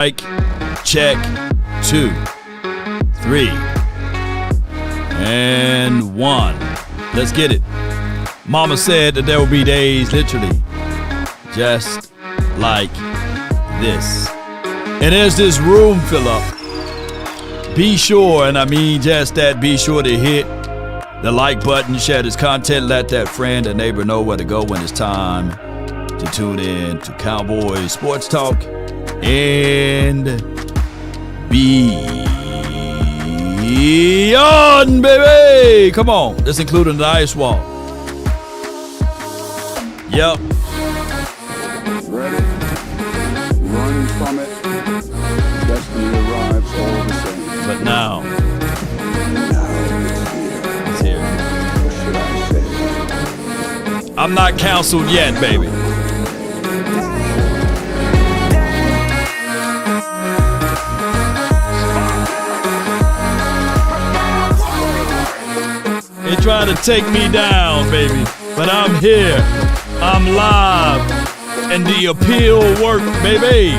check, 2, 3, and 1. Let's get it. Mama said that there will be days, literally, just like this. And as this room fill up, be sure, and I mean just that, be sure to hit the like button, share this content, let that friend or neighbor know where to go when it's time to tune in to Cowboys Sports Talk and beyond, baby. Come on, that's including the ice wall. Yep. Ready, run from it, destiny arrives all the same. But now It's here. What should I say? I'm not counseled yet, baby. They trying to take me down, baby, but I'm here. I'm live, and the appeal worked, baby.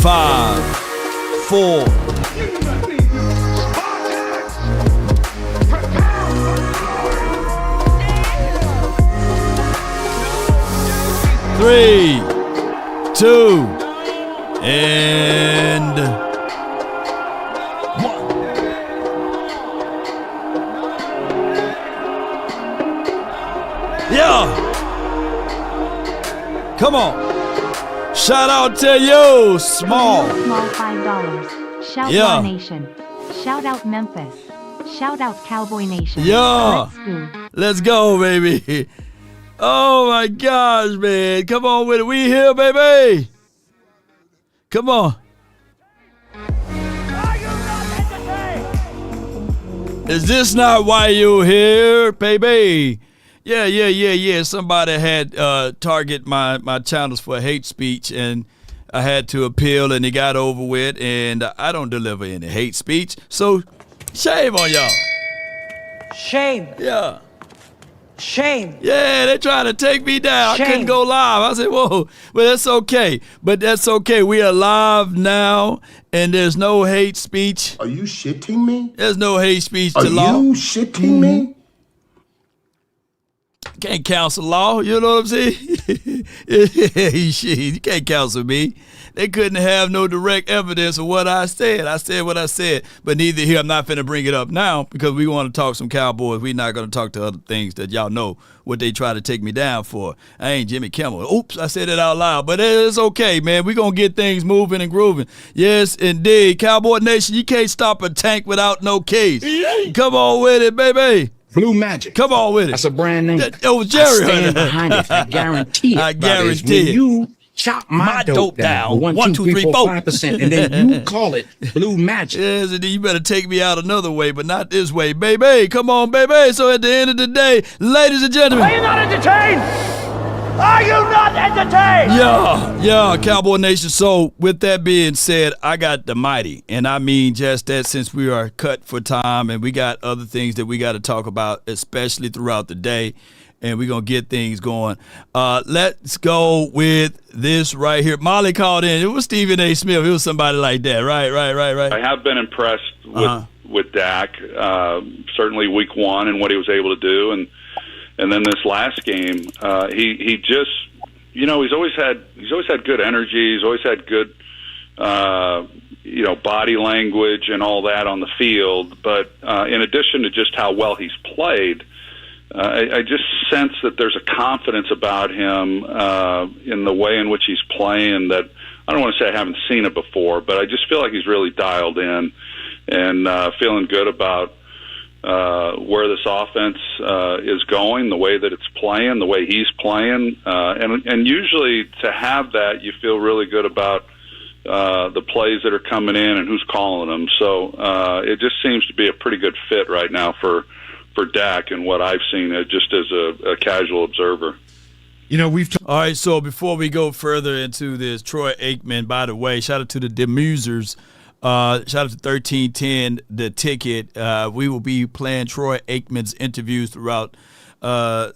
5, 4. Three, 2, and 1. Yeah. Come on. Shout out to you, small. Small $5. Shout Yeah. out Nation. Shout out Memphis. Shout out Cowboy Nation. Yeah. Let's go. Let's go, baby. Oh my gosh, man. Come on with it. We here, baby. Come on. Is this not why you're here, baby? Yeah. Somebody had target my channels for hate speech, and I had to appeal, and it got over with, and I don't deliver any hate speech. So, shame on y'all. Shame. Yeah. Shame. Yeah, they trying to take me down. Shame. I couldn't go live. I said, whoa, but that's okay. But that's okay. We are live now, and there's no hate speech. Are you shitting me? There's no hate speech Are to law. you shitting me? Can't counsel law. You know what I'm saying? You can't counsel me. They couldn't have no direct evidence of what I said. I said what I said, but neither here. I'm not finna bring it up now because we want to talk some Cowboys. We're not going to talk to other things that y'all know what they try to take me down for. I ain't Jimmy Kimmel. Oops, I said it out loud, but it's okay, man. We're going to get things moving and grooving. Yes, indeed. Cowboy Nation, you can't stop a tank without no keys. Come on with it, baby. Blue Magic. Come on with it. That's a brand name. That was Jerry. I stand behind it. I guarantee it. I That is, guarantee when it. you chop my dope down. 1, 2, 3, 4, 5%, and then you call it Blue Magic. Yes, indeed. You better take me out another way, but not this way, baby. Come on, baby. So at the end of the day, ladies and gentlemen. Are you not entertained? Are you not entertained? Yeah, Cowboy Nation. So with that being said, I got the mighty, and I mean just that, since we are cut for time and we got other things that we got to talk about, especially throughout the day, and we're going to get things going. Let's go with this right here. Molly called in. It was Stephen A. Smith. It was somebody like that. Right. I have been impressed with Dak, certainly week one and what he was able to do. And then this last game, he just, he's always had good energy. He's always had good, body language and all that on the field. But in addition to just how well he's played, I just sense that there's a confidence about him in the way in which he's playing that I don't want to say I haven't seen it before, but I just feel like he's really dialed in and feeling good about where this offense is going, the way that it's playing, the way he's playing. And usually to have that, you feel really good about the plays that are coming in and who's calling them. So it just seems to be a pretty good fit right now for Dak and what I've seen just as a casual observer. All right, so before we go further into this, Troy Aikman, by the way, shout out to the Demusers. Shout out to 1310, the ticket. We will be playing Troy Aikman's interviews throughout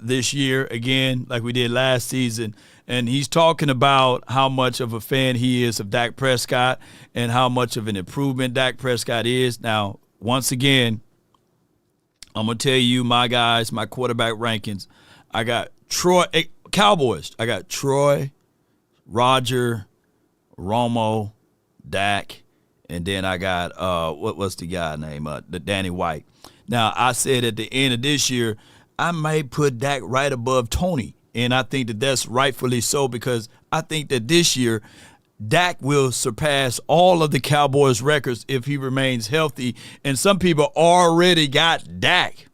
this year, again, like we did last season. And he's talking about how much of a fan he is of Dak Prescott and how much of an improvement Dak Prescott is. Now, once again, I'm going to tell you, my guys, my quarterback rankings. I got Cowboys. I got Troy, Roger, Romo, Dak, and then I got, what's the guy name? The Danny White. Now, I said at the end of this year, I may put Dak right above Tony. And I think that that's rightfully so because I think that this year Dak will surpass all of the Cowboys' records if he remains healthy. And some people already got Dak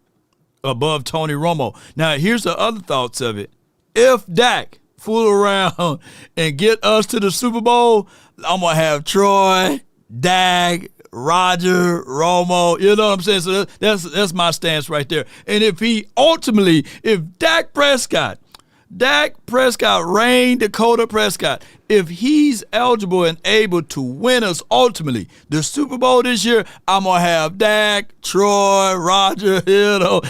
above Tony Romo. Now, here's the other thoughts of it. If Dak fool around and get us to the Super Bowl, I'm going to have Troy, Dak, Roger, Romo, you know what I'm saying? So that's my stance right there. And if Dak Prescott reigned Dakota Prescott, if he's eligible and able to win us ultimately the Super Bowl this year, I'm going to have Dak, Troy, Roger,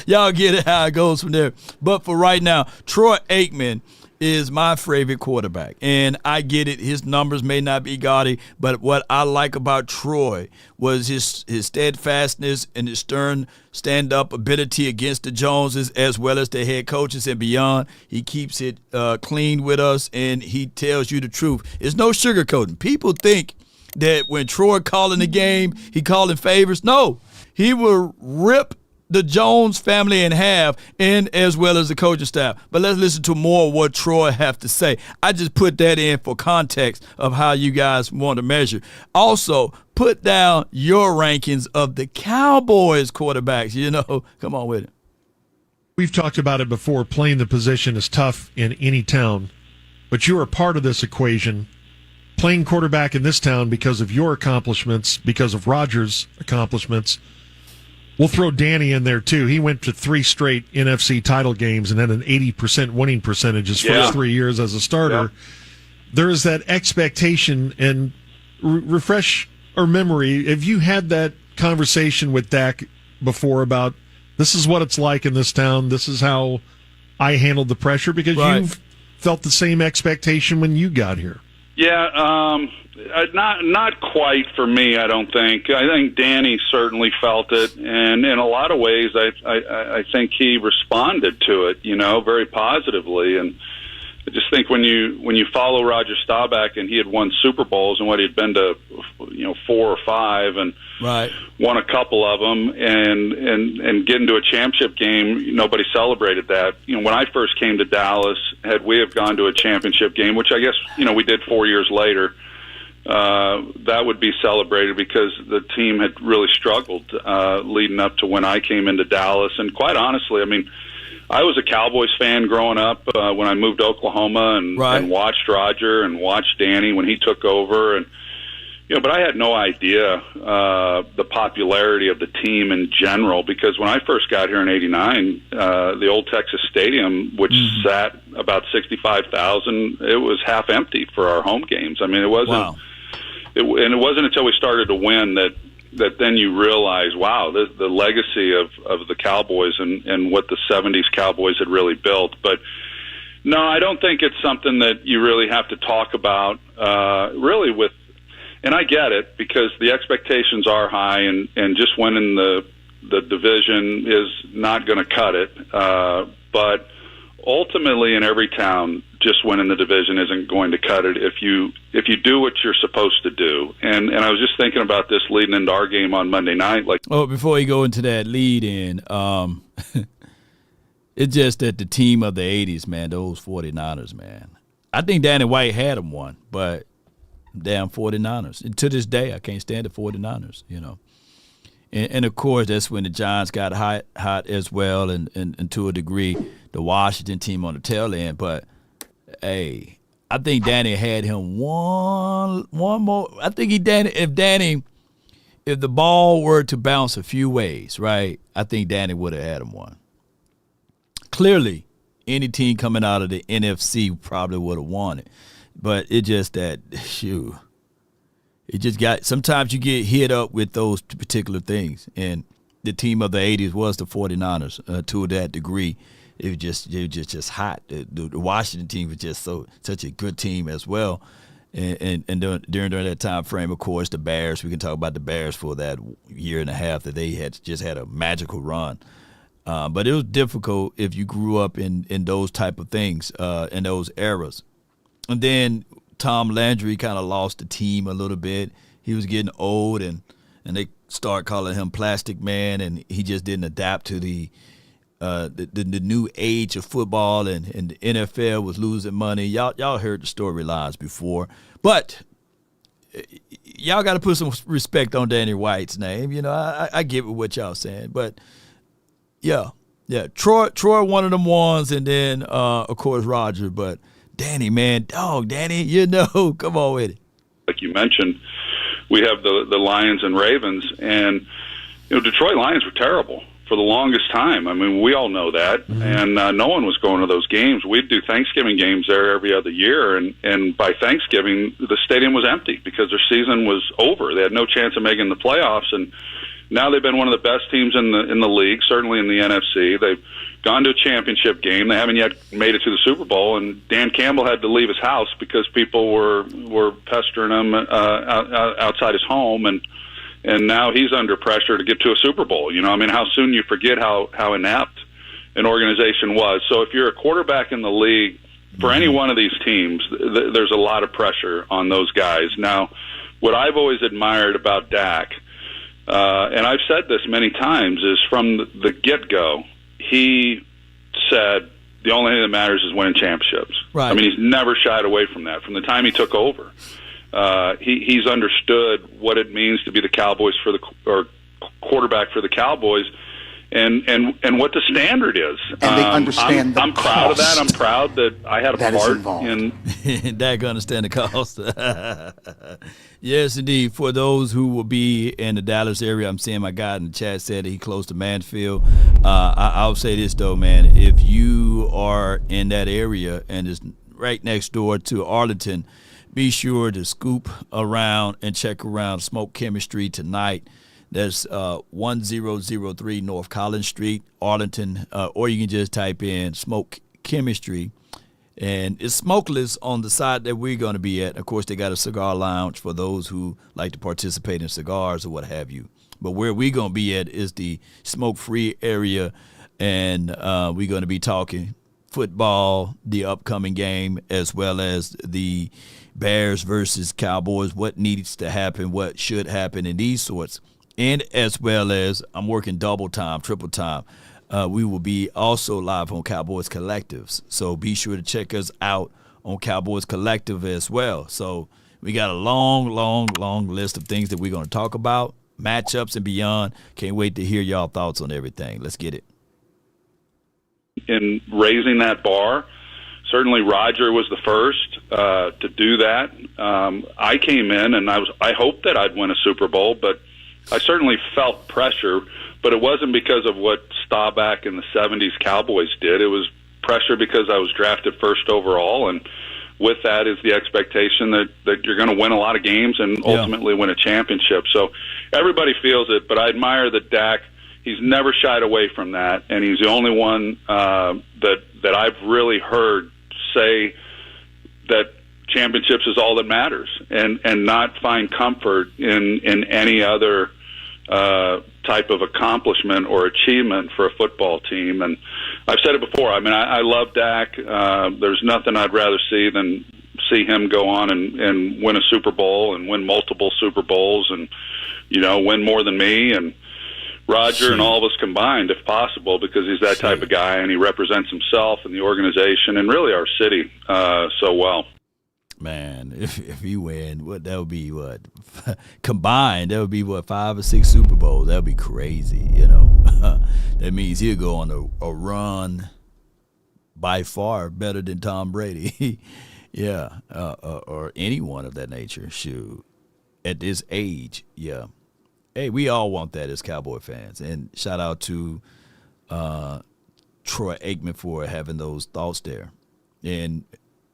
y'all get it how it goes from there. But for right now, Troy Aikman is my favorite quarterback. And I get it. His numbers may not be gaudy, but what I like about Troy was his steadfastness and his stern stand-up ability against the Joneses as well as the head coaches and beyond. He keeps it clean with us, and he tells you the truth. There's no sugarcoating. People think that when Troy calling the game, he calling favors. No, he will rip the Jones family in half, and as well as the coaching staff. But let's listen to more of what Troy have to say. I just put that in for context of how you guys want to measure. Also, put down your rankings of the Cowboys quarterbacks. Come on with it. We've talked about it before. Playing the position is tough in any town, but you are part of this equation. Playing quarterback in this town because of your accomplishments, because of Rodgers' accomplishments. We'll throw Danny in there, too. He went to 3 straight NFC title games and had an 80% winning percentage his first 3 years as a starter. Yeah. There is that expectation, and refresh our memory. Have you had that conversation with Dak before about this is what it's like in this town, this is how I handled the pressure? Because you've felt the same expectation when you got here. Yeah, not quite for me, I don't think. I think Danny certainly felt it, and in a lot of ways, I think he responded to it, very positively. And I just think when you follow Roger Staubach, and he had won Super Bowls and what he'd been to, 4 or 5, and won a couple of them, and get into a championship game, nobody celebrated that. When I first came to Dallas, had we have gone to a championship game, which I guess we did 4 years later, that would be celebrated because the team had really struggled leading up to when I came into Dallas. And quite honestly, I was a Cowboys fan growing up when I moved to Oklahoma and watched Roger and watched Danny when he took over. And but I had no idea the popularity of the team in general, because when I first got here in '89, the old Texas Stadium, which sat about 65,000, it was half empty for our home games. It wasn't. Wow. It wasn't until we started to win that then you realize, wow, the legacy of the Cowboys and what the '70s Cowboys had really built. But no, I don't think it's something that you really have to talk about really with. And I get it, because the expectations are high, and just winning the division is not going to cut it. But ultimately, in every town, just winning the division isn't going to cut it if you do what you're supposed to do. And I was just thinking about this leading into our game on Monday night. Before you go into that lead in, it's just that the team of the 80s, man, those 49ers, man. I think Danny White had them one, but damn 49ers. And to this day, I can't stand the 49ers, And of course, that's when the Giants got hot as well, and to a degree, the Washington team on the tail end. But, hey, I think Danny had him one more. I think if the ball were to bounce a few ways, right, I think Danny would have had him one. Clearly, any team coming out of the NFC probably would have won it. But it just that, it just got, sometimes you get hit up with those particular things. And the team of the 80s was the 49ers to that degree. it was just hot. The Washington team was just such a good team as well. And during that time frame, of course, the Bears. We can talk about the Bears for that year and a half that they had a magical run. But it was difficult if you grew up in those type of things in those eras. And then Tom Landry kind of lost the team a little bit. He was getting old, and they start calling him Plastic Man, and he just didn't adapt to the new age of football, and the NFL was losing money. Y'all heard the storylines before, but y'all got to put some respect on Danny White's name. You know, I get what y'all saying, but yeah. Troy, one of them ones, and then of course Roger. But Danny, man, Danny, you know, come on with it. Like you mentioned, we have the Lions and Ravens, and Detroit Lions were terrible for the longest time. I mean, we all know that, and no one was going to those games. We'd do Thanksgiving games there every other year, and by Thanksgiving, the stadium was empty because their season was over. They had no chance of making the playoffs, and now they've been one of the best teams in the league, certainly in the NFC. They've gone to a championship game. They haven't yet made it to the Super Bowl, and Dan Campbell had to leave his house because people were pestering him outside his home, and now he's under pressure to get to a Super Bowl. You know, I mean, how soon you forget how inept an organization was. So if you're a quarterback in the league, for any one of these teams, there's a lot of pressure on those guys. Now, what I've always admired about Dak, and I've said this many times, is from the get-go, he said the only thing that matters is winning championships. Right. I mean, he's never shied away from that. From the time he took over, he's understood what it means to be the Cowboys or quarterback for the Cowboys, and what the standard is. And they understand I'm proud of that. I'm proud that I had a part in. Dak understand the cost. Yes, indeed. For those who will be in the Dallas area, I'm seeing my guy in the chat said that he close to Mansfield. I'll say this, though, man. If you are in that area and it's right next door to Arlington, be sure to scoop around and check around Smoke Chemistry tonight. That's 1003 North Collins Street, Arlington, or you can just type in Smoke Chemistry. And it's smokeless on the side that we're going to be at. Of course, they got a cigar lounge for those who like to participate in cigars or what have you. But where we're going to be at is the smoke-free area, and we're going to be talking football, the upcoming game, as well as the Bears versus Cowboys, what needs to happen, what should happen, and these sorts. And as well as I'm working double time, triple time. We will be also live on Cowboys Collectives. So be sure to check us out on Cowboys Collective as well. So we got a long list of things that we're going to talk about, matchups and beyond. Can't wait to hear y'all thoughts on everything. Let's get it. In raising that bar, certainly Roger was the first to do that. I came in and I hoped that I'd win a Super Bowl, but I certainly felt pressure, but it wasn't because of what Staubach in the 70s Cowboys did. It was pressure because I was drafted first overall, and with that is the expectation that you're going to win a lot of games and ultimately win a championship. So everybody feels it, but I admire that Dak, he's never shied away from that, and he's the only one that I've really heard say that championships is all that matters, and not find comfort in any other type of accomplishment or achievement for a football team. And I've said it before, I mean, I love Dak. There's nothing I'd rather see than see him go on and win a Super Bowl and win multiple Super Bowls and, win more than me and Roger and all of us combined, if possible, because he's that type of guy and he represents himself and the organization and really our city so well. Man, if you win, that would be combined, that would be 5 or 6 Super Bowls. That would be crazy, That means he'll go on a run by far better than Tom Brady. Yeah, or anyone of that nature. Shoot, at this age, yeah. Hey, we all want that as Cowboy fans. And shout out to Troy Aikman for having those thoughts there. And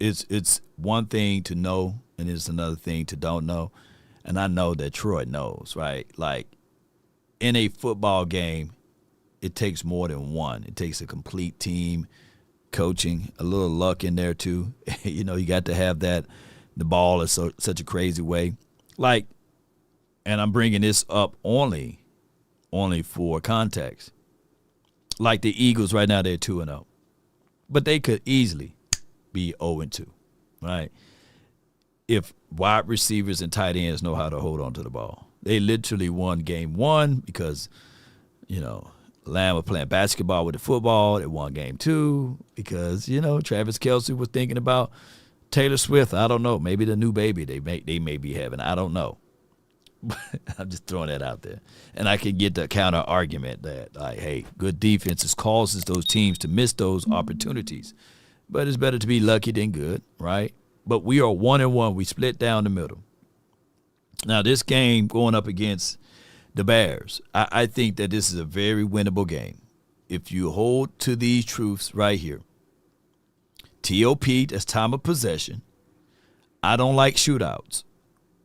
it's one thing to know, and it's another thing to don't know. And I know that Troy knows, right? Like, in a football game, it takes more than one. It takes a complete team, coaching, a little luck in there too. You got to have that. The ball is such a crazy way. Like, and I'm bringing this up only for context. Like the Eagles right now, they're 2-0. But they could easily be 0-2, right? If wide receivers and tight ends know how to hold on to the ball. They literally won game 1 because, Lamb was playing basketball with the football. They won game 2 because, Travis Kelce was thinking about Taylor Swift. I don't know. Maybe the new baby they may be having. I don't know. I'm just throwing that out there. And I can get the counter argument that, like, hey, good defenses causes those teams to miss those opportunities. But it's better to be lucky than good, right? But we are 1-1. We split down the middle. Now, this game going up against the Bears, I think that this is a very winnable game. If you hold to these truths right here. TOP, that's time of possession. I don't like shootouts.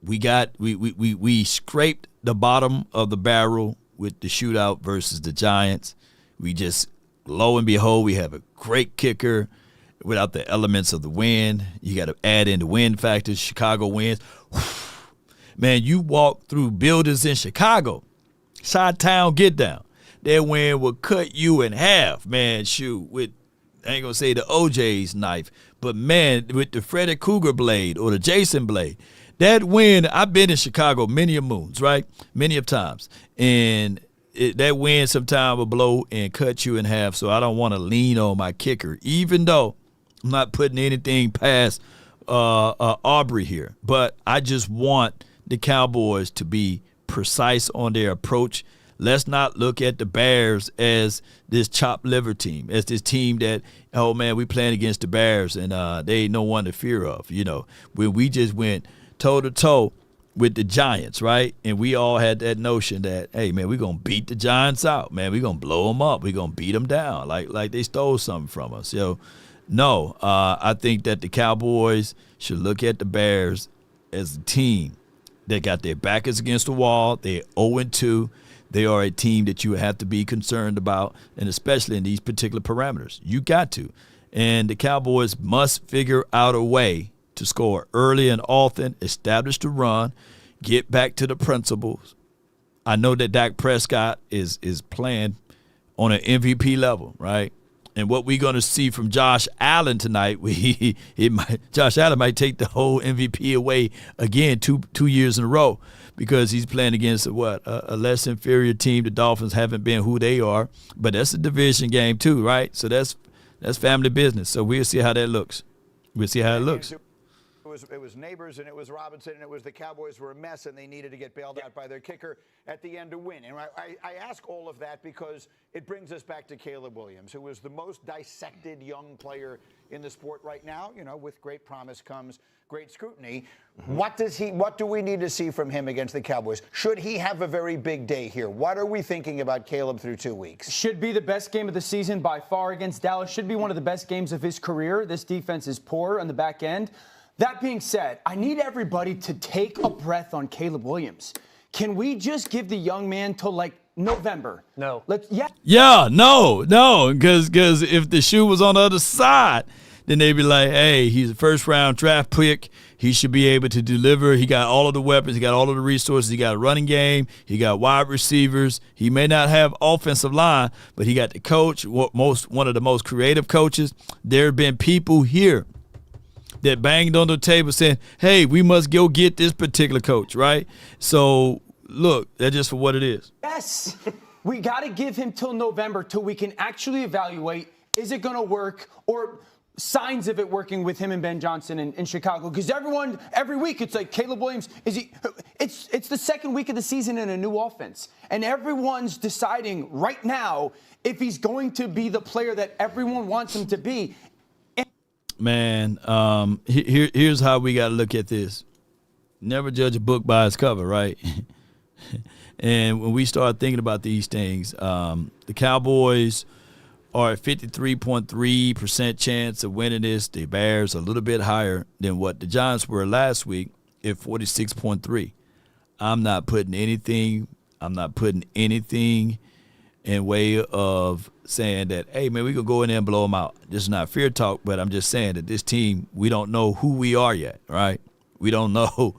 We scraped the bottom of the barrel with the shootout versus the Giants. We just, lo and behold, we have a great kicker without the elements of the wind. You got to add in the wind factors. Chicago wins. Man, you walk through buildings in Chicago, Chi-Town, get down. That wind will cut you in half, man. Shoot, with, I ain't going to say the OJ's knife, but man, with the Freddy Krueger blade or the Jason blade. That wind, I've been in Chicago many a moons, right? Many of times. And that wind sometimes will blow and cut you in half, so I don't want to lean on my kicker, even though I'm not putting anything past Aubrey here. But I just want the Cowboys to be precise on their approach. Let's not look at the Bears as this chopped liver team, as this team that, oh, man, we playing against the Bears and they ain't no one to fear of. When we just went toe-to-toe with the Giants, right? And we all had that notion that, hey, man, we're going to beat the Giants out, man. We're going to blow them up. We're going to beat them down like they stole something from us. No, I think that the Cowboys should look at the Bears as a team that got their backers against the wall. They're 0-2. They are a team that you have to be concerned about, and especially in these particular parameters. You got to. And the Cowboys must figure out a way to score early and often, establish the run, get back to the principles. I know that Dak Prescott is playing on an MVP level, right? And what we're going to see from Josh Allen tonight, Josh Allen might take the whole MVP away again two years in a row because he's playing against a less inferior team. The Dolphins haven't been who they are, but that's a division game too, right? So that's family business. So we'll see how that looks. We'll see how it looks. It was Neighbors and it was Robinson and it was the Cowboys were a mess and they needed to get bailed out by their kicker at the end to win. And I ask all of that because it brings us back to Caleb Williams, who is the most dissected young player in the sport right now. With great promise comes great scrutiny. Mm-hmm. What do we need to see from him against the Cowboys? Should he have a very big day here? What are we thinking about Caleb through 2 weeks? Should be the best game of the season by far against Dallas. Should be one of the best games of his career. This defense is poor on the back end. That being said, I need everybody to take a breath on Caleb Williams. Can we just give the young man till like November? No. No, because if the shoe was on the other side, then they'd be like, hey, he's a first-round draft pick. He should be able to deliver. He got all of the weapons. He got all of the resources. He got a running game. He got wide receivers. He may not have offensive line, but he got the coach, one of the most creative coaches. There have been people here that banged on the table saying, hey, we must go get this particular coach, right? So, look, that's just for what it is. Yes. We got to give him till November till we can actually evaluate, is it going to work, or signs of it working with him and Ben Johnson in Chicago. Because every week, it's like, Caleb Williams, it's the second week of the season in a new offense. And everyone's deciding right now if he's going to be the player that everyone wants him to be. Man, here's how we got to look at this. Never judge a book by its cover, right? And when we start thinking about these things, the Cowboys are at 53.3% chance of winning this. The Bears a little bit higher than what the Giants were last week at 46.3. I'm not putting anything in way of saying that, hey, man, we can go in there and blow them out. This is not fear talk, but I'm just saying that this team, we don't know who we are yet, right? We don't know.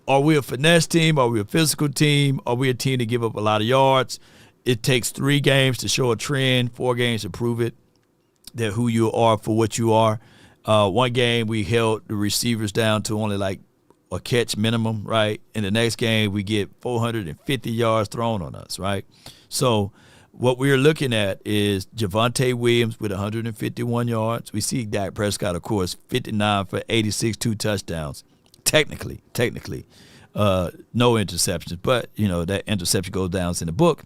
Are we a finesse team? Are we a physical team? Are we a team to give up a lot of yards? It takes 3 games to show a trend, 4 games to prove it, that who you are for what you are. One game we held the receivers down to only like a catch minimum, right? In the next game we get 450 yards thrown on us, right? So what we're looking at is Javonte Williams with 151 yards. We see Dak Prescott, of course, 59 for 86, 2 touchdowns. Technically, no interceptions, but, that interception goes down in the book.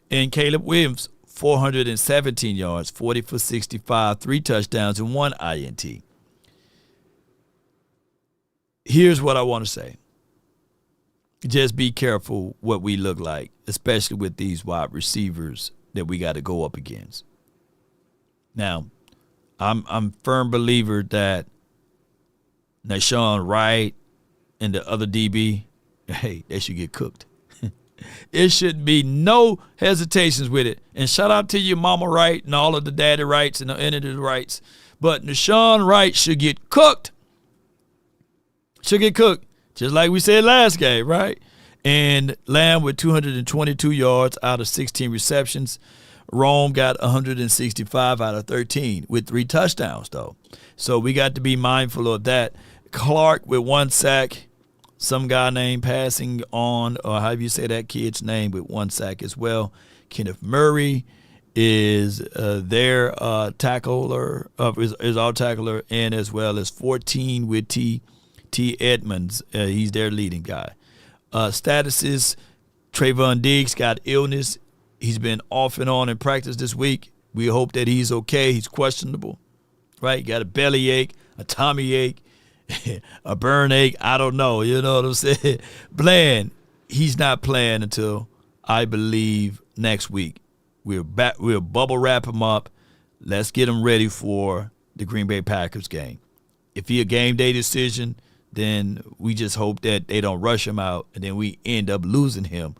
And Caleb Williams, 417 yards, 40 for 65, 3 touchdowns, and 1 INT. Here's what I want to say. Just be careful what we look like, especially with these wide receivers that we got to go up against. Now, I'm a firm believer that Nashawn Wright and the other DB, hey, they should get cooked. It should be no hesitations with it. And shout out to your mama Wright and all of the daddy Wrights and the entity Wrights. But Nashawn Wright should get cooked. Should get cooked. Just like we said last game, right? And Lamb with 222 yards out of 16 receptions. Rome got 165 out of 13 with 3 touchdowns, though. So we got to be mindful of that. Clark with 1 sack. Some guy named Passing On, or however you say that kid's name, with 1 sack as well. Kenneth Murray is their tackler, is our tackler, and as well as 14 with T. Edmonds. He's their leading guy. Statuses, Trayvon Diggs got illness. He's been off and on in practice this week. We hope that he's okay. He's questionable, right? He got a belly ache, a tummy ache, a burn ache. I don't know. You know what I'm saying? Bland, he's not playing until, I believe, next week. We'll bubble wrap him up. Let's get him ready for the Green Bay Packers game. If he a game day decision, then we just hope that they don't rush him out and then we end up losing him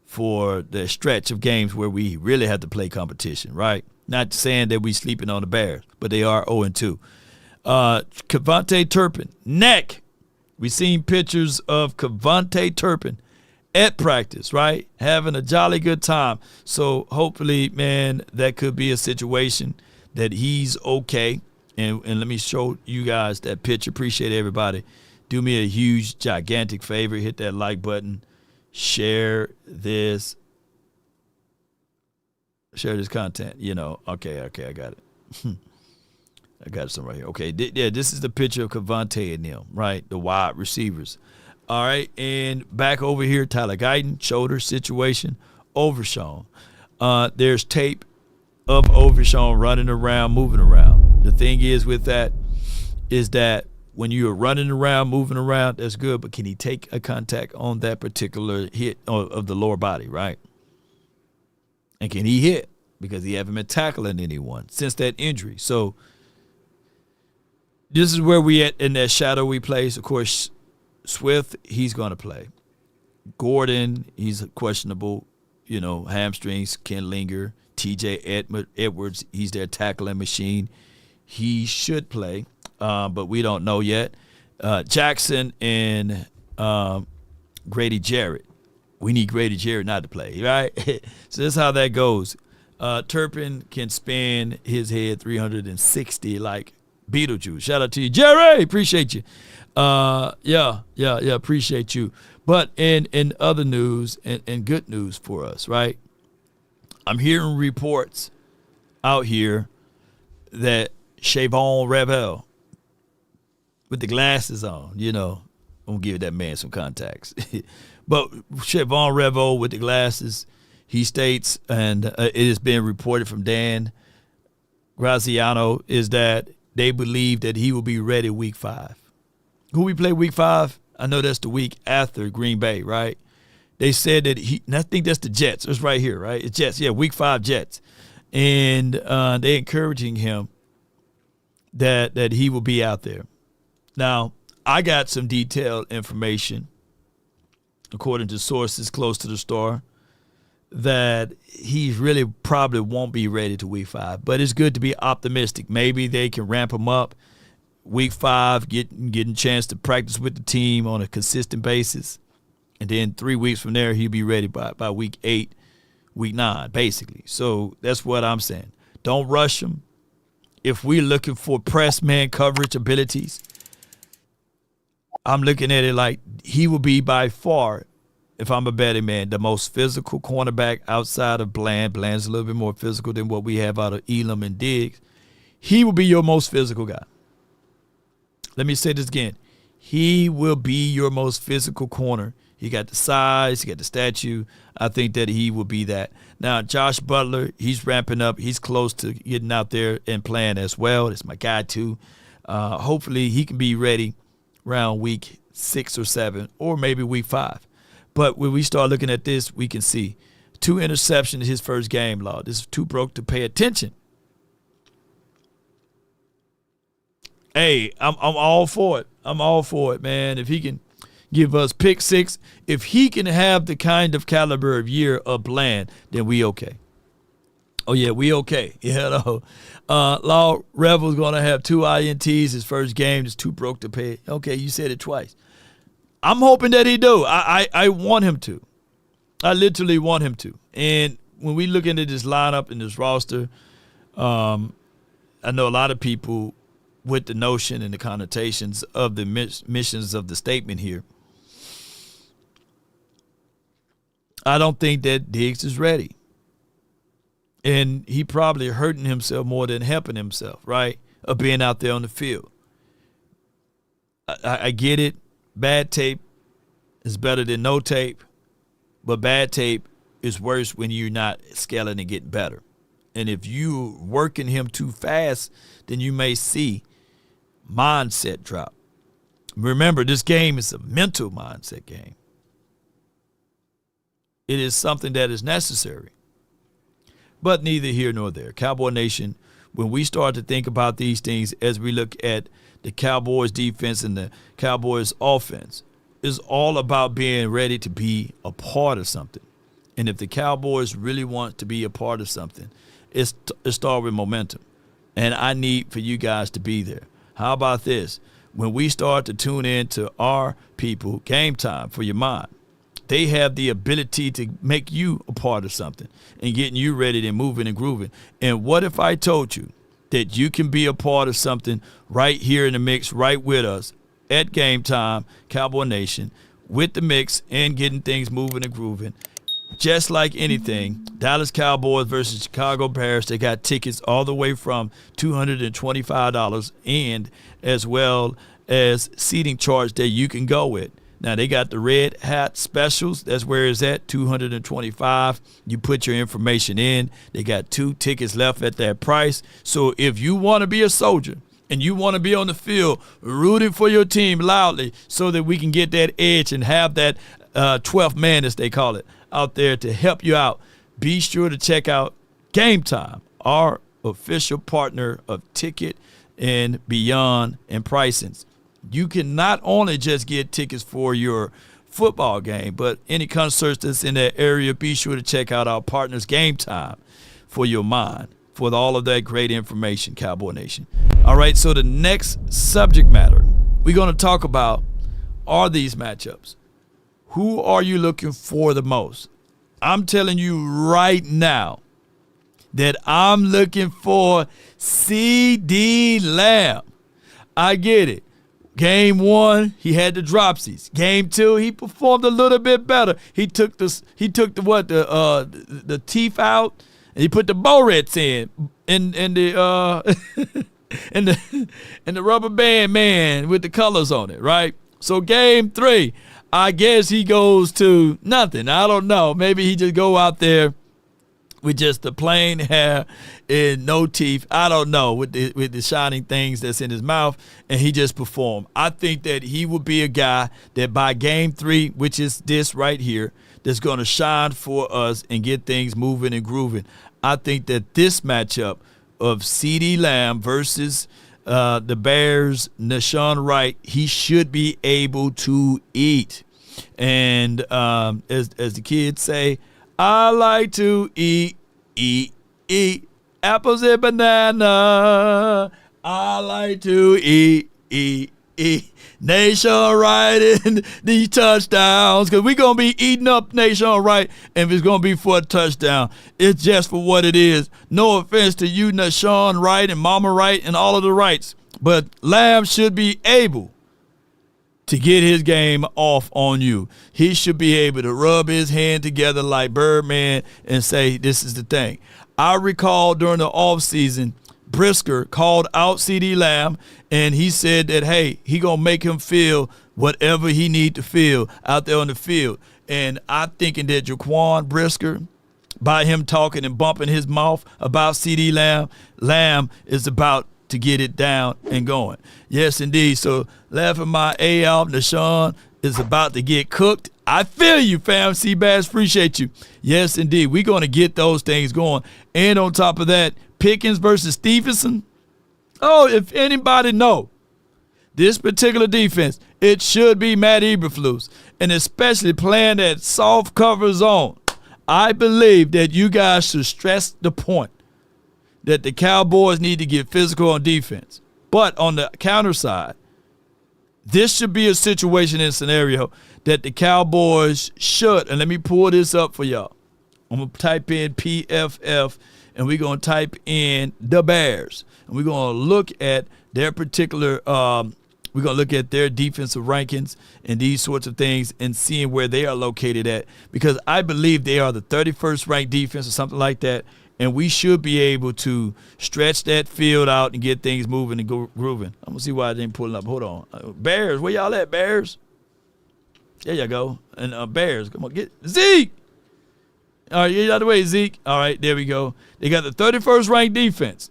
for the stretch of games where we really have to play competition, right? Not saying that we sleeping on the Bears, but they are 0-2. Kevontae Turpin, neck. We seen pictures of Kevontae Turpin at practice, right? Having a jolly good time. So hopefully, man, that could be a situation that he's okay. And let me show you guys that picture. Appreciate everybody. Do me a huge, gigantic favor. Hit that like button. Share this content. Okay, I got it. I got some right here. Okay, this is the picture of Kevontae and them, right? The wide receivers. All right, and back over here, Tyler Guyton, shoulder situation, Overshawn. There's tape of Overshawn running around, moving around. The thing is with that is that when you're running around, moving around, that's good, but can he take a contact on that particular hit of the lower body, right? And can he hit? Because he hasn't been tackling anyone since that injury. So this is where we at in that shadowy place. Of course, Swift, he's going to play. Gordon, he's questionable, hamstrings can linger. TJ Edwards, he's their tackling machine. He should play, but we don't know yet. Jackson and Grady Jarrett. We need Grady Jarrett not to play, right? So that's how that goes. Turpin can spin his head 360 like Beetlejuice. Shout out to you, Jerry. Appreciate you. Appreciate you. But in other news and good news for us, right? I'm hearing reports out here that Chavon Revel with the glasses on, I'm going to give that man some contacts. But Chavon Revel with the glasses, he states, and it has been reported from Dan Graziano, is that they believe that he will be ready week 5. Who we play week 5? I know that's the week after Green Bay, right? They said that and I think that's the Jets. It's right here, right? It's Jets. Yeah, week 5 Jets. And they're encouraging him that he will be out there. Now, I got some detailed information, according to sources close to the Star, that he really probably won't be ready to week 5. But it's good to be optimistic. Maybe they can ramp him up week 5, getting a chance to practice with the team on a consistent basis. And then 3 weeks from there, he'll be ready by week 8, week 9, basically. So that's what I'm saying. Don't rush him. If we're looking for press man coverage abilities, I'm looking at it like he will be by far, if I'm a betting man, the most physical cornerback outside of Bland. Bland's a little bit more physical than what we have out of Elam and Diggs. He will be your most physical guy. Let me say this again. He will be your most physical corner. He got the size, he got the stature. I think that he will be that. Now, Josh Butler, he's ramping up. He's close to getting out there and playing as well. That's my guy, too. Hopefully, he can be ready around week 6 or 7 or maybe week 5. But when we start looking at this, we can see 2 interceptions in his first game, Lord. This is too broke to pay attention. Hey, I'm all for it. I'm all for it, man. If he can give us pick 6, if he can have the kind of caliber of year of Bland, then we okay. Oh, yeah, we okay. Yeah, no. Law Rebel's going to have 2 INTs his first game. It's too broke to pay. Okay, you said it twice. I'm hoping that he do. I want him to. I literally want him to. And when we look into this lineup and this roster, I know a lot of people with the notion and the connotations of the missions of the statement here. I don't think that Diggs is ready. And he probably hurting himself more than helping himself, right, of being out there on the field. I get it. Bad tape is better than no tape, but bad tape is worse when you're not scaling and getting better. And if you're working him too fast, then you may see mindset drop. Remember, this game is a mental mindset game. It is something that is necessary. But neither here nor there. Cowboy Nation, when we start to think about these things as we look at the Cowboys defense and the Cowboys offense, is all about being ready to be a part of something. And if the Cowboys really want to be a part of something, it starts with momentum. And I need for you guys to be there. How about this? When we start to tune in to our people, Game Time for Your Mind, they have the ability to make you a part of something and getting you ready and moving and grooving. And what if I told you that you can be a part of something right here in the mix, right with us at Game Time, Cowboy Nation, with the mix and getting things moving and grooving? Just like anything, Dallas Cowboys versus Chicago Bears, they got tickets all the way from $225 and as well as seating charge that you can go with. Now, they got the red hat specials. That's where it's at, $225. You put your information in. They got 2 tickets left at that price. So if you want to be a soldier and you want to be on the field rooting for your team loudly so that we can get that edge and have that 12th man, as they call it, out there to help you out, be sure to check out Game Time, our official partner of Ticket and Beyond and Pricings. You can not only just get tickets for your football game, but any concerts that's in that area, be sure to check out our partners Game Time for your mind, for all of that great information, Cowboy Nation. All right, so the next subject matter we're going to talk about are these matchups. Who are you looking for the most? I'm telling you right now that I'm looking for CD Lamb. I get it. Game 1, he had the dropsies. Game 2, he performed a little bit better. He took the teeth out and he put the Borettes in the and the rubber band man with the colors on it, right? So game 3, I guess he goes to nothing. I don't know. Maybe he just go out there with just the plain hair and no teeth. I don't know, with the shining things that's in his mouth, and he just performed. I think that he will be a guy that by game 3, which is this right here, that's going to shine for us and get things moving and grooving. I think that this matchup of CeeDee Lamb versus the Bears, Nashawn Wright, he should be able to eat. And as the kids say, I like to eat apples and banana. I like to eat. Nationwide in these touchdowns, because we're going to be eating up Nationwide, and if it's going to be for a touchdown, it's just for what it is. No offense to you, Nashawn Wright and Mama Wright and all of the Wrights, but Lamb should be able to get his game off on you. He should be able to rub his hand together like Birdman and say, this is the thing. I recall during the offseason, Brisker called out CeeDee Lamb, and he said that, hey, he going to make him feel whatever he need to feel out there on the field. And I'm thinking that Jaquan Brisker, by him talking and bumping his mouth about CeeDee Lamb, Lamb is about to get it down and going. Yes, indeed. So laughing my A off, Nashawn is about to get cooked. I feel you, fam. Seabass, appreciate you. Yes, indeed. We're going to get those things going. And on top of that, Pickens versus Stevenson. Oh, if anybody know this particular defense, it should be Matt Eberflus, and especially playing that soft cover zone. I believe that you guys should stress the point that the Cowboys need to get physical on defense. But on the counter side, this should be a situation and scenario that the Cowboys should, and let me pull this up for y'all. I'm going to type in PFF, and we're going to type in the Bears. And we're going to look at their particular we're going to look at their defensive rankings and these sorts of things and seeing where they are located at, because I believe they are the 31st ranked defense or something like that, and we should be able to stretch that field out and get things moving and grooving. I'm going to see why I didn't pull it up. Hold on. Bears, where y'all at, Bears? There you go. And Bears, come on, get Zeke. All right, get out of the way, Zeke. All right, there we go. They got the 31st ranked defense.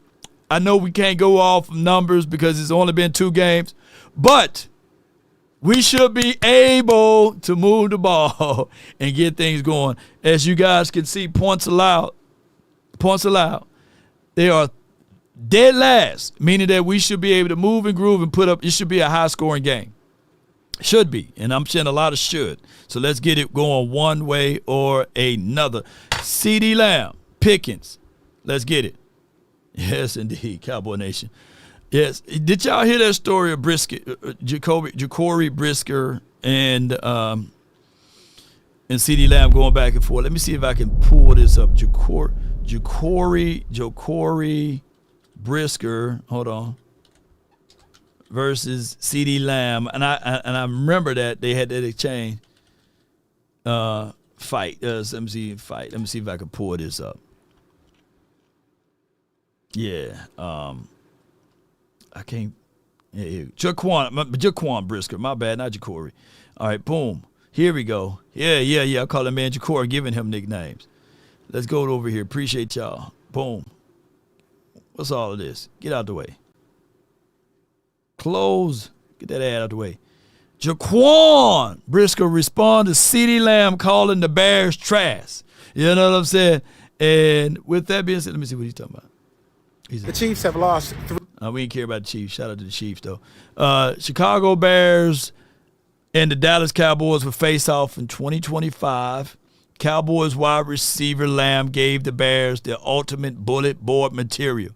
I know we can't go off of numbers because it's only been 2 games, but we should be able to move the ball and get things going. As you guys can see, points allowed. They are dead last, meaning that we should be able to move and groove and put up. It should be a high-scoring game. Should be, and I'm saying a lot of should. So let's get it going one way or another. CeeDee Lamb, Pickens, let's get it. Yes, indeed, Cowboy Nation. Yes, did y'all hear that story of Jacory Brisker and CeeDee Lamb going back and forth? Let me see if I can pull this up. Jacory Brisker, hold on, versus CeeDee Lamb, and I remember that they had that exchange fight. Let me see if I can pull this up. Yeah, I can't. Yeah, Jaquan Brisker. My bad, not Jacory. All right, boom. Here we go. Yeah. I call that man Jacory, giving him nicknames. Let's go over here. Appreciate y'all. Boom. What's all of this? Get out the way. Close. Get that ad out the way. Jaquan Brisker respond to CeeDee Lamb calling the Bears trash. You know what I'm saying? And with that being said, let me see what he's talking about. The Chiefs have lost 3. We ain't care about the Chiefs. Shout out to the Chiefs, though. Chicago Bears and the Dallas Cowboys will face off in 2025. Cowboys wide receiver Lamb gave the Bears the ultimate bullet board material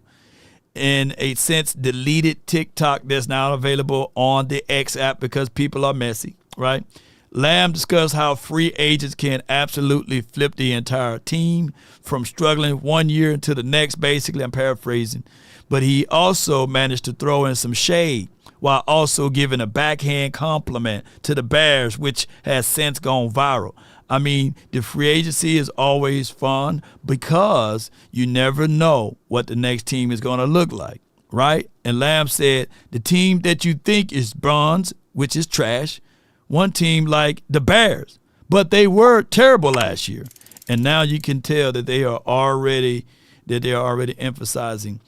in a since deleted TikTok that's now available on the X app because people are messy, right? Lamb discussed how free agents can absolutely flip the entire team from struggling one year into the next, basically. I'm paraphrasing. But he also managed to throw in some shade while also giving a backhand compliment to the Bears, which has since gone viral. I mean, the free agency is always fun because you never know what the next team is going to look like, right? And Lamb said the team that you think is bronze, which is trash, one team like the Bears, but they were terrible last year. And now you can tell that they are already emphasizing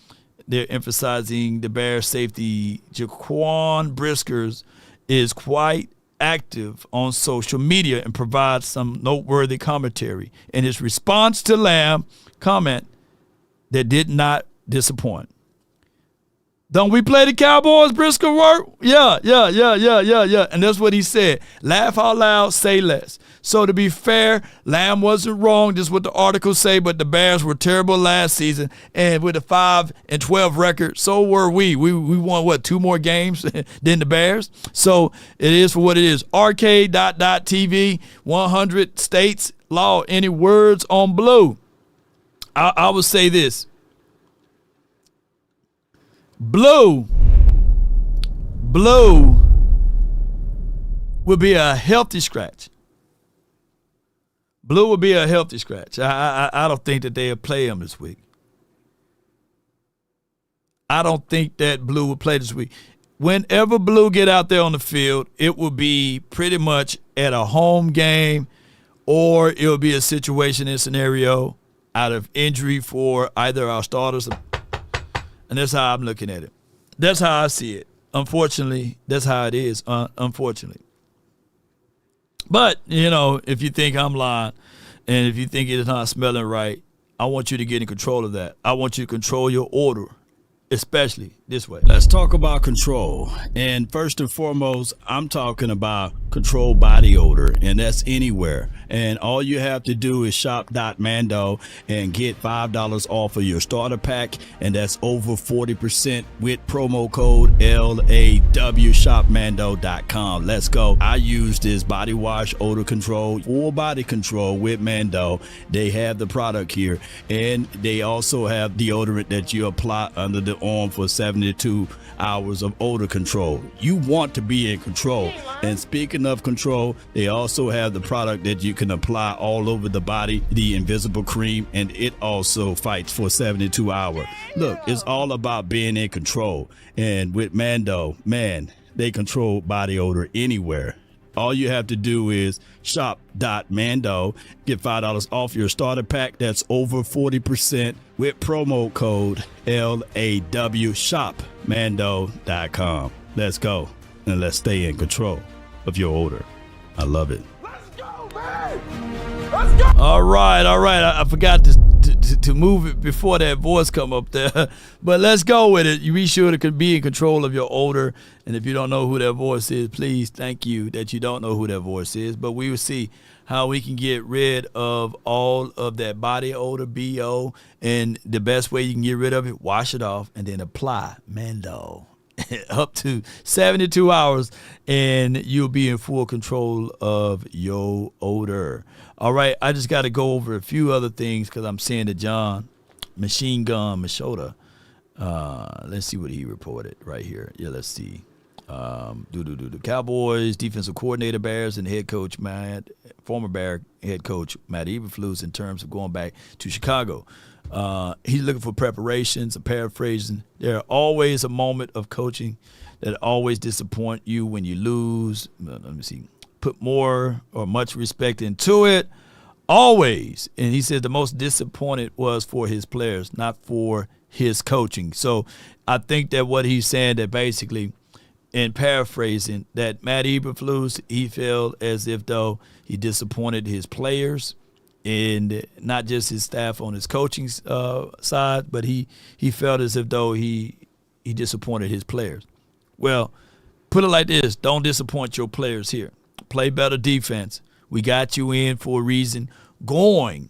the Bears safety. Jaquan Briskers is quite active on social media and provides some noteworthy commentary. In his response to Lamb comment that did not disappoint. Don't we play the Cowboys, Brisker work? Yeah. And that's what he said. Laugh out loud, say less. So to be fair, Lamb wasn't wrong. This is what the articles say, but the Bears were terrible last season. And with a 5-12 record, so were we. We won, what, 2 more games than the Bears? So it is for what it is. Arcade.tv, 100 states, law. Any words on blue? I would say this. Blue will be a healthy scratch. Blue will be a healthy scratch. I don't think that they'll play him this week. I don't think that Blue will play this week. Whenever Blue get out there on the field, it will be pretty much at a home game, or it will be a situation and scenario out of injury for either our starters. And that's how I'm looking at it. That's how I see it. Unfortunately, that's how it is, unfortunately. But, if you think I'm lying and if you think it's not smelling right, I want you to get in control of that. I want you to control your order, especially this way. Let's talk about control. And first and foremost, I'm talking about control body odor, and that's anywhere. And all you have to do is shop.mando and get $5 off of your starter pack, and that's over 40% with promo code LAW, shopmando.com. Let's go. I use this body wash odor control, full body control with Mando. They have the product here, and they also have deodorant that you apply under the arm for 72 hours of odor control. You want to be in control. And speaking of control, they also have the product that you can apply all over the body, the invisible cream, and it also fights for 72 hours. Look, it's all about being in control. And with Mando, man, they control body odor anywhere. All you have to do is shop.mando, get $5 off your starter pack. That's over 40% with promo code LAW, shopmando.com. Let's go, and let's stay in control of your odor. I love it. Let's go, man! Let's go! All right. I forgot to move it before that voice come up there. But let's go with it. You be sure to be in control of your odor. And if you don't know who that voice is, please thank you that you don't know who that voice is. But we will see how we can get rid of all of that body odor, BO. And the best way you can get rid of it, wash it off and then apply Mando. Up to 72 hours, and you'll be in full control of your odor. All right, I just got to go over a few other things because I'm seeing that John Machine Gun Machota. Let's see what he reported right here. Yeah, let's see. The Cowboys defensive coordinator Bears and head coach former Bear head coach Matt Eberflus in terms of going back to Chicago. He's looking for preparations. I'm paraphrasing. There are always a moment of coaching that always disappoint you when you lose. Let me see. Put more or much respect into it. Always. And he said the most disappointed was for his players, not for his coaching. So I think that what he's saying that basically, in paraphrasing, that Matt Eberflus, he felt as if though he disappointed his players and not just his staff on his coaching side, but he felt as if though he disappointed his players. Well, put it like this. Don't disappoint your players here. Play better defense. We got you in for a reason. Going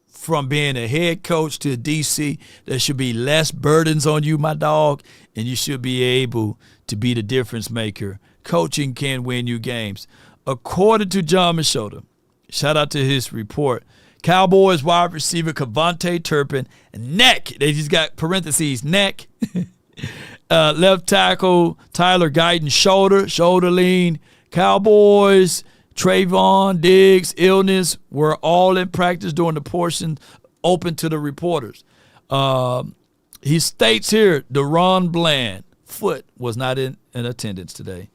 from being a head coach to a DC, there should be less burdens on you, my dog, and you should be able to be the difference maker. Coaching can win you games. According to John Machota, shout out to his report, Cowboys wide receiver Kevontae Turpin, neck, they just got parentheses, neck. Left tackle Tyler Guyton, shoulder lean. Cowboys, Trayvon Diggs, illness, were all in practice during the portion open to the reporters. He states here, Deron Bland, foot, was not in attendance today.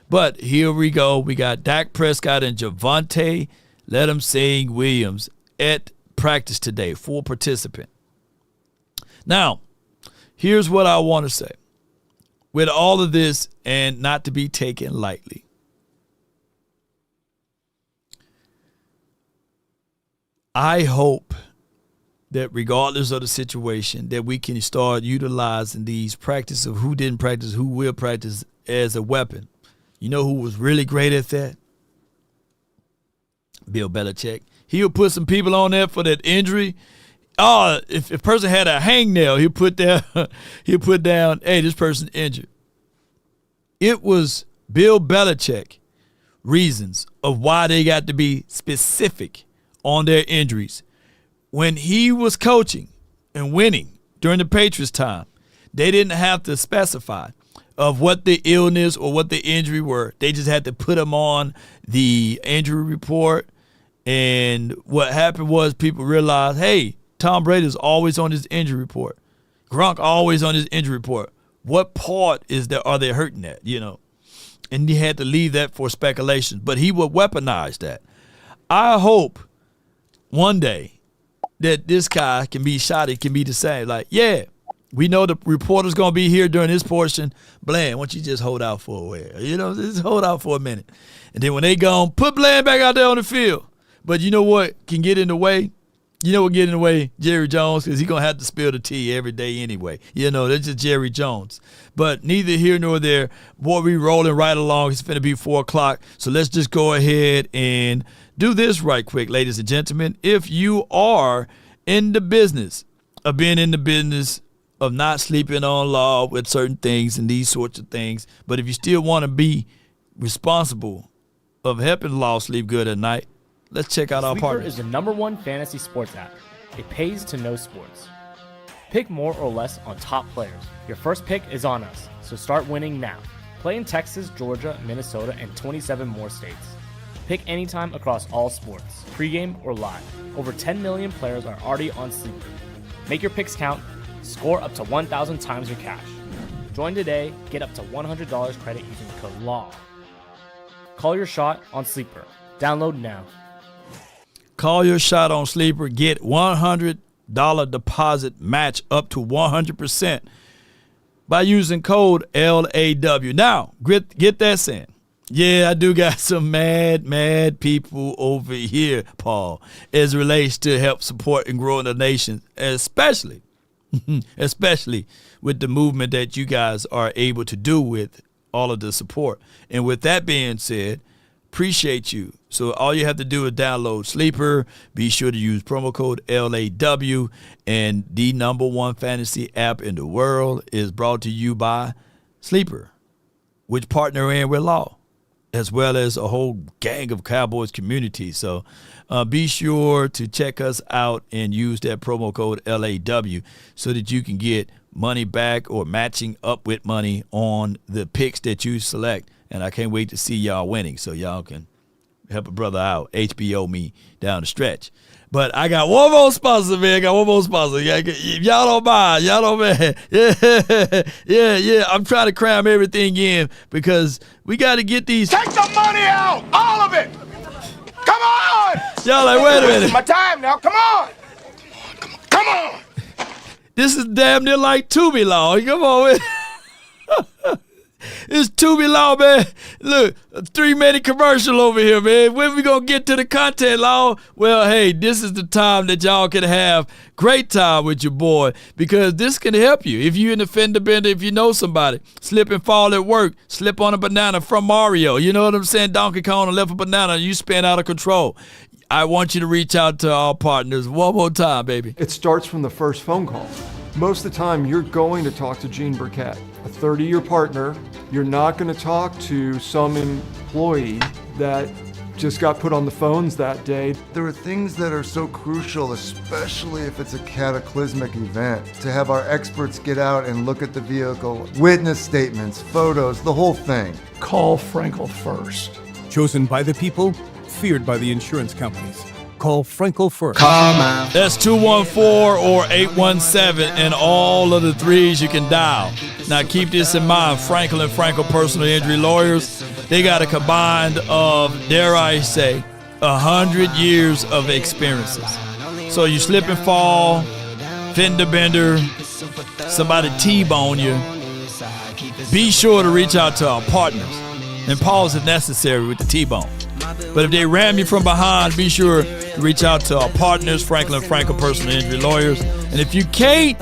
But here we go. We got Dak Prescott and Javonte, let him sing Williams at practice today, full participant. Now, here's what I want to say. With all of this, and not to be taken lightly, I hope that regardless of the situation, that we can start utilizing these practice of who didn't practice, who will practice as a weapon. You know who was really great at that? Bill Belichick. He'll put some people on there for that injury. Oh, if a person had a hangnail, he'll put down, hey, this person's injured. It was Bill Belichick reasons of why they got to be specific on their injuries. When he was coaching and winning during the Patriots time, they didn't have to specify of what the illness or what the injury were. They just had to put them on the injury report. And what happened was people realized, hey, Tom Brady's always on his injury report. Gronk always on his injury report. What part are they hurting at, you know? And he had to leave that for speculation. But he would weaponize that. I hope one day that this guy can be shot. It can be the same. Like, yeah, we know the reporter's going to be here during this portion. Bland, why don't you just hold out for a while? You know, just hold out for a minute. And then when they gone, put Bland back out there on the field. But you know what can get in the way? You know what get in the way? Jerry Jones, because he's going to have to spill the tea every day anyway. You know, that's just Jerry Jones. But neither here nor there. Boy, we rolling right along. It's finna be 4 o'clock. So let's just go ahead and do this right quick, ladies and gentlemen. If you are in the business of being in the business of not sleeping on law with certain things and these sorts of things, but if you still want to be responsible of helping law sleep good at night, let's check out our partner. Sleeper is the #1 fantasy sports app. It pays to know sports. Pick more or less on top players. Your first pick is on us, so start winning now. Play in Texas, Georgia, Minnesota, and 27 more states. Pick anytime across all sports, pregame or live. Over 10 million players are already on Sleeper. Make your picks count. Score up to 1,000 times your cash. Join today. Get up to $100 credit using code LAW. Call your shot on Sleeper. Download now. Call your shot on Sleeper. Get $100 deposit match up to 100% by using code LAW. Now, get that saying. Yeah, I do got some mad people over here, Paul, as it relates to help support and grow the nation, especially with the movement that you guys are able to do with all of the support. And with that being said, appreciate you. So all you have to do is download Sleeper. Be sure to use promo code LAW. And the #1 fantasy app in the world is brought to you by Sleeper, which partner in with Law, as well as a whole gang of Cowboys community. So be sure to check us out and use that promo code LAW so that you can get money back or matching up with money on the picks that you select. And I can't wait to see y'all winning so y'all can help a brother out, HBO me down the stretch. But I got one more sponsor, man. Y'all don't mind. Y'all don't mind. Yeah. I'm trying to cram everything in because we got to get these. Take the money out! All of it! Come on! Y'all like, wait a minute. This is my time now. Come on! Come on! This is damn near like Tubi Law. Come on, man. It's Tubi Law, man. Look, a 3-minute commercial over here, man. When we gonna get to the content, Law? Well, hey, this is the time that y'all can have great time with your boy because this can help you. If you're in the fender bender, if you know somebody, slip and fall at work, slip on a banana from Mario. You know what I'm saying? Donkey Kong and left a banana, and you spin out of control. I want you to reach out to our partners one more time, baby. It starts from the first phone call. Most of the time, you're going to talk to Gene Burkett, a 30-year partner. You're not going to talk to some employee that just got put on the phones that day. There are things that are so crucial, especially if it's a cataclysmic event, to have our experts get out and look at the vehicle, witness statements, photos, the whole thing. Call Frenkel first. Chosen by the people, feared by the insurance companies. Call Frenkel first. That's 214 or 817, and all of the threes you can dial. Now keep this in mind, Frenkel and Frenkel Personal Injury Lawyers, they got a combined of, dare I say, 100 years of experiences. So you slip and fall, fender bender, somebody T-bone you, be sure to reach out to our partners and pause if necessary with the T-bone. But if they ram you from behind, be sure to reach out to our partners, Frenkel and Frenkel Personal Injury Lawyers. And if you can't,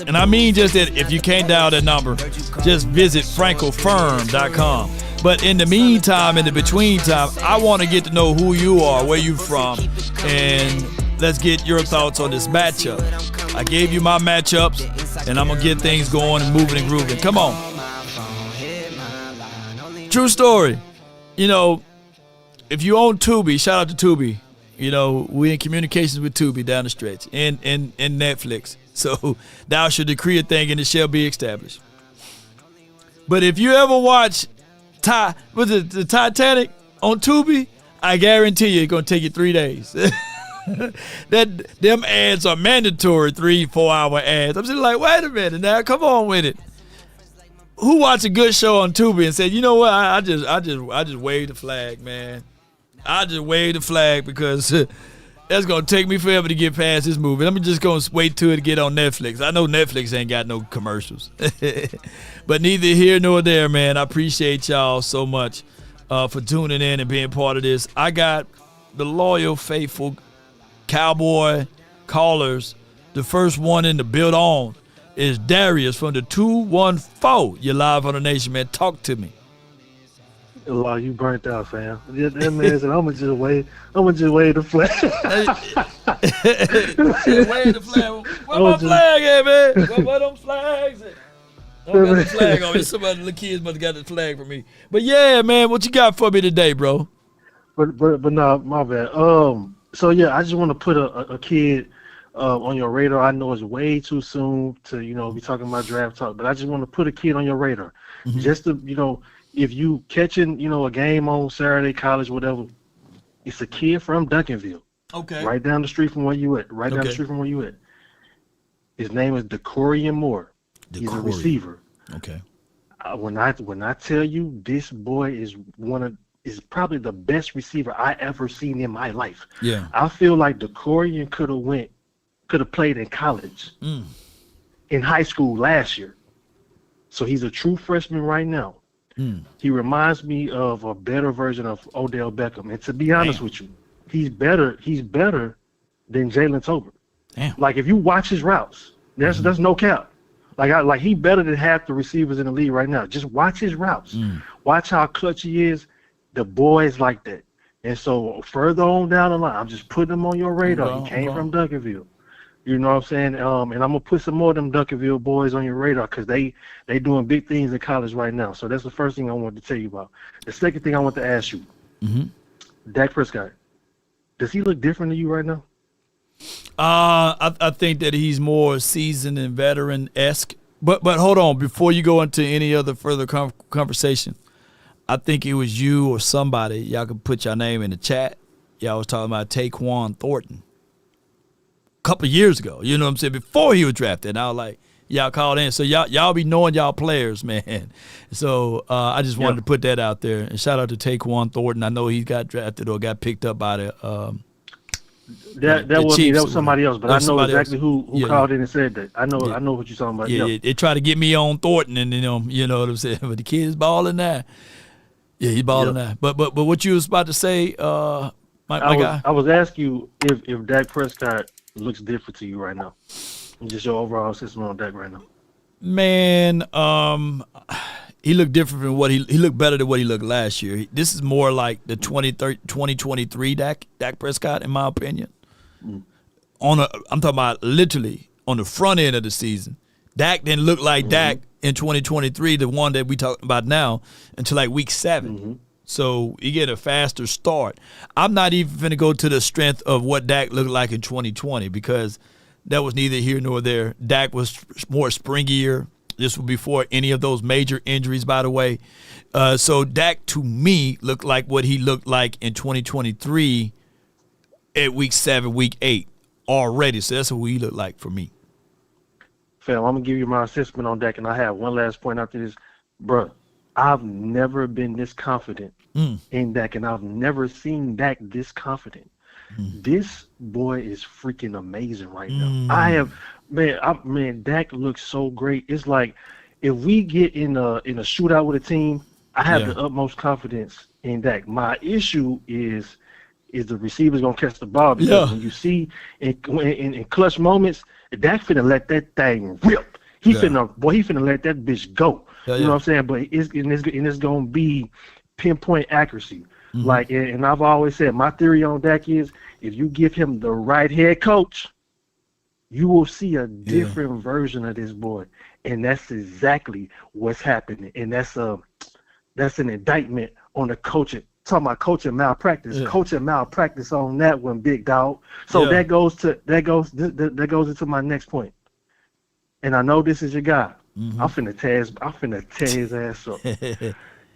and I mean just that, if you can't dial that number, just visit frankelfirm.com. But in the meantime, in the between time, I want to get to know who you are, where you from, and let's get your thoughts on this matchup. I gave you my matchups, and I'm going to get things going and moving and grooving. Come on. True story. You know, if you own Tubi, shout out to Tubi. You know, we're in communications with Tubi down the stretch and Netflix. So thou shalt decree a thing and it shall be established. But if you ever watch the Titanic on Tubi, I guarantee you it's going to take you 3 days. Them ads are mandatory 3-4 hour ads. I'm just like, wait a minute now, come on with it. Who watched a good show on Tubi and said, you know what, I just waved the flag, man. I just waved the flag because that's going to take me forever to get past this movie. I'm just going to wait till it get on Netflix. I know Netflix ain't got no commercials. But neither here nor there, man. I appreciate y'all so much for tuning in and being part of this. I got the loyal, faithful Cowboy callers. The first one in the build on is Darius from the 214. You're live on the Nation, man. Talk to me. Law, you burnt out, fam. That man said, I'm gonna just wave the flag. Wave the flag. Where my flag at, man? Where them flags at? I don't got the flag on me. Somebody, the kids must have got the flag for me. But yeah, man, what you got for me today, bro? But no, my bad. So yeah, I just want to put a kid on your radar. I know it's way too soon to be talking about draft talk, but I just want to put a kid on your radar, just to if you catching, a game on Saturday, college, whatever, it's a kid from Duncanville. Okay. Right down the street from where you at. Down the street from where you at. His name is Decorian Moore. He's a receiver. Okay. When I tell you this boy is probably the best receiver I ever seen in my life. Yeah. I feel like Decorian could have played in college, in high school last year. So he's a true freshman right now. He reminds me of a better version of Odell Beckham. And to be honest with you, he's better than Jalen Tolbert. Damn. Like if you watch his routes, there's no cap. Like he better than half the receivers in the league right now. Just watch his routes. Watch how clutch he is. The boy is like that. And so further on down the line, I'm just putting him on your radar. He came from Duncanville. You know what I'm saying? And I'm going to put some more of them Duncanville boys on your radar because they doing big things in college right now. So that's the first thing I wanted to tell you about. The second thing I want to ask you, Dak Prescott, does he look different to you right now? I think that he's more seasoned and veteran-esque. But hold on. Before you go into any other further conversation, I think it was you or somebody. Y'all can put your name in the chat. Y'all was talking about Taquan Thornton. Couple of years ago, you know what I'm saying, before he was drafted. And I was like, y'all called in. So y'all be knowing y'all players, man. So I just wanted to put that out there. And shout out to Taquan Thornton. I know he got drafted or got picked up by the that was me. That was somebody else, but I know exactly who called in and said that. I know what you're talking about. Yeah, they try to get me on Thornton, and you know what I'm saying. But the kid's balling now. Yeah, he's balling now. But what you was about to say, my guy? I was asking you if Dak Prescott looks different to you right now. Just your overall system on Dak right now. Man, he looked different from what he looked better than what he looked last year. This is more like the 2023 Dak Prescott, in my opinion. I'm talking about literally on the front end of the season. Dak didn't look like Dak in 2023, the one that we talking about now, until like week 7. So you get a faster start. I'm not even going to go to the strength of what Dak looked like in 2020 because that was neither here nor there. Dak was more springier. This was before any of those major injuries, by the way. So Dak, to me, looked like what he looked like in 2023 at week 7, week 8 already. So that's what he looked like for me. Fam, I'm going to give you my assessment on Dak, and I have one last point after this. Bruh, I've never been this confident in Dak, and I've never seen Dak this confident. This boy is freaking amazing right now. Dak looks so great. It's like if we get in a shootout with a team, I have the utmost confidence in Dak. My issue is the receivers gonna catch the ball because when you see in clutch moments, Dak finna let that thing rip. He finna let that bitch go. Yeah, You know what I'm saying? But it's going to be pinpoint accuracy. Like, and I've always said, my theory on Dak is if you give him the right head coach, you will see a different version of this boy. And that's exactly what's happening. And that's an indictment on the coaching. Talking about coaching malpractice. Yeah. Coaching malpractice on that one, big dog. So that goes into my next point. And I know this is your guy. I'm finna tear his ass up.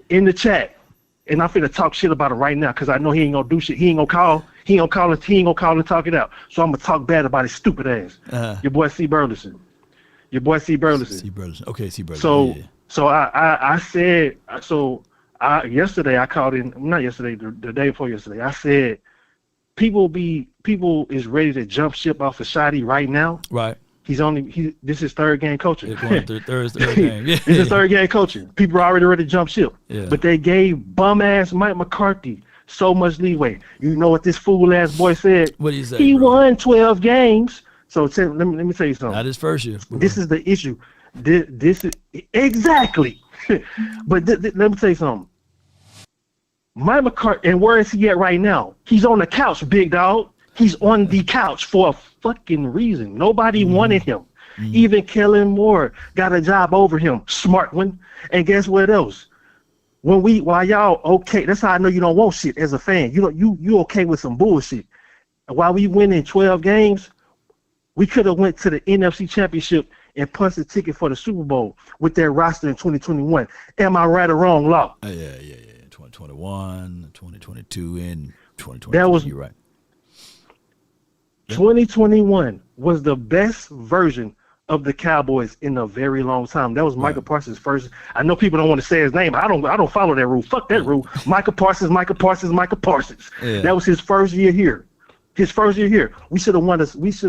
In the chat. And I'm finna talk shit about it right now because I know he ain't gonna do shit. He ain't gonna call and talk it out. So I'm gonna talk bad about his stupid ass. Your boy C. Burleson. C. Burleson. Okay, C. Burleson. Yesterday I called in, not yesterday, the day before yesterday. I said people is ready to jump ship off of Shotty right now. Right. This is third game coaching. It's going through third game. Yeah. This is third game coaching. People are already ready to jump ship. Yeah. But they gave bum ass Mike McCarthy so much leeway. You know what this fool ass boy said? What did he say? He won 12 games. So let me tell you something. Not his first year. This is the issue. This is exactly. But let me tell you something. Mike McCarthy, and where is he at right now? He's on the couch, big dog. He's on the couch for a fucking reason. Nobody wanted him. Even Kellen Moore got a job over him. Smart one. And guess what else? While y'all okay, that's how I know you don't want shit as a fan. You okay with some bullshit. And while we winning 12 games, we could have went to the NFC Championship and punched the ticket for the Super Bowl with their roster in 2021. Am I right or wrong, Law? Yeah. 2021, 2022, and 2023. You're right. 2021 was the best version of the Cowboys in a very long time. That was Michael Parsons' first. I know people don't want to say his name. I don't follow that rule. Fuck that rule. Michael Parsons. Yeah. That was his first year here. We should have at least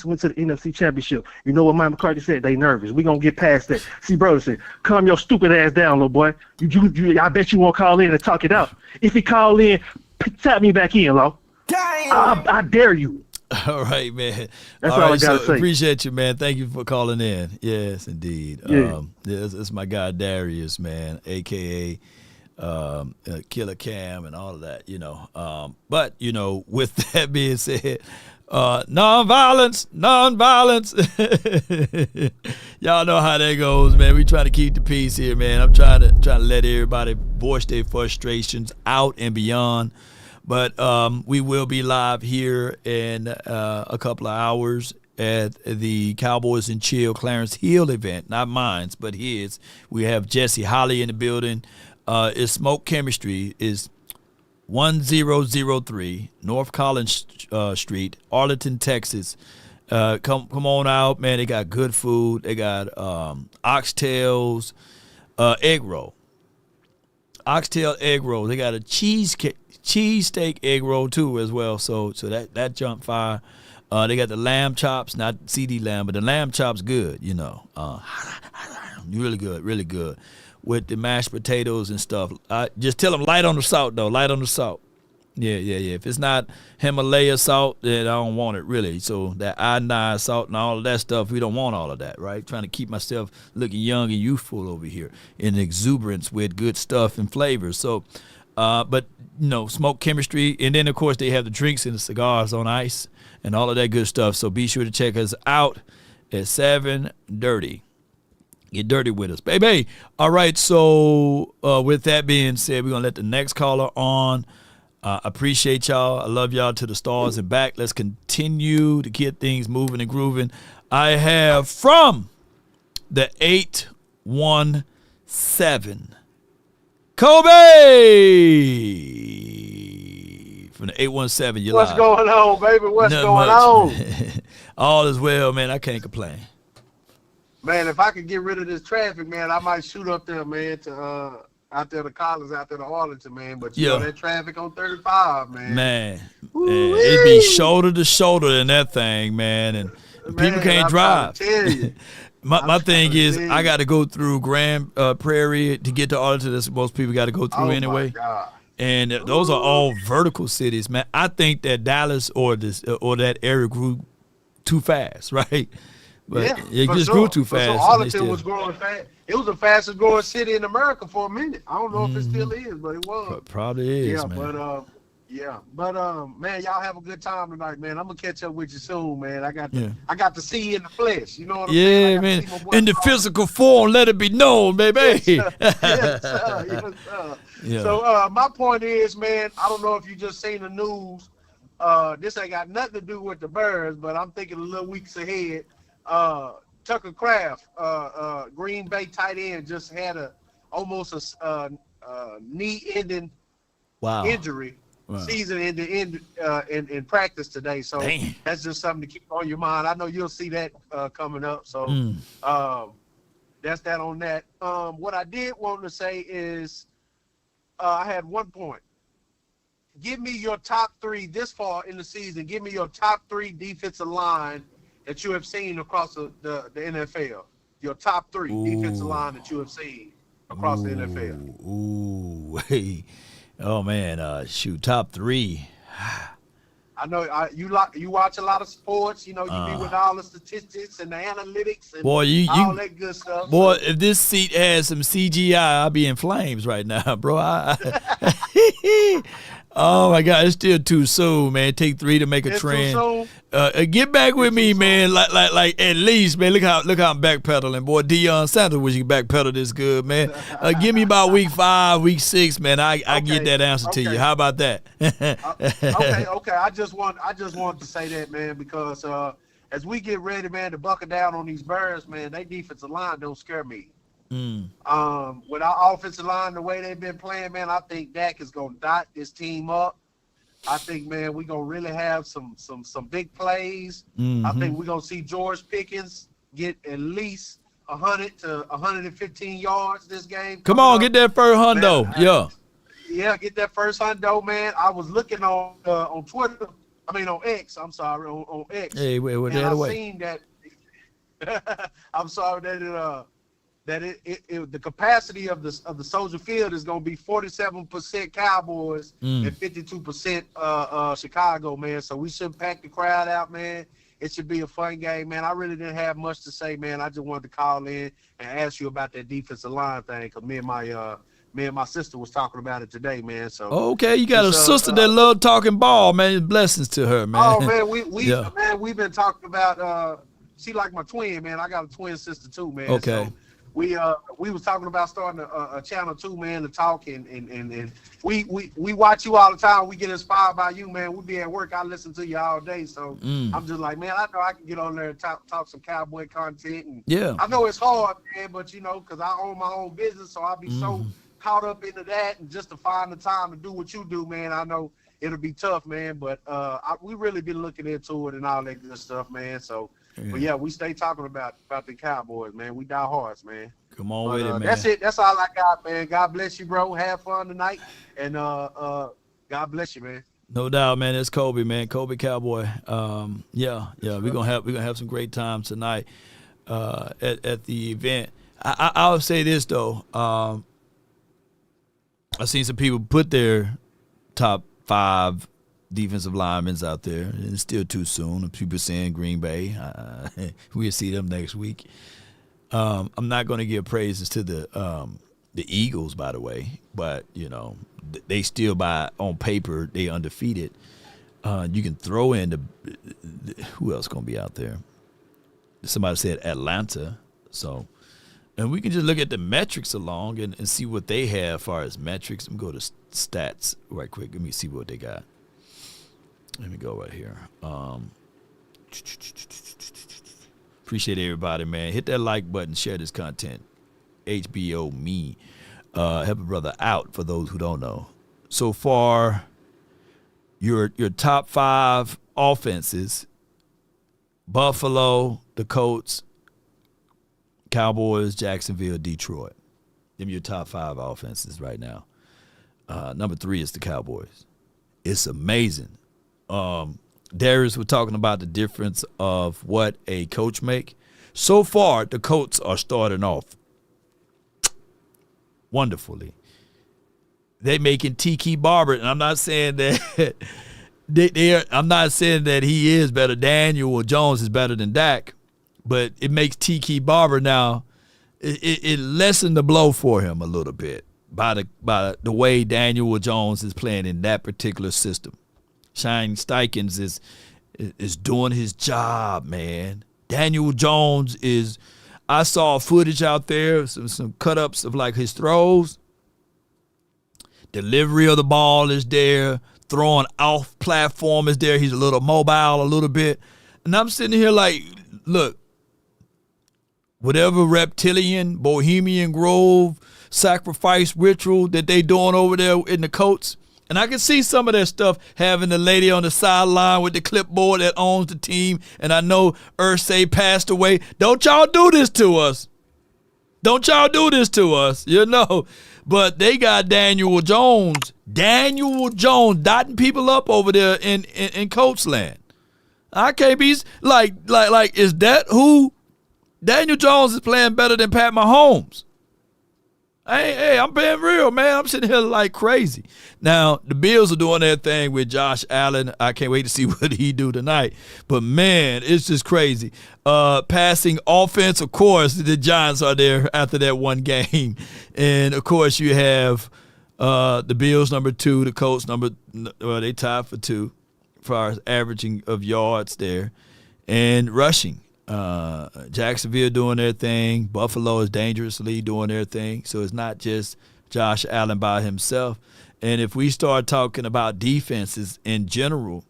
went to the NFC Championship. You know what Mike McCarthy said? They nervous. We gonna get past that. See, brother said, calm your stupid ass down, little boy. I bet you won't call in and talk it out. If he call in, tap me back in, Law. I dare you. All right, man. That's all I gotta say. Appreciate you, man. Thank you for calling in. Yes, indeed. Yeah. It's my guy Darius, man, a.k.a. Killer Cam and all of that, But, with that being said, nonviolence. Y'all know how that goes, man. We trying to keep the peace here, man. I'm trying to let everybody voice their frustrations out and beyond. But we will be live here in a couple of hours at the Cowboys and Chill Clarence Hill event. Not mine, but his. We have Jesse Holly in the building. It's Smoke Chemistry is 1003 North Collins Street, Arlington, Texas. Come on out, man. They got good food. They got oxtails, egg roll. Oxtail egg roll. They got a cheesesteak egg roll too as well. So that jump fire. They got the lamb chops, not CD lamb, but the lamb chops good, really good with the mashed potatoes and stuff. Just tell them light on the salt though, light on the salt. Yeah. If it's not Himalaya salt, then I don't want it really. So that iodine salt and all of that stuff, we don't want all of that, right? Trying to keep myself looking young and youthful over here in exuberance with good stuff and flavors. So, but Smoke Chemistry, and then of course they have the drinks and the cigars on ice and all of that good stuff. So be sure to check us out at 7 Dirty. Get dirty with us, baby. All right, so with that being said, we're going to let the next caller on. Appreciate y'all. I love y'all to the stars and back. Let's continue to get things moving and grooving. I have from the 817, Kobe! From the 817, you're What's live. going on, baby? What's Nothing going much. on? All is well, man. I can't complain. Man, if I could get rid of this traffic, man, I might shoot up there, man, to out there to Collins, out there to Arlington, man. But you know that traffic on 35, man. Man, it'd be shoulder to shoulder in that thing, man, and people can't drive. My thing is, I got to go through Grand Prairie to get to Arlington. That's what most people got to go through anyway. My God. And those are all vertical cities, man. I think that Dallas or that area grew too fast, right? But it just grew too fast. So Arlington was growing fast. It was the fastest growing city in America for a minute. I don't know if it still is, but it was. Probably is, yeah, man. Man, y'all have a good time tonight, man. I'm gonna catch up with you soon, man. I got to see you in the flesh. You know what I'm saying? Yeah, man. In the physical form, let it be known, baby. Yes, sir. Yeah. So my point is, man, I don't know if you just seen the news. This ain't got nothing to do with the Birds, but I'm thinking a little weeks ahead. Tucker Kraft, Green Bay tight end, just had almost a knee-ending injury, season-ending in practice today. So that's just something to keep on your mind. I know you'll see that coming up. So that's that on that. What I did want to say is I had 1 point. Give me your top 3 this far in the season. Give me your top 3 defensive line that you have seen across the NFL. Your top 3 defensive line that you have seen across the NFL. Ooh, hey. Oh, man. Top 3. I know you watch a lot of sports. You know, you be with all the statistics and the analytics and all that good stuff. Boy, if this seat has some CGI, I'll be in flames right now, bro. Oh my God, it's still too soon, man. Take 3 to make a trend. Get back with me, man. Like at least, man. Look how I'm backpedaling, boy. Deion Sanders wish you could backpedal this good, man. Give me about week 5, week 6, man. I get that answer to you. How about that? Okay. I just want to say that, man, because as we get ready, man, to buckle down on these Bears, man, they defensive line don't scare me. With our offensive line, the way they've been playing, man, I think Dak is gonna dot this team up. I think, man, we're gonna really have some big plays. I think we're gonna see George Pickens get at least 100 to 115 yards this game. Come on, get that first hundo. Yeah, get that first hundo, man. I was looking on Twitter. I mean on X. I'm sorry, on X. Hey, wait, that away. I've seen that. I'm sorry that the capacity of the Soldier Field is going to be 47% Cowboys and 52% Chicago, man. So we should pack the crowd out, man. It should be a fun game, man. I really didn't have much to say, man. I just wanted to call in and ask you about that defensive line thing because me and my sister was talking about it today, man. So okay, you got a sister that love talking ball, man. Blessings to her, man. Oh man, we've been talking about she like my twin, man. I got a twin sister too, man. Okay. So we was talking about starting a channel too, man, to talk and we watch you all the time. We get inspired by you, man. We be at work, I listen to you all day. So I'm just like, man, I know I can get on there and talk some cowboy content. And I know it's hard, man, but you know, because I own my own business, so I'll be so caught up into that, and just to find the time to do what you do, man, I know it'll be tough, man. But we really been looking into it and all that good stuff, man. So. But yeah, we stay talking about the Cowboys, man. We die hards, man. Come on with it, man. That's it. That's all I got, man. God bless you, bro. Have fun tonight, and God bless you, man. No doubt, man. It's Kobe, man. Kobe Cowboy. We're gonna have some great times tonight at the event. I'll say this though. I've seen some people put their top 5 defensive linemen out there, and it's still too soon. People saying Green Bay. We'll see them next week. I'm not going to give praises to the Eagles, by the way, but you know they still on paper they undefeated. You can throw in the who else going to be out there? Somebody said Atlanta, so and we can just look at the metrics along and see what they have as far as metrics. Let me go to stats right quick. Let me see what they got. Let me go right here. Appreciate everybody, man. Hit that like button. Share this content. HBO me. Help a brother out for those who don't know. So far, your top 5 offenses, Buffalo, the Colts, Cowboys, Jacksonville, Detroit. Them your top 5 offenses right now. Number 3 is the Cowboys. It's amazing. Darius was talking about the difference of what a coach make. So far, the Colts are starting off wonderfully. They making Tiki Barber, and I'm not saying that I'm not saying that he is better. Daniel or Jones is better than Dak, but it makes Tiki Barber now. It lessened the blow for him a little bit by the way Daniel Jones is playing in that particular system. Shane Steichens is doing his job, man. Daniel Jones is. I saw footage out there, some cut-ups of like his throws. Delivery of the ball is there. Throwing off platform is there. He's a little mobile a little bit. And I'm sitting here like, look, whatever reptilian, Bohemian Grove, sacrifice ritual that they doing over there in the Colts, and I can see some of that stuff, having the lady on the sideline with the clipboard that owns the team, and I know Irsay passed away. Don't y'all do this to us. Don't y'all do this to us, you know. But they got Daniel Jones dotting people up over there in Colts land. I can't be like, is that who? Daniel Jones is playing better than Pat Mahomes. Hey, I'm being real, man. I'm sitting here like crazy. Now, the Bills are doing their thing with Josh Allen. I can't wait to see what he do tonight. But, man, it's just crazy. Passing offense, of course, the Giants are there after that one game. And, of course, you have the Bills number 2, the Colts they tied for 2 as far as averaging of yards there. And rushing. Jacksonville doing their thing. Buffalo is dangerously doing their thing. So it's not just Josh Allen by himself. And if we start talking about defenses in general,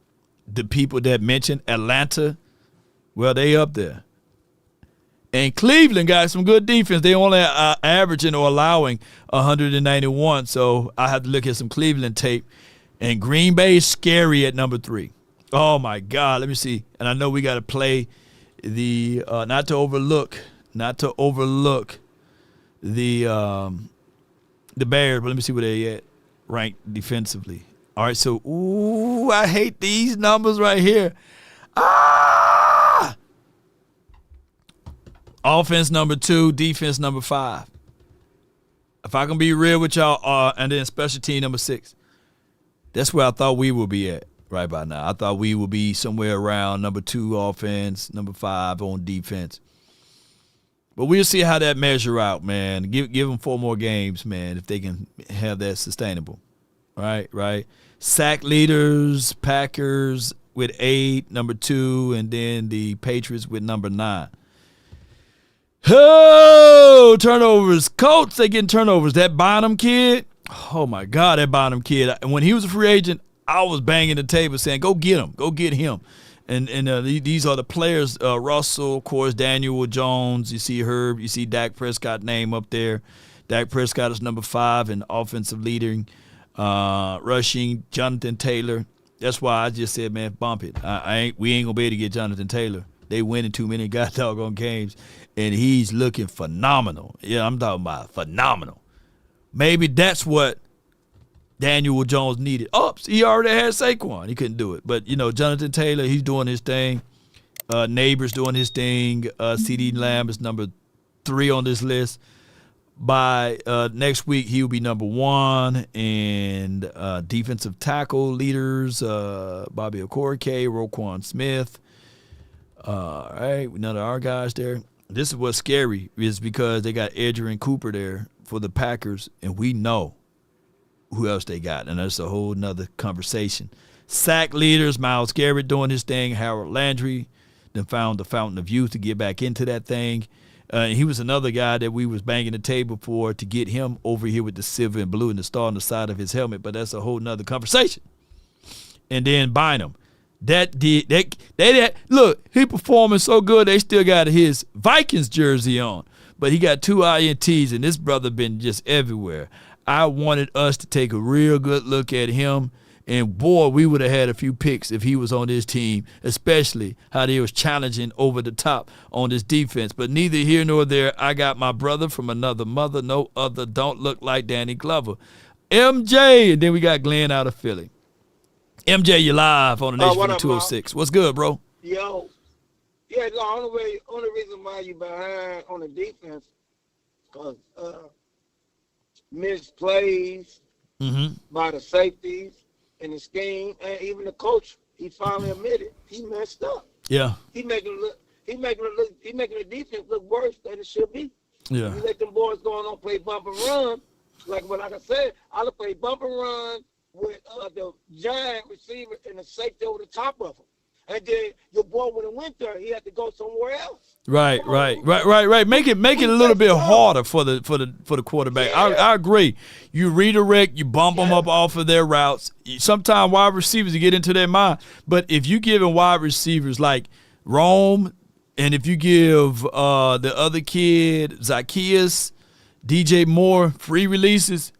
the people that mentioned Atlanta, well, they up there. And Cleveland got some good defense. They only are averaging or allowing 191. So I have to look at some Cleveland tape. And Green Bay is scary at number 3. Oh, my God. Let me see. And I know we got to play the not to overlook the Bears, but let me see where they at ranked defensively. All right, so I hate these numbers right here. Offense number 2, defense number 5. If I can be real with y'all, and then special team number 6. That's where I thought we would be at. Right by now. I thought we would be somewhere around number 2 offense, number 5 on defense. But we'll see how that measure out, man. Give them 4 more games, man, if they can have that sustainable. Right. Sack leaders, Packers with 8, number 2, and then the Patriots with number 9. Oh, turnovers. Colts, they getting turnovers. That Bonham kid, oh, my God, that Bonham kid. When he was a free agent, I was banging the table saying, go get him. Go get him. And these are the players, Russell, of course, Daniel Jones. You see Herb. You see Dak Prescott name up there. Dak Prescott is number 5 in offensive leading, rushing, Jonathan Taylor. That's why I just said, man, bump it. We ain't going to be able to get Jonathan Taylor. They winning too many doggone games, and he's looking phenomenal. Yeah, I'm talking about phenomenal. Maybe that's what Daniel Jones needed. He already had Saquon. He couldn't do it. But, Jonathan Taylor, he's doing his thing. Neighbors doing his thing. CeeDee Lamb is number 3 on this list. By next week, he'll be number 1. And defensive tackle leaders, Bobby Okereke, Roquan Smith. All right, none of our guys there. This is what's scary is because they got Edgerrin Cooper there for the Packers, and we know who else they got, and that's a whole nother conversation. Sack leaders, Myles Garrett doing his thing, Harold Landry, then found the fountain of youth to get back into that thing. He was another guy that we was banging the table for to get him over here with the silver and blue and the star on the side of his helmet, but that's a whole nother conversation. And then Bynum. Look, he performing so good, they still got his Vikings jersey on, but he got 2 INTs, and this brother been just everywhere. I wanted us to take a real good look at him, and boy, we would have had a few picks if he was on this team, especially how they was challenging over the top on this defense. But neither here nor there. I got my brother from another mother, no other, don't look like Danny Glover. MJ, and then we got Glenn out of Philly. MJ, you live on the Nation for 206. What's good, bro? Yo. Yeah, the only reason why you behind on the defense because missed plays by the safeties and the scheme, and even the coach, he finally admitted he messed up. Yeah. He making he making the defense look worse than it should be. Yeah. You let them boys going on play bump and run. Like I said, I'll play bump and run with the giant receiver and the safety over the top of him. And then your boy, when it went there, he had to go somewhere else. Right. Make it a little bit harder for the quarterback. Yeah. I agree. You redirect, you bump them up off of their routes. Sometimes wide receivers get into their mind, but if you giving wide receivers like Rome, and if you give the other kid Zacchaeus, DJ Moore free releases,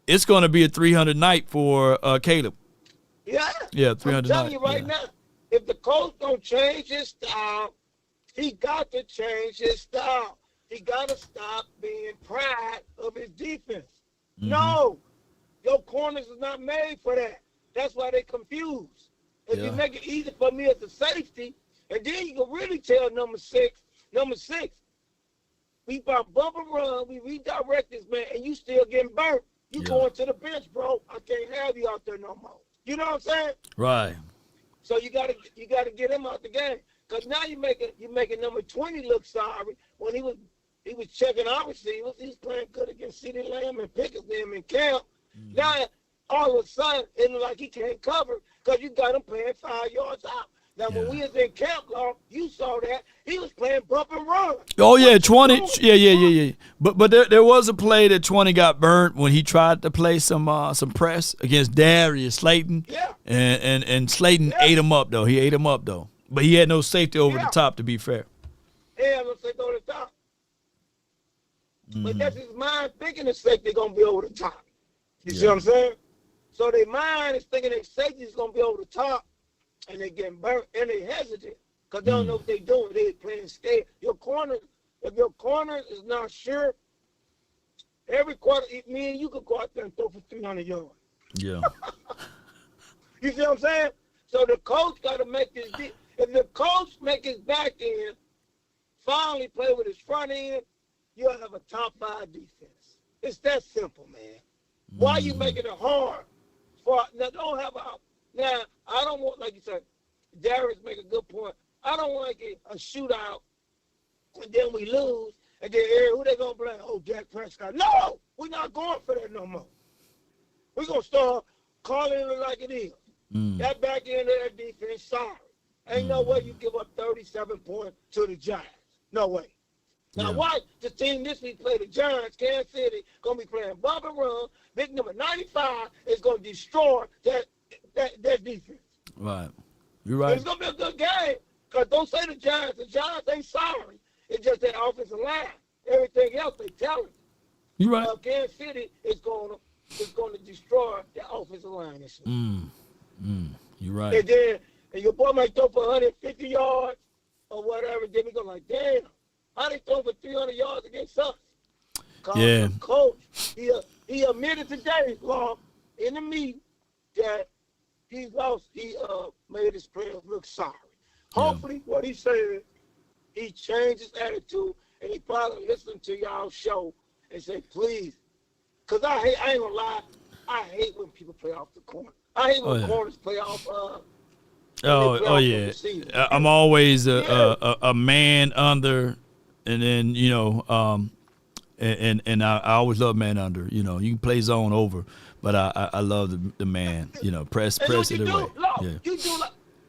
it's going to be a 300 night for Caleb. Yeah. Yeah, 300 I'm telling night. you right now, if the coach don't change his style, he got to change his style. He got to stop being proud of his defense. Mm-hmm. No, your corners is not made for that. That's why they confused. If you make it easy for me as a safety, and then you can really tell number six, we bump and run, we redirect this man, and you still getting burnt. You going to the bench, bro. I can't have you out there no more. You know what I'm saying? Right. So you gotta get him out the game. Cause now you making number 20 look sorry when he was checking our receivers. He's playing good against CeeDee Lamb and Pickett them in camp. Mm-hmm. Now all of a sudden it look like he can't cover because you got him playing 5 yards out. Now when we was in camp, you saw that he was playing bump and run. Oh yeah, 20. Yeah. But there was a play that 20 got burnt when he tried to play some press against Darius Slayton. Yeah. And Slayton ate him up though. He ate him up though. But he had no safety over the top, to be fair. Yeah, no safety over the top. Mm-hmm. But that's his mind thinking the safety gonna be over the top. You see what I'm saying? So their mind is thinking their safety is gonna be over the top. And they getting burnt, and they hesitant because they don't know what they're doing. They playing scared. If your corner is not sure, every quarter, me and you could go out there and throw for 300 yards. Yeah. You see what I'm saying? So the coach got to make this. If the coach make his back end finally play with his front end, you'll have a top 5 defense. It's that simple, man. Why are you making it hard? Now, I don't want, like you said, Darius make a good point. I don't want a shootout, and then we lose, and then who they going to blame? Oh, Dak Prescott. No, we're not going for that no more. We're going to start calling it like it is. That back end of that defense, sorry. Ain't no way you give up 37 points to the Giants. No way. Now, watch the team this week play the Giants, Kansas City, going to be playing bump and run. Big number 95 is going to destroy that defense. Right. You're right. It's going to be a good game. Because don't say the Giants ain't sorry. It's just their offensive line. Everything else they tell it. You're right. Kansas City is going to destroy their offensive line this week. You're right. And your boy might throw for 150 yards or whatever. Then we go like, damn, how they throw for 300 yards against us? Yeah. The coach, he admitted today, in the meeting, that he lost. He made his players look sorry. Hopefully, what he said, he changed his attitude, and he probably listened to y'all show and said, please, because I ain't gonna lie, I hate when people play off the corner. I hate when corners play off. Yeah. I'm always a man under, and then and I always love man under. You can play zone over, but I love the man. Press it away. You do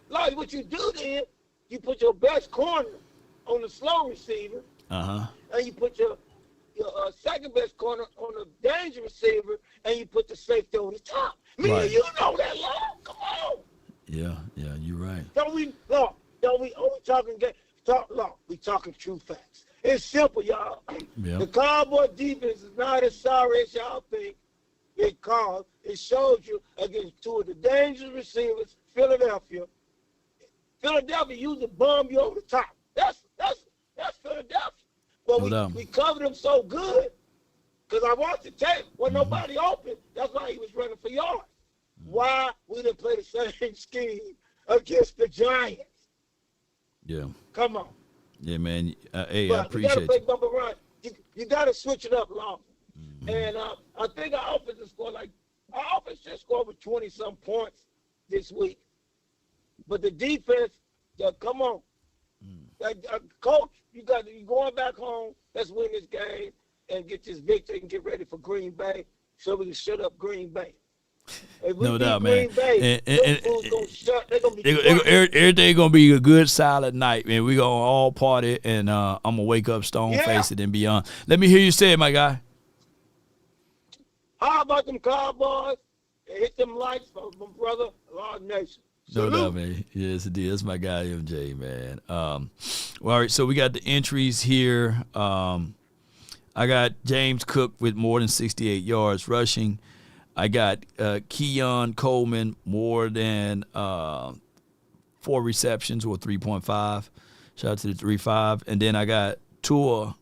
like what you do then. You put your best corner on the slow receiver, and you put your second best corner on the danger receiver, and you put the safety on the top. You know that, Law. Come on. Yeah, you're right. Don't we only talking game? We talking true facts. It's simple, y'all. Yeah. The Cowboys defense is not as sorry as y'all think, because it shows you against two of the dangerous receivers, Philadelphia. Philadelphia used to bomb you over the top. That's Philadelphia. But we covered them so good, because I watched the tape when nobody open. That's why he was running for yards. Why we didn't play the same scheme against the Giants? Yeah. Come on. Yeah, man. Hey, I appreciate you. Bump and run. You got to switch it up, Law. And I think our offense just scored with 20-some points this week. But the defense, come on. Coach, you going back home. Let's win this game and get this victory and get ready for Green Bay so we can shut up Green Bay. No doubt, man. Bay, Everything gonna be a good, solid night, man. We gonna all party, and I'm gonna wake up stone-faced and beyond. Let me hear you say it, my guy. How about them Cowboys? They hit them lights from my brother, Lord Nation. No doubt, man. Yes, it is. That's my guy, MJ, man. Well, all right, so we got the entries here. I got James Cook with more than 68 yards rushing. I got Keon Coleman more than 4 receptions, or 3.5. Shout out to the 3.5. And then I got Tua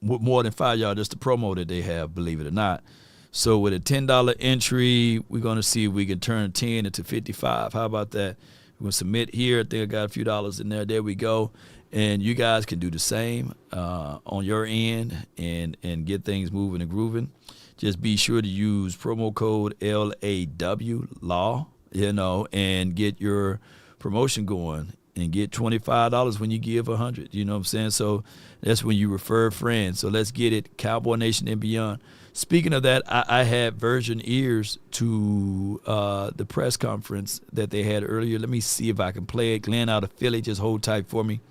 with more than 5 yards. That's the promo that they have, believe it or not. So with a $10 entry, we're going to see if we can turn 10 into 55. How about that? We're going to submit here. I think I got a few dollars in there. There we go. And you guys can do the same on your end and get things moving and grooving. Just be sure to use promo code LAW, and get your promotion going and get $25 when you give 100. You know what I'm saying? So that's when you refer friends. So let's get it, Cowboy Nation and beyond. Speaking of that, I had virgin ears to the press conference that they had earlier. Let me see if I can play it. Glenn out of Philly, just hold tight for me.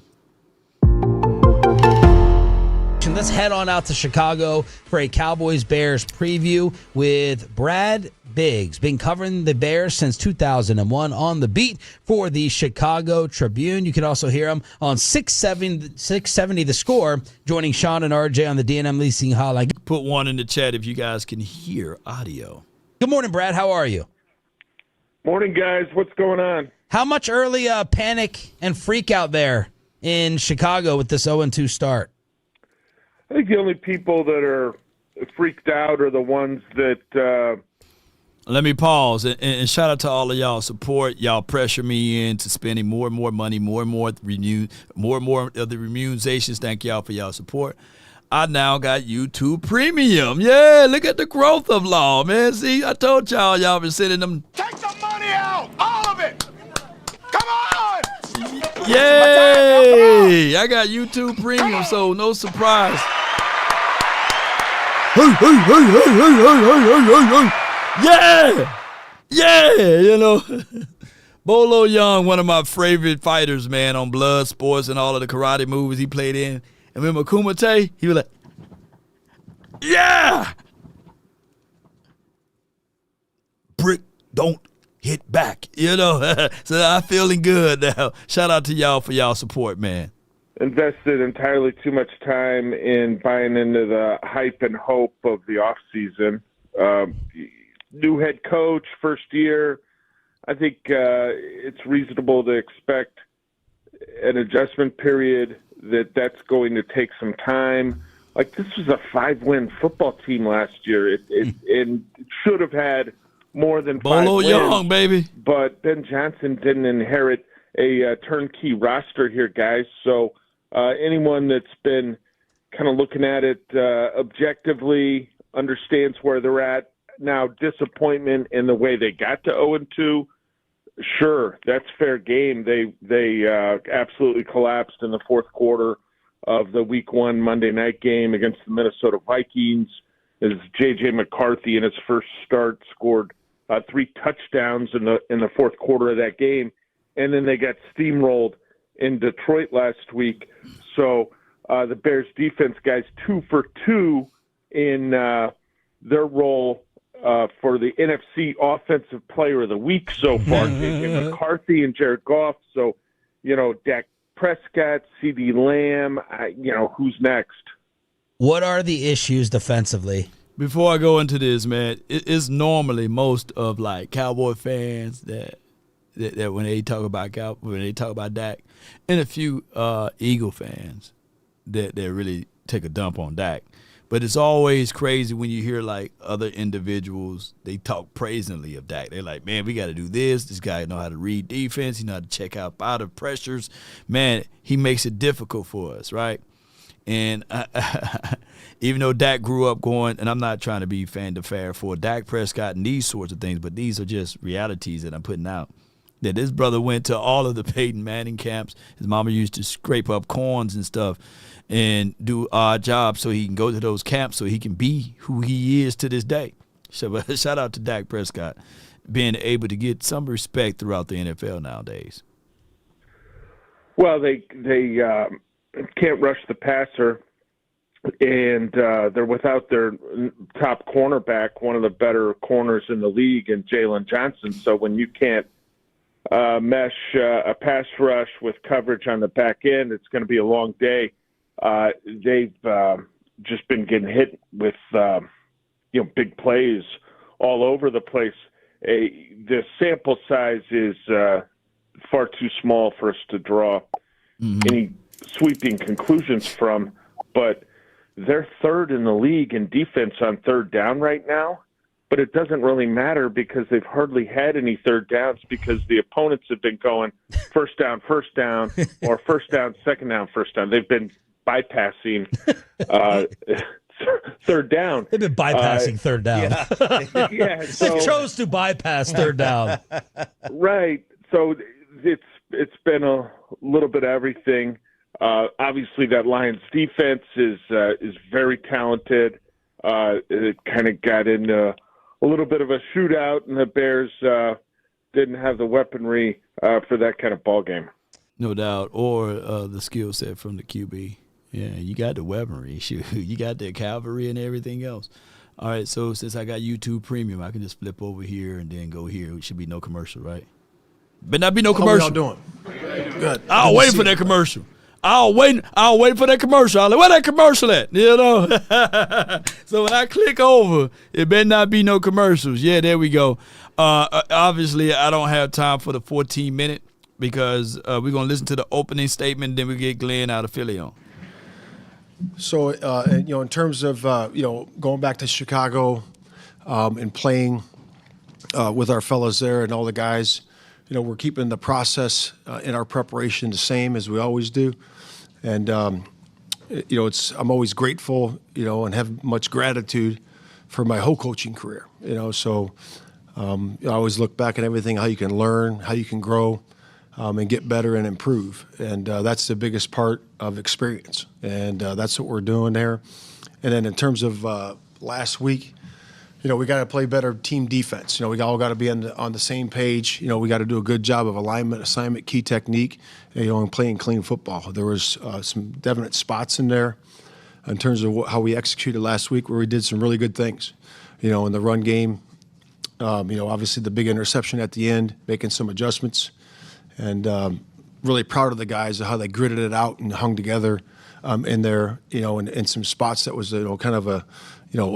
Let's head on out to Chicago for a Cowboys-Bears preview with Brad Biggs. Been covering the Bears since 2001 on the beat for the Chicago Tribune. You can also hear him on 670 The Score, joining Sean and RJ on the D&M Leasing Hotline. Put one in the chat if you guys can hear audio. Good morning, Brad. How are you? Morning, guys. What's going on? How much early panic and freak out there in Chicago with this 0-2 start? I think the only people that are freaked out are the ones that Let me pause and shout out to all of y'all support. Y'all pressure me into spending more and more money, more and more of the remunerations. Thank y'all for y'all support. I now got YouTube Premium. Yeah, look at the growth of Law, man. See, I told y'all been sending them. Take the money out, all of it. Come on. Yay! I got YouTube Premium, so no surprise. Yeah! Yeah! Bolo Young, one of my favorite fighters, man, on Blood Sports and all of the karate movies he played in. And remember Kumite? He was like, yeah! Brick don't hit back, So I'm feeling good now. Shout out to y'all for y'all support, man. invested entirely too much time in buying into the hype and hope of the offseason. New head coach, first year. I think it's reasonable to expect an adjustment period that's going to take some time. Like, this was a 5-win football team last year. It should have had more than 5 Bolo wins. Young, baby. But Ben Johnson didn't inherit a turnkey roster here, guys. So anyone that's been kind of looking at it objectively understands where they're at. Now, disappointment in the way they got to 0-2, sure, that's fair game. They absolutely collapsed in the fourth quarter of the Week 1 Monday night game against the Minnesota Vikings. As J.J. McCarthy in his first start scored 3 touchdowns in the fourth quarter of that game, and then they got steamrolled in Detroit last week. So the Bears defense, guys, 2 for 2 in their role for the NFC Offensive Player of the Week so far. J.J. McCarthy and Jared Goff. So, Dak Prescott, C.D. Lamb, who's next? What are the issues defensively? Before I go into this, man, it's normally most of like Cowboy fans that when they talk about Dak, and a few Eagle fans that really take a dump on Dak. But it's always crazy when you hear like other individuals, they talk praisingly of Dak. They're like, man, we got to do this. This guy know how to read defense. He know how to check out of pressures. Man, he makes it difficult for us, right? And even though Dak grew up going, and I'm not trying to be fan for Dak Prescott and these sorts of things, but these are just realities that I'm putting out. that this brother went to all of the Peyton Manning camps. His mama used to scrape up corns and stuff and do odd jobs so he can go to those camps so he can be who he is to this day. So shout out to Dak Prescott being able to get some respect throughout the NFL nowadays. Well, they can't rush the passer, and they're without their top cornerback, one of the better corners in the league, and Jalen Johnson. So when you can't mesh a pass rush with coverage on the back end, it's going to be a long day. They've just been getting hit with big plays all over the place. The sample size is far too small for us to draw any sweeping conclusions from, but they're third in the league in defense on third down right now, but it doesn't really matter because they've hardly had any third downs because the opponents have been going first down, or first down, second down, first down. They've been bypassing third down. They've been bypassing third down. Yeah, They chose to bypass third down. Right. So it's been a little bit of everything. Obviously, that Lions defense is very talented. It kind of got into a little bit of a shootout, and the Bears didn't have the weaponry for that kind of ball game. No doubt, or the skill set from the QB. Yeah, you got the weaponry. Shoot, you got the cavalry and everything else. All right, so since I got YouTube Premium, I can just flip over here and then go here. It should be no commercial, right? But not be no commercial. How y'all doing? Good. I'll wait for that commercial. I'll wait for that commercial. I'll like, where that commercial at? You know? So when I click over, it better not be no commercials. Yeah, there we go. Obviously, I don't have time for the 14-minute because we're going to listen to the opening statement, then we get Glenn out of Philly on. So, in terms of, going back to Chicago and playing with our fellas there and all the guys, we're keeping the process in our preparation the same as we always do. And, I'm always grateful, and have much gratitude for my whole coaching career, So I always look back at everything, how you can learn, how you can grow. And get better and improve. And that's the biggest part of experience. And that's what we're doing there. And then in terms of last week, we got to play better team defense. We all got to be on the same page. We got to do a good job of alignment, assignment, key technique, and playing clean football. There was some definite spots in there in terms of how we executed last week where we did some really good things. In the run game, obviously the big interception at the end, making some adjustments. And really proud of the guys of how they gritted it out and hung together in there, in some spots that was, kind of a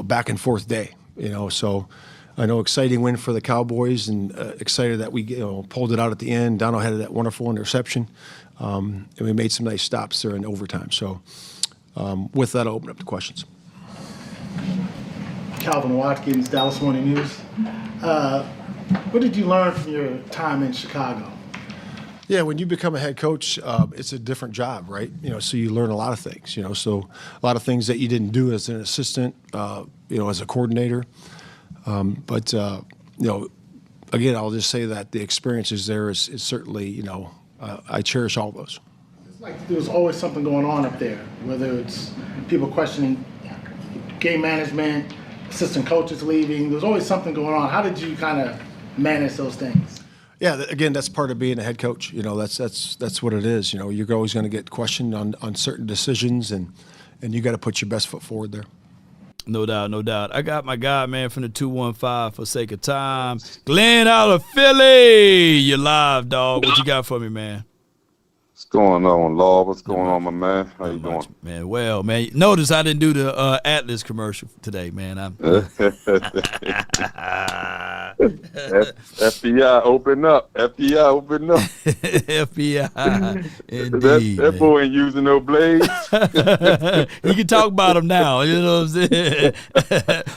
back and forth day, So I know exciting win for the Cowboys and excited that we, pulled it out at the end. Donald had that wonderful interception, and we made some nice stops there in overtime. So with that, I'll open up to questions. Calvin Watkins, Dallas Morning News. What did you learn from your time in Chicago? Yeah, when you become a head coach, it's a different job, right? So you learn a lot of things, so a lot of things that you didn't do as an assistant, as a coordinator. But again, I'll just say that the experiences there is certainly, I cherish all those. It's like there was always something going on up there, whether it's people questioning game management, assistant coaches leaving. There was always something going on. How did you kind of manage those things? Yeah, again, that's part of being a head coach. That's what it is. You're always going to get questioned on certain decisions, and you got to put your best foot forward there. No doubt, no doubt. I got my guy, man, from the 215 for sake of time. Glenn out of Philly. You're live, dog. What you got for me, man? What's going on, Law? What's going on, my man? How you doing? Man, well, man, notice I didn't do the Atlas commercial today, man. FBI, open up. FBI, open up. FBI, indeed. That boy ain't using no blades. You can talk about him now, you know what I'm saying?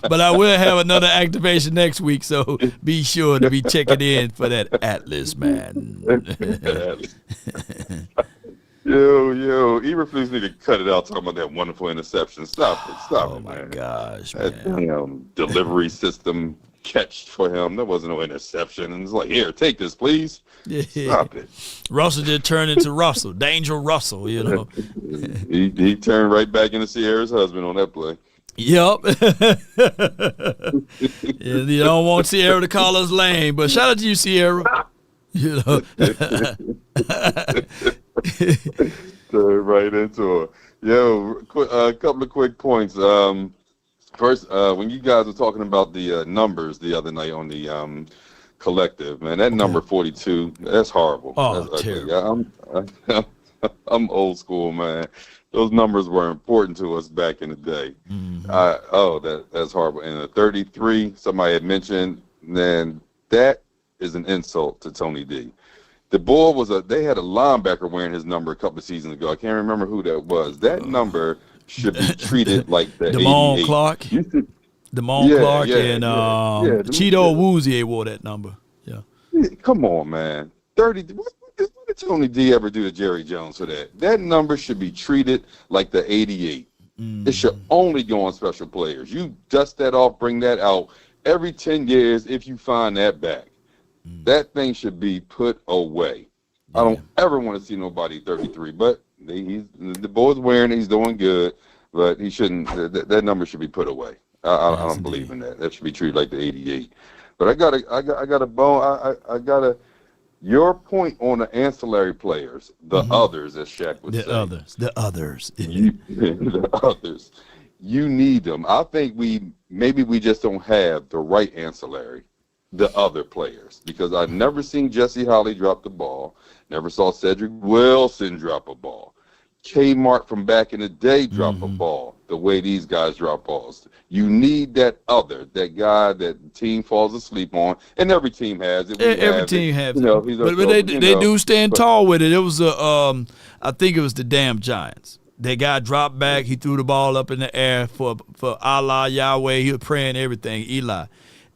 But I will have another activation next week, so be sure to be checking in for that Atlas, man. Yo, Eberflus need to cut it out talking about that wonderful interception. Stop it, man. Oh, my gosh, man. Delivery system catch for him. There wasn't no interception. And it's like, here, take this, please. Yeah. Stop it. Russell just turned into Russell, Danger Russell, you know. he turned right back into Sierra's husband on that play. Yep. You don't want Sierra to call us lame, but shout out to you, Sierra. You know. Turn right into it. Yo, a couple of quick points. First, when you guys were talking about the numbers the other night on the collective, man, that number 42, that's horrible. Oh, that's terrible. I'm old school, man. Those numbers were important to us back in the day. That's horrible. And the 33, somebody had mentioned, then that is an insult to Tony D. The boy they had a linebacker wearing his number a couple of seasons ago. I can't remember who that was. That number should be treated like the Damone Clark. Damone Clark and Cheeto Awuzie wore that number. Yeah. Come on, man. 30. What did Tony D ever do to Jerry Jones for that? That number should be treated like the 88. It should only go on special players. You dust that off, bring that out every 10 years if you find that back. That thing should be put away. I don't ever want to see nobody 33, but the boy's wearing it. He's doing good, but he shouldn't. That number should be put away. I don't believe in that. That should be treated like the 88. But I got a bone. I got a. Your point on the ancillary players, the others, as Shaq would say. The others. The others. You need them. I think maybe we just don't have the right ancillary. The other players, because I've never seen Jesse Holly drop the ball, never saw Cedric Wilson drop a ball, Kmart from back in the day drop a ball the way these guys drop balls. You need that other, that guy that the team falls asleep on, and every team has it. Every team has it. But they do stand tall with it. It was I think it was the damn Giants. That guy dropped back, he threw the ball up in the air for Allah, Yahweh. He was praying everything, Eli.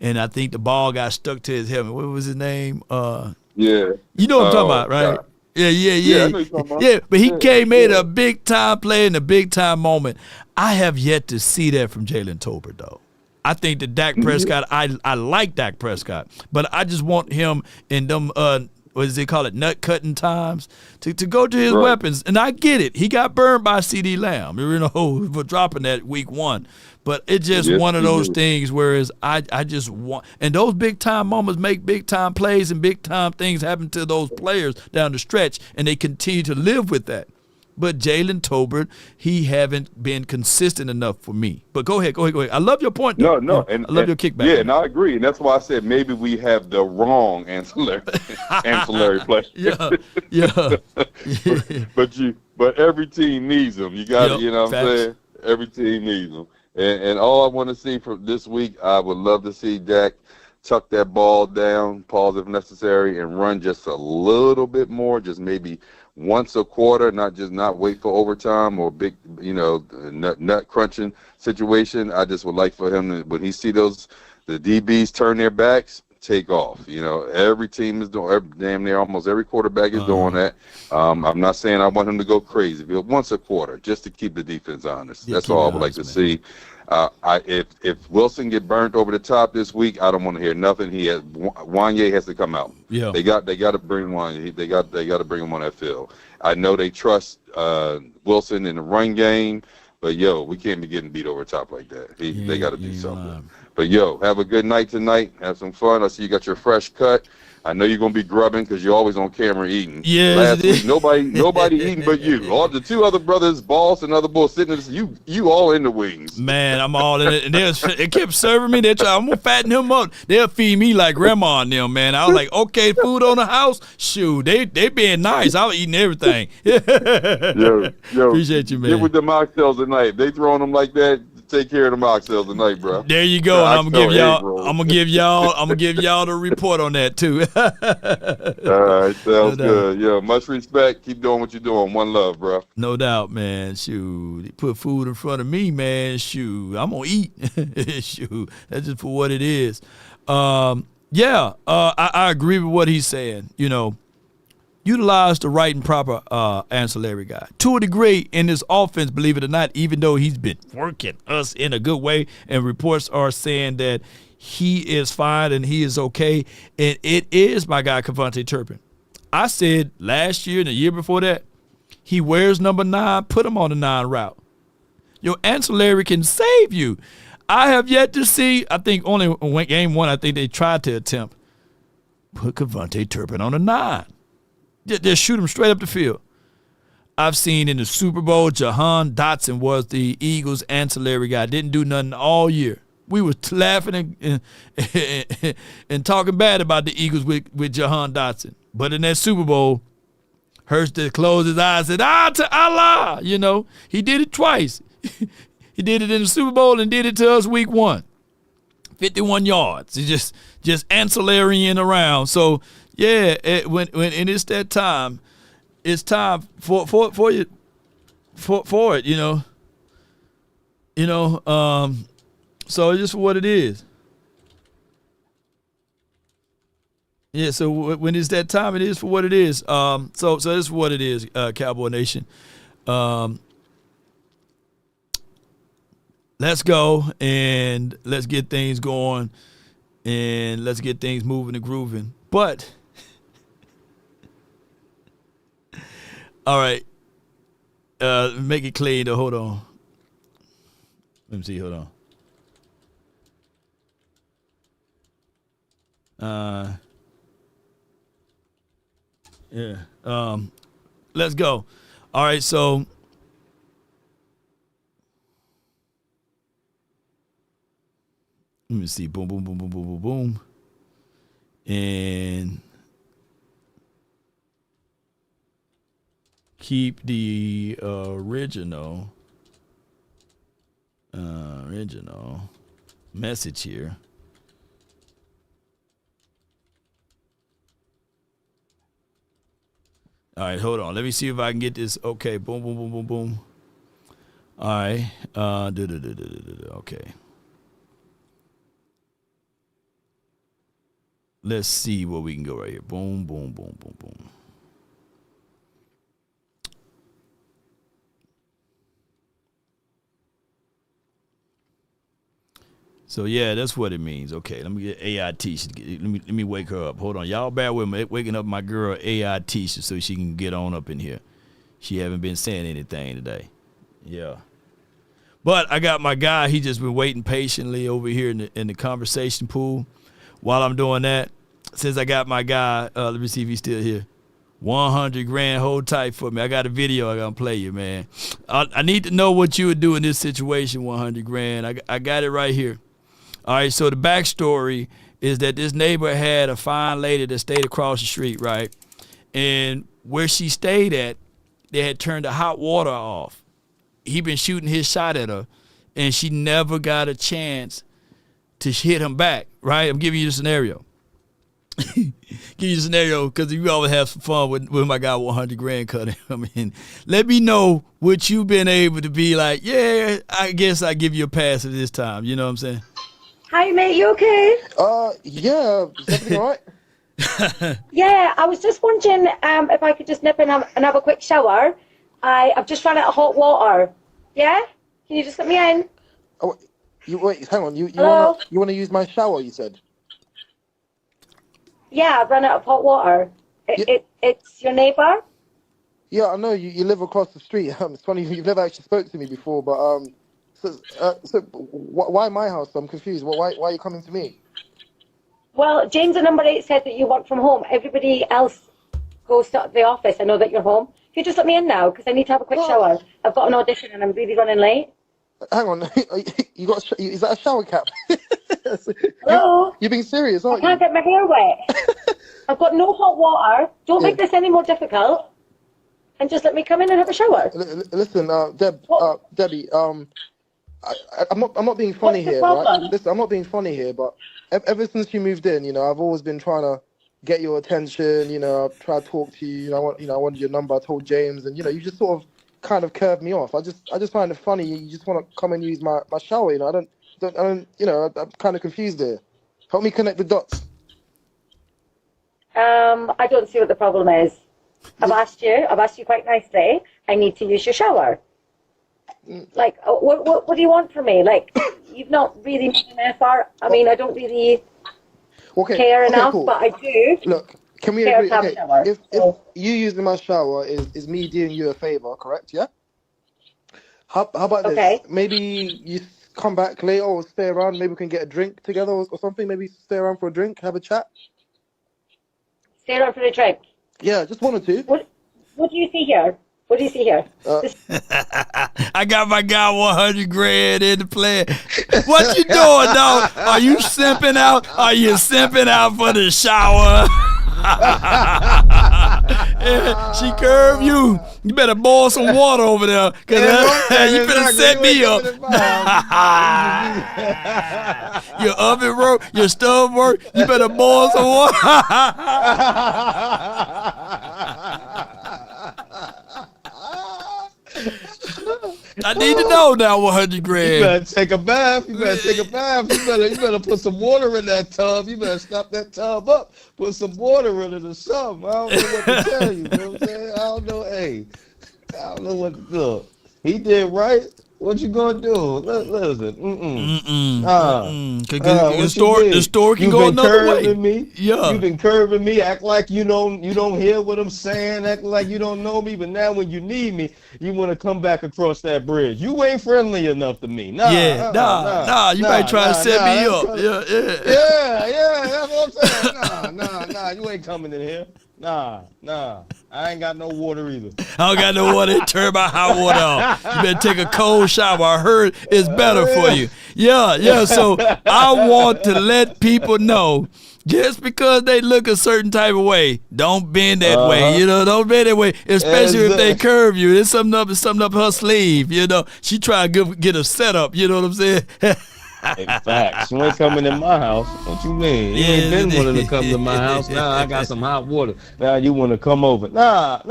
And I think the ball got stuck to his helmet. What was his name? Yeah. You know what I'm talking about, right? God. Yeah. I know you're talking about. Yeah, but he made a big time play in a big time moment. I have yet to see that from Jalen Tolbert, though. I think that Dak Prescott, I like Dak Prescott, but I just want him in them what does they call it, nut cutting times, to go to his weapons. And I get it. He got burned by C.D. Lamb, you know, for dropping that week 1. But it's just one of those things, whereas I just want, and those big time moments make big time plays and big time things happen to those players down the stretch, and they continue to live with that. But Jalen Tolbert, he haven't been consistent enough for me. But go ahead. I love your point, though. No, and I love your kickback. Yeah, and I agree, and that's why I said maybe we have the wrong ancillary players. Yeah. But every team needs them. You got to, you know what I'm saying? Every team needs them. And all I want to see from this week, I would love to see Dak tuck that ball down, pause if necessary, and run just a little bit more, just maybe once a quarter, not wait for overtime or big, nut crunching situation. I just would like for him to, when he see the DBs turn their backs, take off. Every team is doing, damn near almost every quarterback is doing that. I'm not saying I want him to go crazy, but once a quarter, just to keep the defense honest. That's all I would like to see. If Wilson get burnt over the top this week, I don't want to hear nothing. Wanye has to come out. Yeah, they got to bring Wanye. They got to bring him on that field. I know they trust Wilson in the run game, but we can't be getting beat over the top like that. They got to do something. But have a good night tonight. Have some fun. I see you got your fresh cut. I know you're gonna be grubbing because you're always on camera eating. Yeah. Last week, nobody eating but you. All the 2 other brothers, Boss and other boys, sitting in you all in the wings. Man, I'm all in it. And they kept serving me. I'm gonna fatten him up. They'll feed me like grandma and them, man. I was like, okay, food on the house. Shoot, they being nice. I was eating everything. Appreciate you, man. Get with the mocktails tonight. They throwing them like that. Take care of the mocktails tonight, bro. There you go. And I'm gonna give y'all the report on that too. All right, sounds good. Much respect. Keep doing what you're doing. One love, bro. No doubt, man. Shoot, they put food in front of me, man. Shoot, I'm gonna eat. Shoot, that's just for what it is. I agree with what he's saying. utilize the right and proper ancillary guy. To a degree, in this offense, believe it or not, even though he's been working us in a good way, and reports are saying that he is fine and he is okay, and it is my guy, Cavante Turpin. I said last year and the year before that, he wears number 9, put him on the 9 route. Your ancillary can save you. I have yet to see, I think only game 1, I think they tried to attempt, put Cavante Turpin on the 9. Just shoot him straight up the field. I've seen in the Super Bowl, Jahan Dotson was the Eagles' ancillary guy. Didn't do nothing all year. We was laughing and talking bad about the Eagles with Jahan Dotson. But in that Super Bowl, Hurst closed his eyes and said, to Allah. You know, he did it twice. He did it in the Super Bowl and did it to us week 1. 51 yards. He just ancillarying around. So, yeah, when it's that time, it's time for it, you know. So it's just what it is. Yeah, so when it's that time, it is for what it is. So this is what it is, Cowboy Nation. Let's go and let's get things going and let's get things moving and grooving. But, all right, make it clean though. Hold on. Let me see. Hold on. Yeah. Let's go. All right. So let me see. Boom, boom, boom, boom, boom, boom, boom. And keep the original message here. All right, hold on. Let me see if I can get this. Okay, boom, boom, boom, boom, boom. All right. Okay. Let's see where we can go right here. Boom, boom, boom, boom, boom. So yeah, that's what it means. Okay, let me get AI Tisha. Let me wake her up. Hold on, y'all bear with me. Waking up my girl AI Tisha so she can get on up in here. She haven't been saying anything today. Yeah, but I got my guy. He just been waiting patiently over here in the conversation pool. While I'm doing that, since I got my guy, let me see if he's still here. 100 grand, hold tight for me. I got a video I gotta play you, man. I need to know what you would do in this situation. 100 grand. I got it right here. All right, so the backstory is that this neighbor had a fine lady that stayed across the street, right? And where she stayed at, they had turned the hot water off. He been shooting his shot at her, and she never got a chance to hit him back, right? I'm giving you the scenario. Give you the scenario because you always have some fun with my guy 100 grand cutting. I mean, let me know what you've been able to be like, yeah, I guess I give you a pass at this time. You know what I'm saying? Hi, mate. You okay? Yeah. Is everything all right? Yeah, I was just wondering if I could just nip in and have a quick shower. I've just run out of hot water. Yeah? Can you just let me in? Oh, wait, hang on. You Hello? want to use my shower? You said. Yeah, I've run out of hot water. It's your neighbour? Yeah, I know you live across the street. It's funny you've never actually spoke to me before, but so why my house? I'm confused. Why are you coming to me? Well, James at number 8 said that you work from home. Everybody else goes to the office. I know that you're home. Can you just let me in now? Because I need to have a quick shower. I've got an audition and I'm really running late. Hang on. Is that a shower cap? Hello? You're being serious, aren't you? I can't get my hair wet. I've got no hot water. Don't make this any more difficult. And just let me come in and have a shower. Listen, Debbie, I'm not being funny here, right? Listen, I'm not being funny here, but ever since you moved in, I've always been trying to get your attention. I've tried to talk to you. I wanted your number. I told James, and you just sort of kind of curved me off. I just find it funny. You just want to come and use my shower. I don't. I'm kind of confused there. Help me connect the dots. I don't see what the problem is. I've asked you quite nicely. I need to use your shower. Like, what do you want from me? Like, you've not really made an effort. I mean, I don't really care enough, cool. but I do. Look, can we care agree? to have a Okay, shower. if you using my shower is me doing you a favor, correct? Yeah. How about this? Maybe you come back later or stay around. Maybe we can get a drink together or something. Maybe stay around for a drink, have a chat. Stay around for a drink. Yeah, just one or two. What do you see here? What do you see here? I got my guy 100 grand in the plan. What you doing, dog? Are you simping out? Are you simping out for the shower? Yeah, she curved you. You better boil some water over there, cause you better set me up. Your oven work, your stove work. You better boil some water. I need to know now 100 grand. You better take a bath. You better put some water in that tub. You better stop that tub up. Put some water in it or something. I don't know what to tell you. You know what I'm saying? I don't know. Hey, I don't know what to do. He did right. What you gonna do? Listen. The story can go another way. Me. Yeah. You've been curving me. Act like you don't hear what I'm saying. Act like you don't know me. But now when you need me, you want to come back across that bridge. You ain't friendly enough to me. Nah. You might try to set me up. Yeah. That's what I'm saying. Nah. You ain't coming in here. Nah. I ain't got no water either. I don't got no water. Turn my hot water off. You better take a cold shower. I heard it's better for you. Yeah. So I want to let people know, just because they look a certain type of way, don't bend that way. You know, don't bend that way. Especially if they curve you. There's something up her sleeve. You know, she try to get a setup. You know what I'm saying? In fact, you ain't coming in my house. What you mean? You ain't been wanting to come to my house. Now I got some hot water. Now you want to come over. Nah.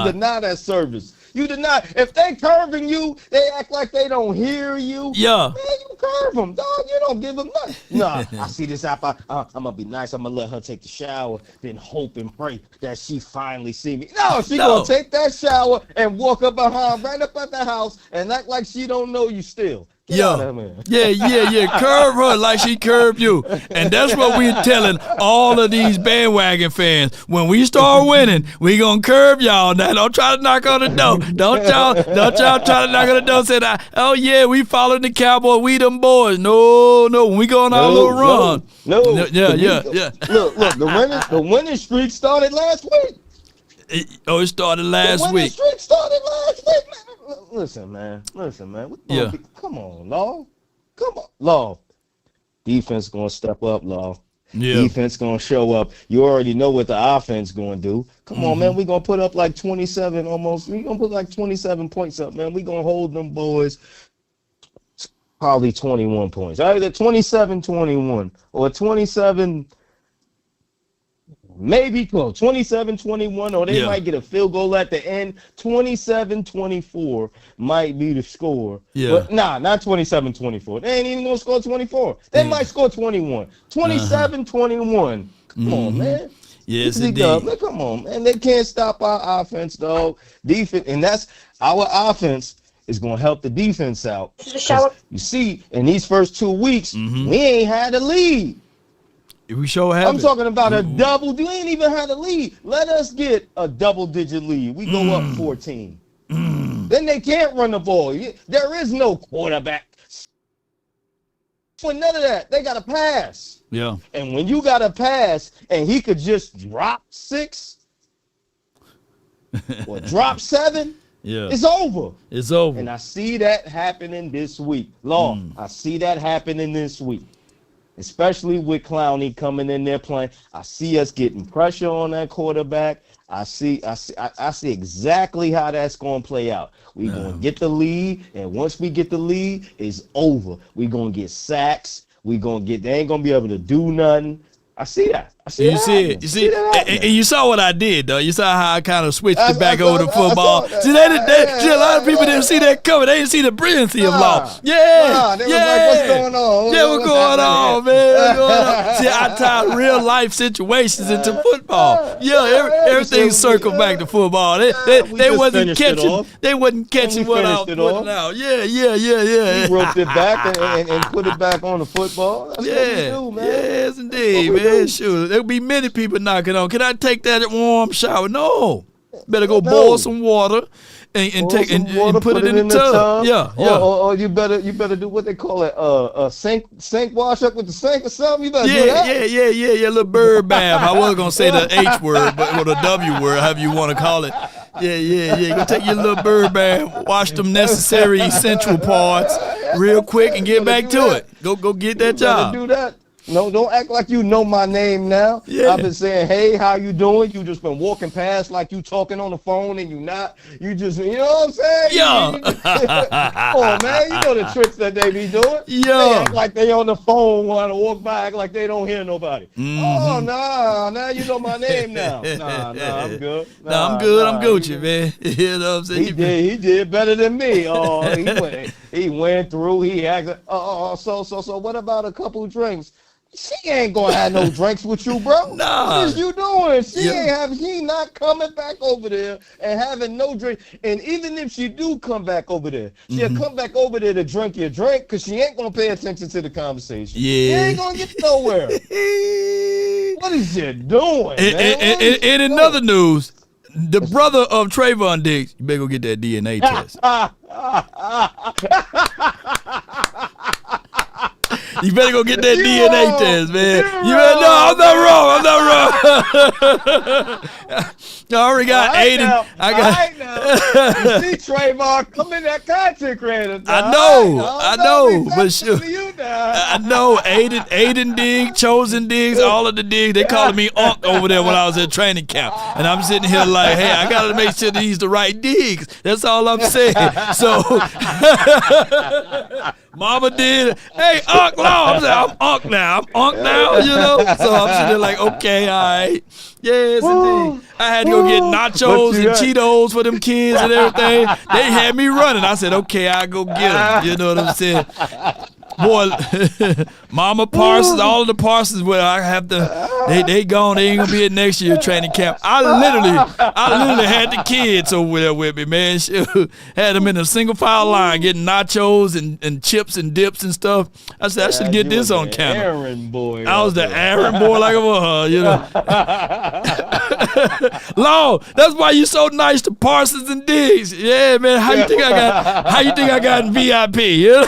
You deny that service. You deny. If they curving you, they act like they don't hear you. Yeah. Man, you curve them, dog. You don't give them nothing. Nah, I see this app. I'm going to be nice. I'm going to let her take the shower, then hope and pray that she finally see me. No, she going to take that shower and walk up behind right up at the house and act like she don't know you still. Yeah. Curve her like she curved you. And that's what we're telling all of these bandwagon fans. When we start winning, we gonna curve y'all. Now don't try to knock on the door. Don't y'all try to knock on the door and say that, oh yeah, we following the Cowboys, we them boys. No, when we go on our little run. No. Yeah. Look, the winning streak started last week. It started last week. The winning streak started last week, man. Listen, man. Come on, Law. Come on, Law. Defense gonna step up, Law. Yeah. Defense gonna show up. You already know what the offense gonna do. Come on, man. We gonna put up like 27 almost. We gonna put like 27 points up, man. We gonna hold them boys probably 21 points. Either 27-21 or 27. Maybe close, 27-21, or they might get a field goal at the end. 27-24 might be the score. Yeah. But not 27-24. They ain't even going to score 24. They might score 21. 27-21. Come on, man. Yes, indeed. Man, come on, man. They can't stop our offense, dog. Defense, and that's our offense is going to help the defense out. You see, in these first 2 weeks, we ain't had a lead. We sure have. I'm talking about a double. You ain't even had a lead. Let us get a double-digit lead. We go up 14. Then they can't run the ball. There is no quarterback. For none of that, they got to pass. Yeah. And when you got to pass, and he could just drop 6 or drop 7. Yeah. It's over. It's over. And I see that happening this week. Law, I see that happening this week. Especially with Clowney coming in there playing. I see us getting pressure on that quarterback. I see exactly how that's going to play out. We're going to get the lead, and once we get the lead, it's over. We're going to get sacks. They ain't going to be able to do nothing. I see that. You see it. You see, and you saw what I did, though. You saw how I kind of switched it back over to football. See, a lot of people didn't see that coming. They didn't see the brilliancy of law. Yeah, they was like, what's going on? What's going on, man? What's going on? See, I tied real life situations into football. Yeah, everything circled back to football. They wasn't catching. They wasn't catching what I was putting out. Yeah. We roped it back and put it back on the football. That's what we do, man. Yes, indeed, man. Sure. There'll be many people knocking on. Can I take that warm shower? No. Better go boil some water and put it in the tub. Yeah. Or you better do what they call it, sink wash up with the sink or something. You better do that. Yeah. Little bird bath. I was gonna say the H word, but or the W word, however you want to call it. Yeah. Go take your little bird bath, wash them necessary essential parts real quick, and get back to it. Go get that job. Do that. No, don't act like you know my name now. Yeah. I've been saying, hey, how you doing? You just been walking past like you talking on the phone and you not. You just, you know what I'm saying? Yeah. Oh, man, you know the tricks that they be doing. Yeah. They act like they on the phone, want to walk by, act like they don't hear nobody. Mm-hmm. Oh, nah, now you know my name now. Nah, I'm good. I'm good. I'm Gucci, man. You know what I'm saying? He did better than me. Oh, he went through. He acted. So what about a couple drinks? She ain't gonna have no drinks with you, bro. Nah. What is you doing? He not coming back over there and having no drink. And even if she do come back over there, she'll come back over there to drink your drink because she ain't gonna pay attention to the conversation. Yeah. She ain't gonna get nowhere. What is you doing, man? And in another news, the brother of Trayvon Diggs, you better go get that DNA test. You better go get that DNA test, man. I'm not wrong. I already got Aiden. You see Trayvon come in that content creator. I know, but sure. I know Aiden Diggs, Chosen Diggs, all of the Diggs. They calling me Unc over there when I was at training camp, and I'm sitting here like, hey, I gotta make sure that he's the right Diggs. That's all I'm saying. So, Mama did. Hey, Unc Law. I'm saying, I'm Unc now. You know. So I'm sitting there like, okay, all right. Yes, indeed. I had to go get nachos and Cheetos for them kids and everything. They had me running. I said, okay, I'll go get them. You know what I'm saying? Boy, Mama Parsons, all of the Parsons, where I have to, they gone. They ain't gonna be at next year training camp. I literally had the kids over there with me, man. Had them in a single file line getting nachos and chips and dips and stuff. I said I should get this on camera. Errand boy. I was the errand boy like a mother, you know. Law, that's why you so nice to Parsons and Diggs. Yeah, man. How you think I got in VIP? You know?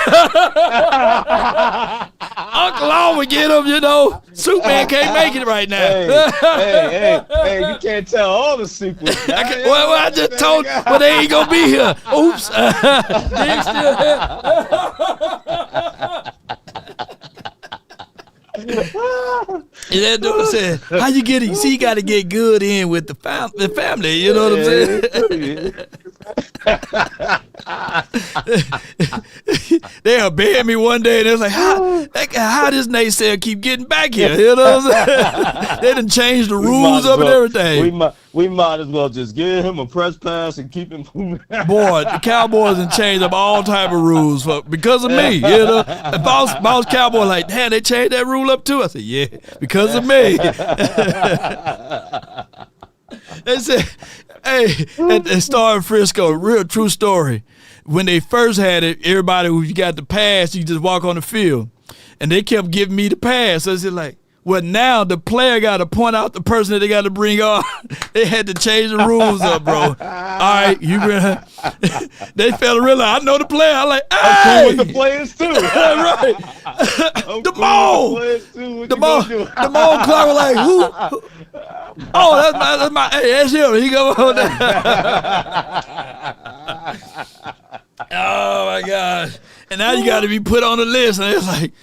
Uncle Law would get him, you know. Superman can't make it right now. Hey, you can't tell all the secrets. Well, I just told you, but they ain't gonna be here. Oops. Diggs still here. That dude said, how you get it? You see, you got to get good in with the family. You know what I'm saying? They abandoned me one day, and they was like, how this naysayer keep getting back here? You know what I'm saying? They done changed the rules up and everything. We might as well just give him a press pass and keep him moving. Boy, the Cowboys done changed up all type of rules because of me. You know, if I was Cowboy like, damn, they changed that rule up too. I said, yeah, because of me. They said, hey, at Star in Frisco, real true story. When they first had it, everybody who got the pass, you just walk on the field. And they kept giving me the pass. So I said, like, well, now the player got to point out the person that they got to bring on. They had to change the rules up, bro. All right, they felt really. I know the player. I'm like, hey, I'm cool with the players too. Right. The ball clock was like, who? Oh, that's my. Hey, that's him. He go on there. Oh my gosh. And now you got to be put on the list. And it's like,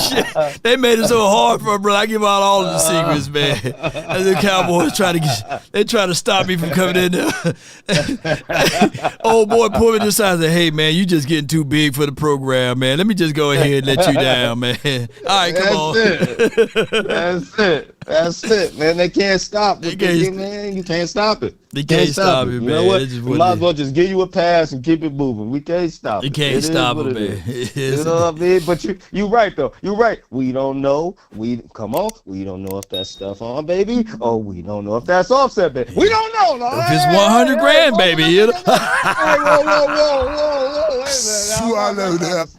shit. They made it so hard for me, bro. I give out all of the secrets, man. And the Cowboys try to stop me from coming in there. Old boy pulled me to the side and said, hey, man, you just getting too big for the program, man. Let me just go ahead and let you down, man. All right, come on. That's it. That's it, man. They can't stop it. Man, you can't stop it. They can't stop it, man. You know what? We might as well just give you a pass and keep it moving. We can't stop it. You can't stop it, man. You know what I mean? But you right though. You're right. We don't know. We don't know if that's stuff on, baby. Oh, we don't know if that's offset, baby. We don't know. No. If it's 100 grand, baby. You know? Whoa. Swallow that.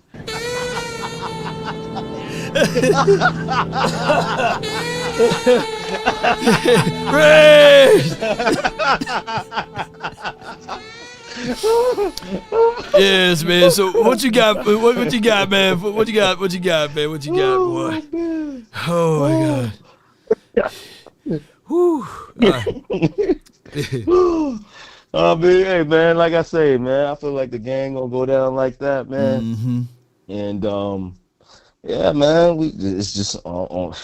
Yes, man. So what you got? What you got, man? What you got, man? What you got, boy? Oh my God. Whew. Hey, man. Like I say, man, I feel like the gang gonna go down like that, man. Mm-hmm. And yeah, man. It's just on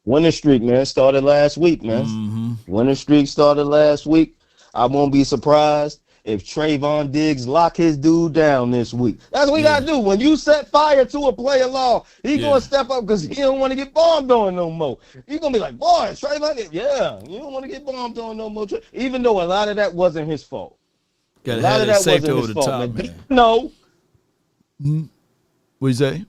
winning streak, man. Started last week, man. Mm-hmm. Winning streak started last week. I won't be surprised if Trayvon Diggs lock his dude down this week. That's what we gotta do. When you set fire to a player law, he gonna step up because he don't want to get bombed on no more. He gonna be like, boy, Trayvon, yeah, you don't want to get bombed on no more. Even though a lot of that wasn't his fault. Gotta have that safety over the top, man. No. What you say?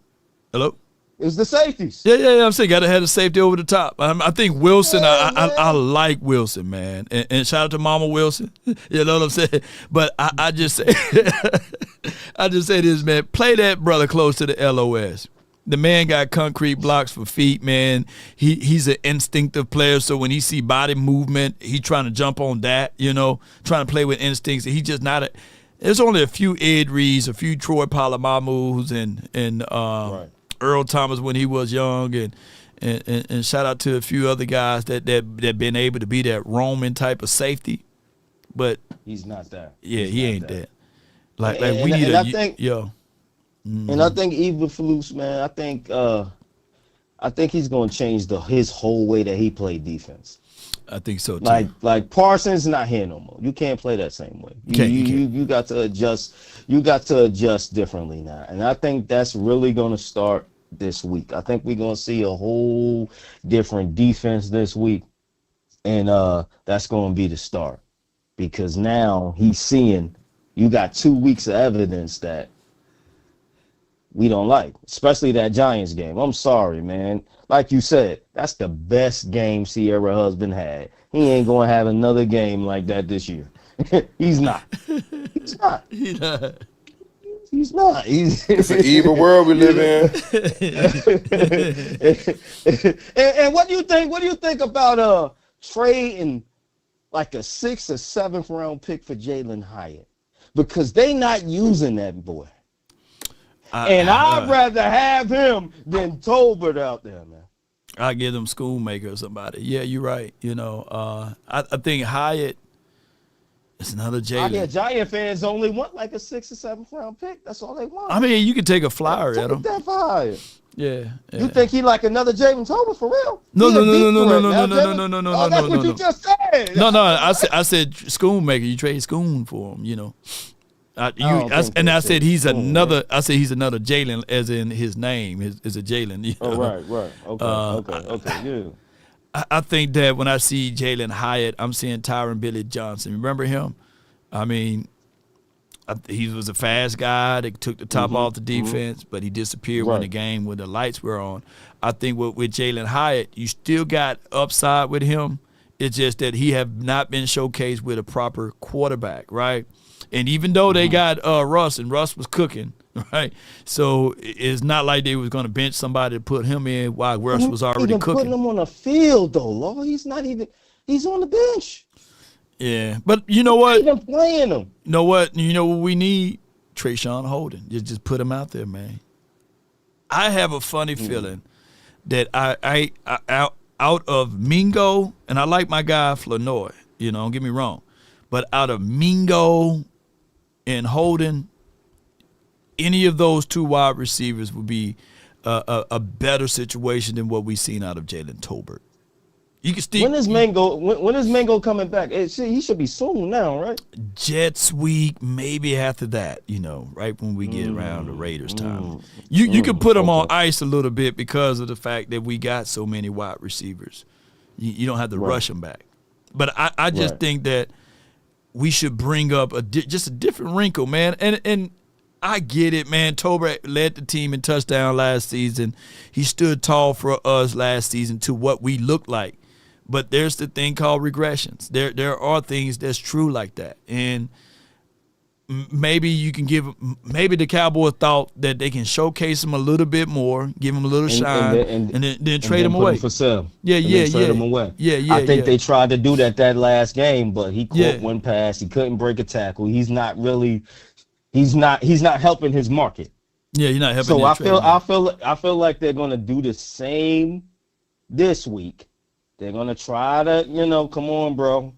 Hello? It was the safeties. Yeah. I'm saying gotta have the safety over the top. I think Wilson. I like Wilson, man, and shout out to Mama Wilson. You know what I'm saying? But I just say, I just say this, man. Play that brother close to the LOS. The man got concrete blocks for feet, man. He's an instinctive player, so when he see body movement, he trying to jump on that. You know, trying to play with instincts. He just not a. There's only a few Ed Reeds, a few Troy Polamalu's, and right. Earl Thomas when he was young, and shout out to a few other guys that been able to be that Roman type of safety, but he's not that. Yeah, he ain't that. Like we and need I think Mm-hmm. And I think Eberflus, man, I think he's gonna change his whole way that he played defense. I think so too. Like Parsons not here no more. You can't play that same way. You got to adjust. You got to adjust differently now, and I think that's really going to start this week. I think we're going to see a whole different defense this week, and that's going to be the start, because now he's seeing you got 2 weeks of evidence that we don't like, especially that Giants game. I'm sorry, man. Like you said, that's the best game Sierra Husband had. He ain't going to have another game like that this year. He's not. He's not. He's not. He's not. It's an evil world we live in. And what do you think? What do you think about trading like a 6th or 7th round pick for Jalen Hyatt? Because they not using that boy. And I'd rather have him than Tolbert out there, man. I give them Schoonmaker or somebody. Yeah, you're right. You know, I think Hyatt is another Jalen. Yeah, Giant fans only want like a 6th or 7th round pick. That's all they want. I mean, you can take a flyer at him. That for Hyatt. Yeah. You think he like another Jalen Tolbert for real? No. That's what you just said. No. I said Schoonmaker. You trade Schoon for him. You know. I said he's another. I said he's another Jalen, as in his name is a Jalen. You know? Oh, right. Okay. Yeah. I think that when I see Jalen Hyatt, I'm seeing Tyron Billy Johnson. Remember him? I mean, he was a fast guy that took the top off the defense, but he disappeared when the lights were on. I think with Jalen Hyatt, you still got upside with him. It's just that he have not been showcased with a proper quarterback, right? And even though they got Russ, and Russ was cooking, right? So it's not like they was going to bench somebody to put him in while Russ was already cooking. Putting him on the field, though, Law. He's on the bench. Yeah, but you know what? Even playing him. You know what? You know what we need? Trayshawn Holden. Just put him out there, man. I have a funny feeling that I out of Mingo, and I like my guy Flournoy, you know, don't get me wrong, but out of Mingo and Holden, any of those two wide receivers would be a better situation than what we've seen out of Jalen Tolbert. You can still. When is Mango coming back? He should be soon now, right? Jets week, maybe after that, you know, right when we get around the Raiders time. You can put him on ice a little bit because of the fact that we got so many wide receivers. You don't have to rush him back. But I just think that we should bring up just a different wrinkle, man. And I get it, man. Tolbert led the team in touchdown last season. He stood tall for us last season to what we looked like. But there's the thing called regressions. There are things that's true like that. And maybe you can maybe the Cowboys thought that they can showcase him a little bit more, give him a little shine, and then trade him away. For sale. Trade him away. I think they tried to do that last game, but he caught one pass. He couldn't break a tackle. He's not helping his market. Yeah, you're not helping. So I feel like they're gonna do the same this week. They're gonna try to, come on, bro.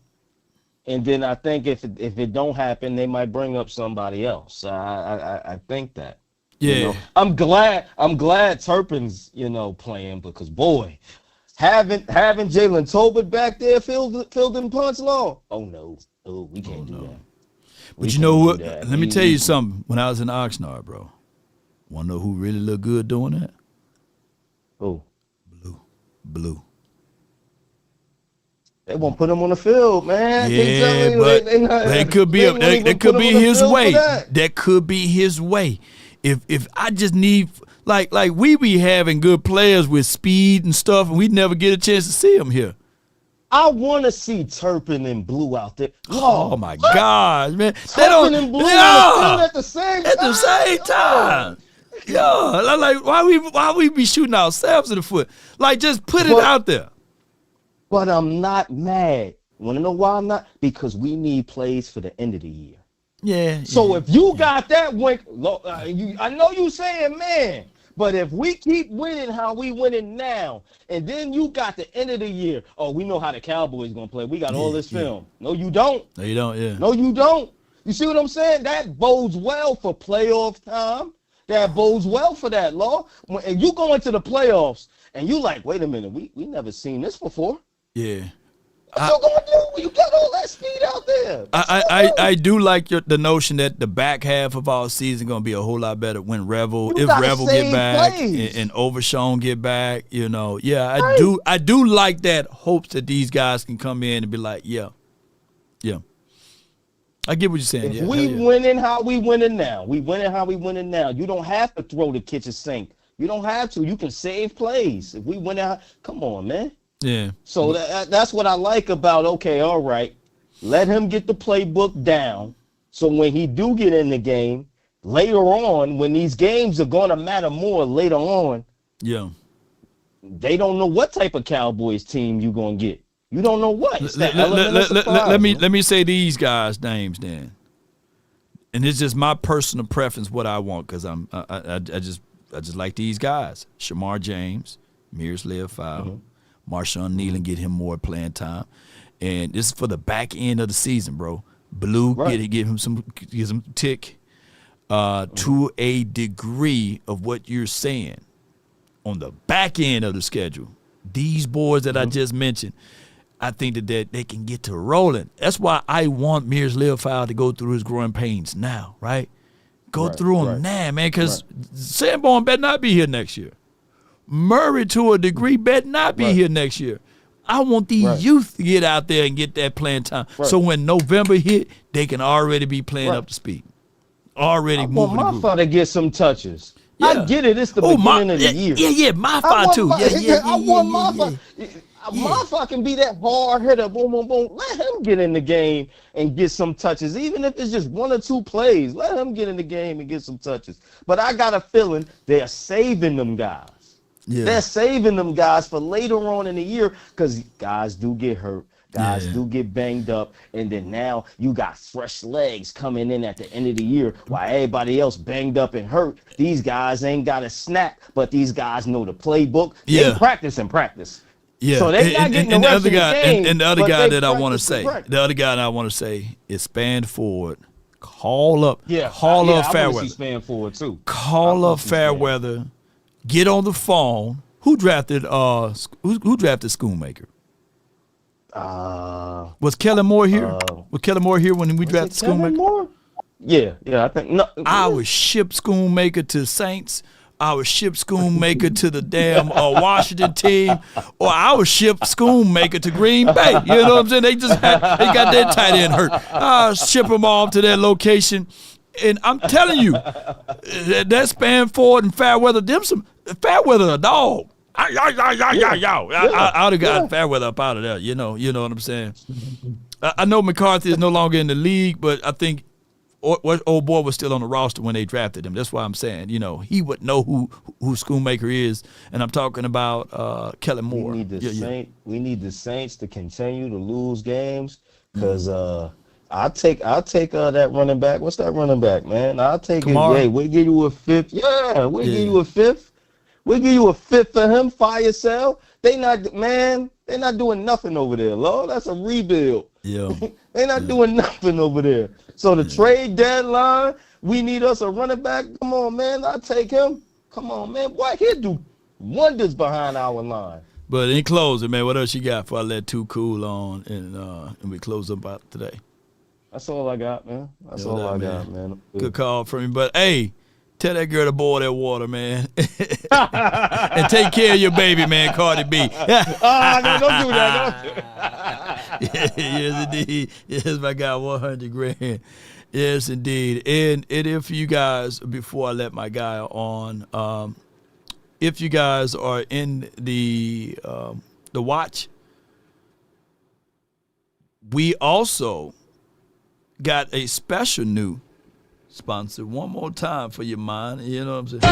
And then I think if it don't happen, they might bring up somebody else. I think that. Yeah. I'm glad Turpin's, playing, because boy, having Jalen Tolbert back there fielding punts long. Oh no. Oh, we can't do that. But you know what? Let me tell you something. When I was in Oxnard, bro, wanna know who really looked good doing that? Who? Blue. They won't put him on the field, man. Yeah, but that could be his way. That could be his way. If I just need like we be having good players with speed and stuff, and we never get a chance to see them here. I want to see Turpin and Blue out there. Oh my gosh, man! Turpin and Blue at the same time. Yeah, like why we be shooting ourselves in the foot? Like just put it out there. But I'm not mad. Want to know why I'm not? Because we need plays for the end of the year. Yeah. So if you got that wink, I know you saying, man, but if we keep winning how we winning now, and then you got the end of the year, we know how the Cowboys going to play. We got all this film. No, you don't. No, you don't, yeah. No, you don't. You see what I'm saying? That bodes well for playoff time. That bodes well for that, Law. When you go into the playoffs, and you like, wait a minute, we never seen this before. Yeah. What you gonna do when you got all that speed out there? I do like the notion that the back half of our season gonna be a whole lot better when Revel get back and Overshown get back. I do like that hopes that these guys can come in and be like, yeah. I get what you're saying. If we winning how we winning now, you don't have to throw the kitchen sink. You don't have to. You can save plays. If we win out, come on, man. Yeah. So that's what I like about, okay, all right, let him get the playbook down. So when he do get in the game, later on, when these games are going to matter more later on, they don't know what type of Cowboys team you going to get. You don't know what. Let me say these guys' names then. And it's just my personal preference what I want, because I just like these guys. Shamar James, Miroslav Fowle, Marshawn Nealon, get him more playing time. And this is for the back end of the season, bro. Blue, give him some tick to a degree of what you're saying. On the back end of the schedule, these boys that I just mentioned, I think that they can get to rolling. That's why I want Miroslav Fowle to go through his growing pains now, right? Go through them now, man, because Sanborn better not be here next year. Murray, to a degree, better not be here next year. I want these youth to get out there and get that playing time. So when November hit, they can already be playing up to speed. Already moving. I want my to get some touches. I get it. It's the beginning of the year. Yeah, my father too. I want my Motherfucker can be that hard hitter, boom, boom, boom. Let him get in the game and get some touches, even if it's just 1 or 2 plays. Let him get in the game and get some touches. But I got a feeling they're saving them guys. Yeah. They're saving them guys for later on in the year, because guys do get hurt. Guys do get banged up, and then now you got fresh legs coming in at the end of the year while everybody else banged up and hurt. These guys ain't got a snap, but these guys know the playbook. They practice and practice. Yeah, so they not getting and the the rest other of the guy, game, and the other but guy they that I want to practice say, the other guy that I want to say is Span Forward. Call up, I Fairweather. Span Forward too. Call up Fairweather. Get on the phone. Who drafted who drafted Schoonmaker? Was Kellen Moore here? Was Kellen Moore here when we drafted Schoonmaker? Yeah, I think no. I would ship Schoonmaker to Saints. our ship schoonmaker to the damn Washington team, or our ship schoonmaker to Green Bay. You know what I'm saying? They got that tight end hurt. I'll ship them off to that location. And I'm telling you, that Spanford and Fairweather, Fairweather a dog. I'd have gotten Fairweather up out of there. You know what I'm saying? I know McCarthy is no longer in the league, but I think old boy was still on the roster when they drafted him. That's why I'm saying, he would know who Schoonmaker is, and I'm talking about Kellen Moore. We need the Saints to continue to lose games, because I'll take that running back. What's that running back, man? I'll take Kamara. it. Yeah, we'll give you a fifth. Yeah, we'll give you a fifth. We'll give you a fifth for him. Fire sale. They're not doing nothing over there, Lord. That's a rebuild. Yeah. They're not doing nothing over there. So the trade deadline, we need us a running back. Come on, man. I'll take him. Come on, man. Boy, he'll do wonders behind our line. But in closing, man, what else you got before I let Too Cool on and we close up out today? That's all I got, man. That's all I got, man. Good call from me. But, hey, tell that girl to boil that water, man. And take care of your baby, man, Cardi B. No, don't do that. Don't do that. Yes, indeed. Yes, my guy, 100 grand. Yes, indeed. And if you guys, before I let my guy on, if you guys are in the watch, we also got a special new sponsor one more time for your mind. You know what I'm saying?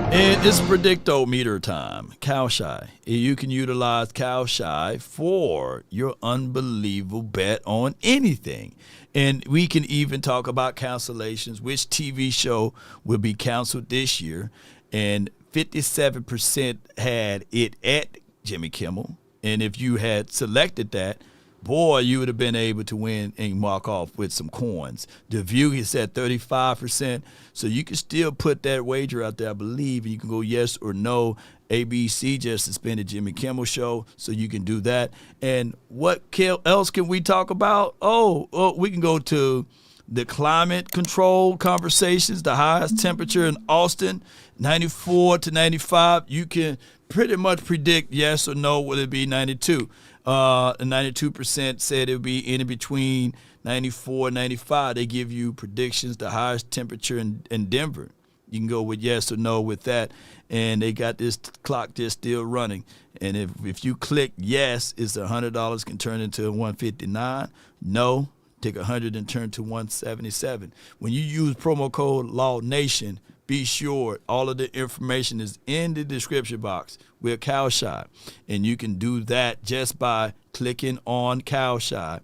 And it's predictometer time. Kalshi. You can utilize Kalshi for your unbelievable bet on anything. And we can even talk about cancellations, which TV show will be canceled this year. And 57% had it at Jimmy Kimmel. And if you had selected that, boy, you would have been able to win and mark off with some coins. The View is at 35%, so you can still put that wager out there, I believe, and you can go yes or no. ABC just suspended Jimmy Kimmel show, so you can do that. And what else can we talk about? Oh, we can go to the climate control conversations, the highest temperature in Austin, 94 to 95. You can pretty much predict yes or no, will it be 92. 92% said it would be in between 94 and 95. They give you predictions, the highest temperature in Denver. You can go with yes or no with that. And they got this clock just still running. And if you click yes, it's $100 can turn into $159. No, take $100 and turn to $177. When you use promo code LawNation, be sure all of the information is in the description box with Kalshi. And you can do that just by clicking on Kalshi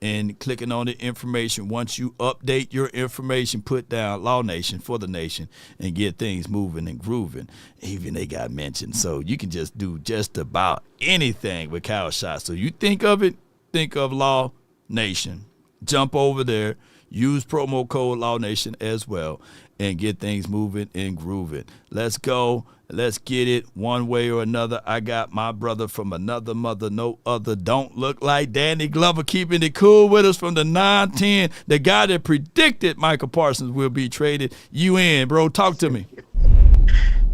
and clicking on the information. Once you update your information, put down Law Nation for the nation and get things moving and grooving. Even they got mentioned. So you can just do just about anything with Kalshi. So you think of it, think of Law Nation. Jump over there. Use promo code LawNation as well and get things moving and grooving. Let's go. Let's get it one way or another. I got my brother from another mother, no other. Don't look like Danny Glover, keeping it cool with us from the 9-10. The guy that predicted Michael Parsons will be traded. You in, bro. Talk to me.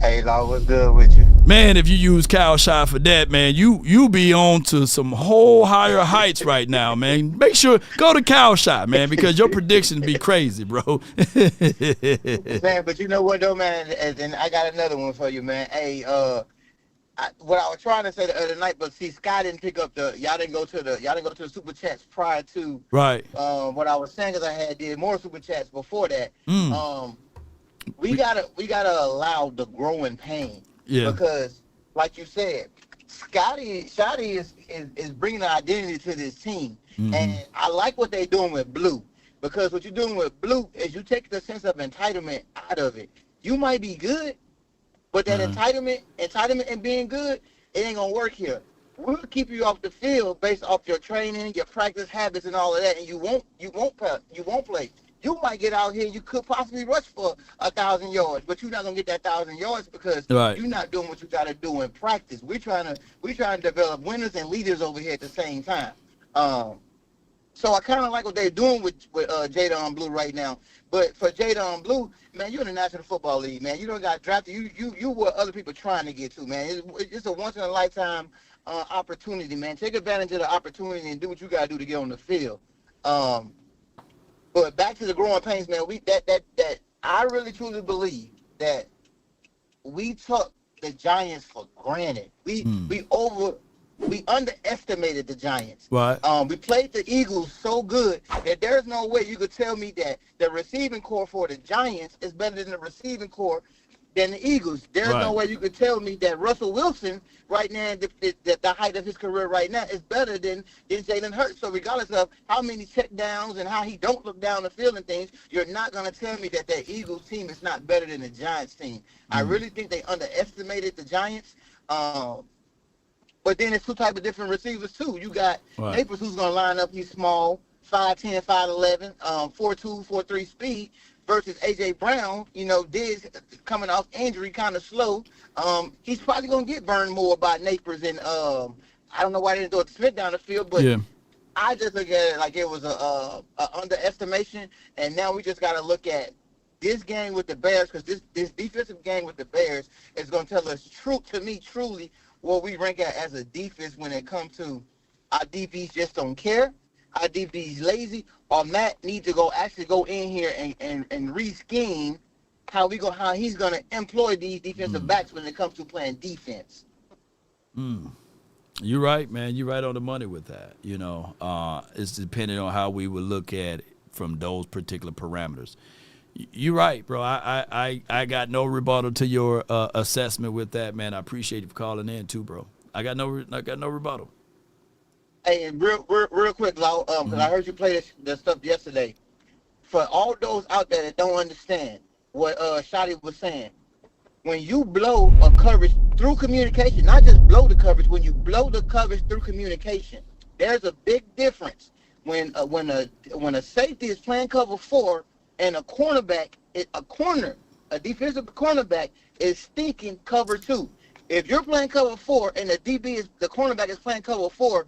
Hey, Law, what's good with you? Man, if you use Kalshi for that, man, you be on to some whole higher heights right now, man. Make sure, go to Kalshi, man, because your predictions be crazy, bro. Man, but you know what, though, man, and I got another one for you, man. Hey, what I was trying to say the other night, but see, Sky didn't pick up y'all didn't go to the super chats prior to right. What I was saying, because I did more super chats before that. We gotta allow the growing pain. Yeah. Because, like you said, Shotty is bringing an identity to this team, and I like what they're doing with Blue. Because what you're doing with Blue is you take the sense of entitlement out of it. You might be good, but that entitlement and being good, it ain't gonna work here. We'll keep you off the field based off your training, your practice habits, and all of that, and you won't play. You might get out here, you could possibly rush for 1,000 yards, but you're not gonna get that 1,000 yards because you're not doing what you gotta do in practice. We're trying to develop winners and leaders over here at the same time. So I kind of like what they're doing with Jadon Blue right now. But for Jadon Blue, man, you're in the National Football League, man. You don't got drafted. You what other people trying to get to, man. It's a once in a lifetime opportunity, man. Take advantage of the opportunity and do what you got to do to get on the field. But back to the growing pains, man. That I really truly believe that we took the Giants for granted. We underestimated the Giants. Right. We played the Eagles so good that there's no way you could tell me that the receiving core for the Giants is better than the receiving core than the Eagles. There's no way you could tell me that Russell Wilson right now, the height of his career right now, is better than Jalen Hurts. So regardless of how many check downs and how he don't look down the field and things, you're not going to tell me that Eagles team is not better than the Giants team. I really think they underestimated the Giants. But then it's two type of different receivers too. You got Naples, who's going to line up. He's small, 5'10", 5'11", 4'2", 4'3" speed, versus A.J. Brown. You know, Diggs coming off injury, kind of slow. He's probably going to get burned more by Naples, and I don't know why they didn't throw it to Smith down the field, but I just look at it like it was a underestimation, and now we just got to look at this game with the Bears, because this defensive game with the Bears is going to tell us truly what we rank at as a defense when it comes to our DBs just don't care, our DBs lazy, or Matt needs to actually go in here and re-scheme how he's going to employ these defensive backs when it comes to playing defense. You're right, man. You're right on the money with that. You know, it's depending on how we would look at it from those particular parameters. You're right, bro. I got no rebuttal to your assessment with that, man. I appreciate you for calling in too, bro. I got no rebuttal. Hey, and real quick, Lau, because I heard you play this stuff yesterday. For all those out there that don't understand what Shotty was saying, when you blow a coverage through communication, not just blow the coverage, when you blow the coverage through communication, there's a big difference. When a safety is playing cover 4 and a defensive cornerback is stinking cover 2. If you're playing cover 4 and the cornerback is playing cover 4,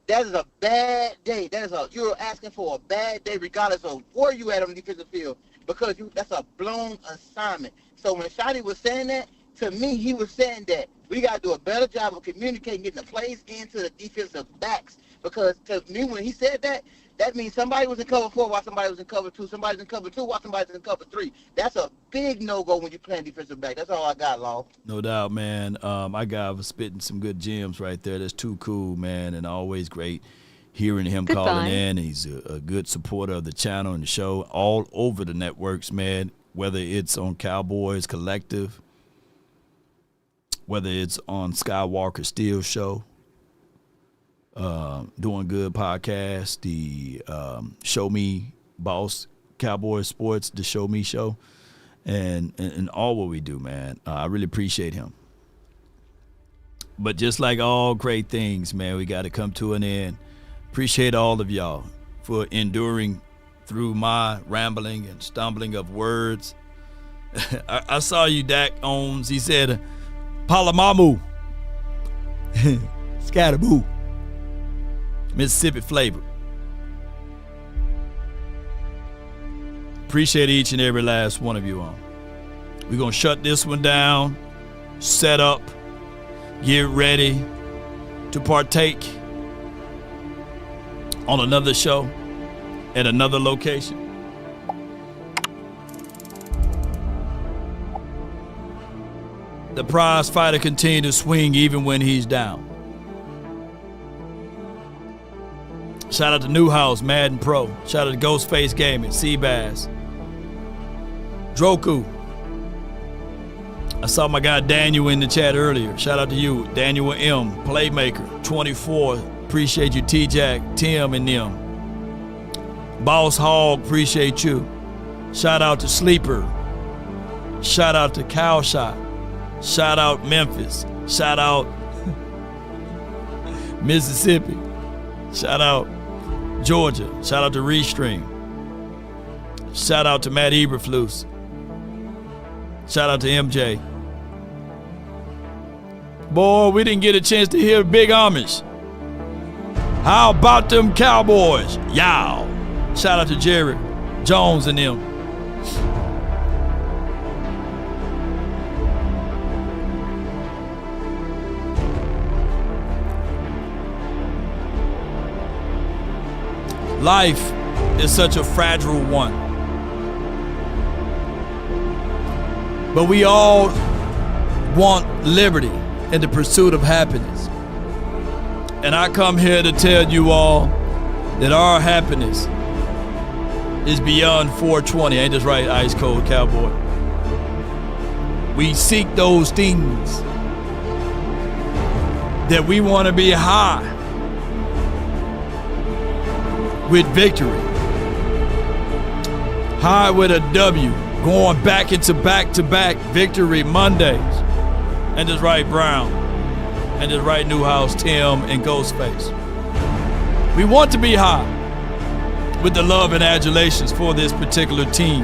that is a bad day. You're asking for a bad day regardless of where you at on the defensive field, because that's a blown assignment. So when Shotty was saying that, to me, he was saying that we got to do a better job of communicating, getting the plays into the defensive backs. Because to me, when he said that, that means somebody was in cover 4 while somebody was in cover 2. Somebody's in cover 2 while somebody's in cover 3. That's a big no-go when you're playing defensive back. That's all I got, Law. No doubt, man. My guy was spitting some good gems right there. That's too cool, man, and always great hearing him calling in. He's a good supporter of the channel and the show all over the networks, man, whether it's on Cowboys Collective, whether it's on Skywalker Steel Show, Doing Good podcast, the Show Me Boss Cowboy Sports, the Show Me Show, and all what we do, man. I really appreciate him. But just like all great things, man, we got to come to an end. Appreciate all of y'all for enduring through my rambling and stumbling of words. I saw you, Dak Owens. He said, Palamamu, Scatterboo, Mississippi flavor. Appreciate each and every last one of you on. We're going to shut this one down, set up, get ready to partake on another show at another location. The prize fighter continues to swing even when he's down. Shout out to Newhouse, Madden Pro. Shout out to Ghostface Gaming, Seabass, Droku. I saw my guy Daniel in the chat earlier. Shout out to you, Daniel M, Playmaker, 24. Appreciate you, T-Jack, Tim, and them. Boss Hog, appreciate you. Shout out to Sleeper. Shout out to Cow Shot. Shout out Memphis. Shout out Mississippi. Shout out Georgia. Shout out to Restream. Shout out to Matt Eberflus. Shout out to MJ. Boy, we didn't get a chance to hear Big Amish. How about them Cowboys? Yow. Shout out to Jerry Jones and them. Life is such a fragile one. But we all want liberty and the pursuit of happiness. And I come here to tell you all that our happiness is beyond 420. Ain't this right, Ice Cold Cowboy? We seek those things that we want to be high with victory. High with a W, going back into back-to-back victory Mondays. And this right, Brown. And this right, Newhouse, Tim, and Ghostface. We want to be high with the love and adulations for this particular team.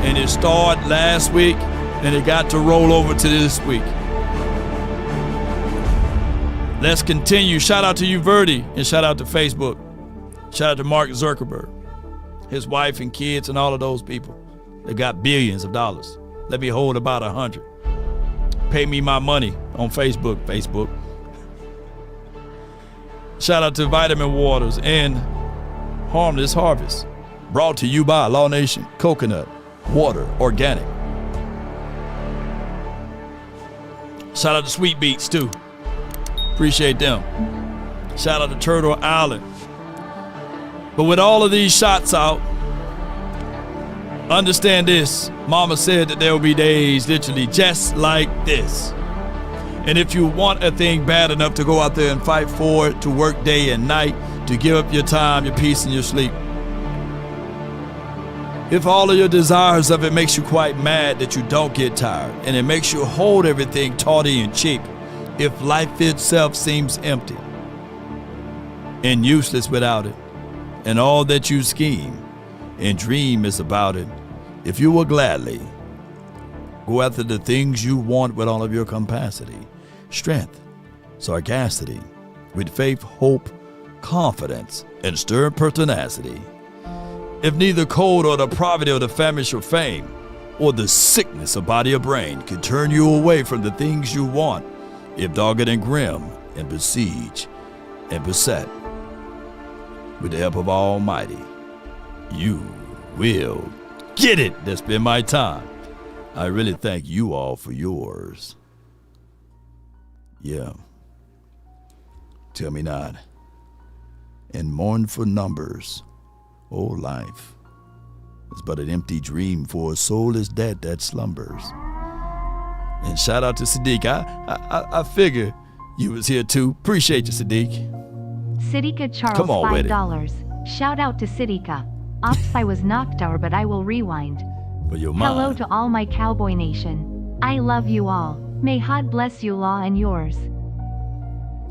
And it started last week, and it got to roll over to this week. Let's continue. Shout out to you, Verdi, and shout out to Facebook. Shout out to Mark Zuckerberg, his wife and kids and all of those people. They got billions of dollars. Let me hold about 100. Pay me my money on Facebook. Shout out to Vitamin Waters and Harmless Harvest. Brought to you by Law Nation Coconut Water Organic. Shout out to Sweet Beats too. Appreciate them. Shout out to Turtle Island. But with all of these shots out, understand this. Mama said that there will be days literally just like this. And if you want a thing bad enough to go out there and fight for it, to work day and night, to give up your time, your peace, and your sleep. If all of your desires of it makes you quite mad that you don't get tired, and it makes you hold everything tawdry and cheap, if life itself seems empty and useless without it, and all that you scheme and dream is about it, if you will gladly go after the things you want with all of your capacity, strength, sagacity, with faith, hope, confidence, and stern pertinacity, if neither cold or the poverty or the famish or fame or the sickness of body or brain can turn you away from the things you want, if dogged and grim and besieged and beset, with the help of Almighty, you will get it. That's been my time. I really thank you all for yours. Yeah. Tell me not. In mournful numbers, oh life is but an empty dream, for a soul is dead that slumbers. And shout out to Sadiq. I figure you was here too. Appreciate you, Sadiq. Sidika Charles, Come on with it. $5. Shout out to Sidika. Ops, I was knocked out, but I will rewind. For your Hello mind. to all my Cowboy Nation. I love you all. May God bless you all and yours.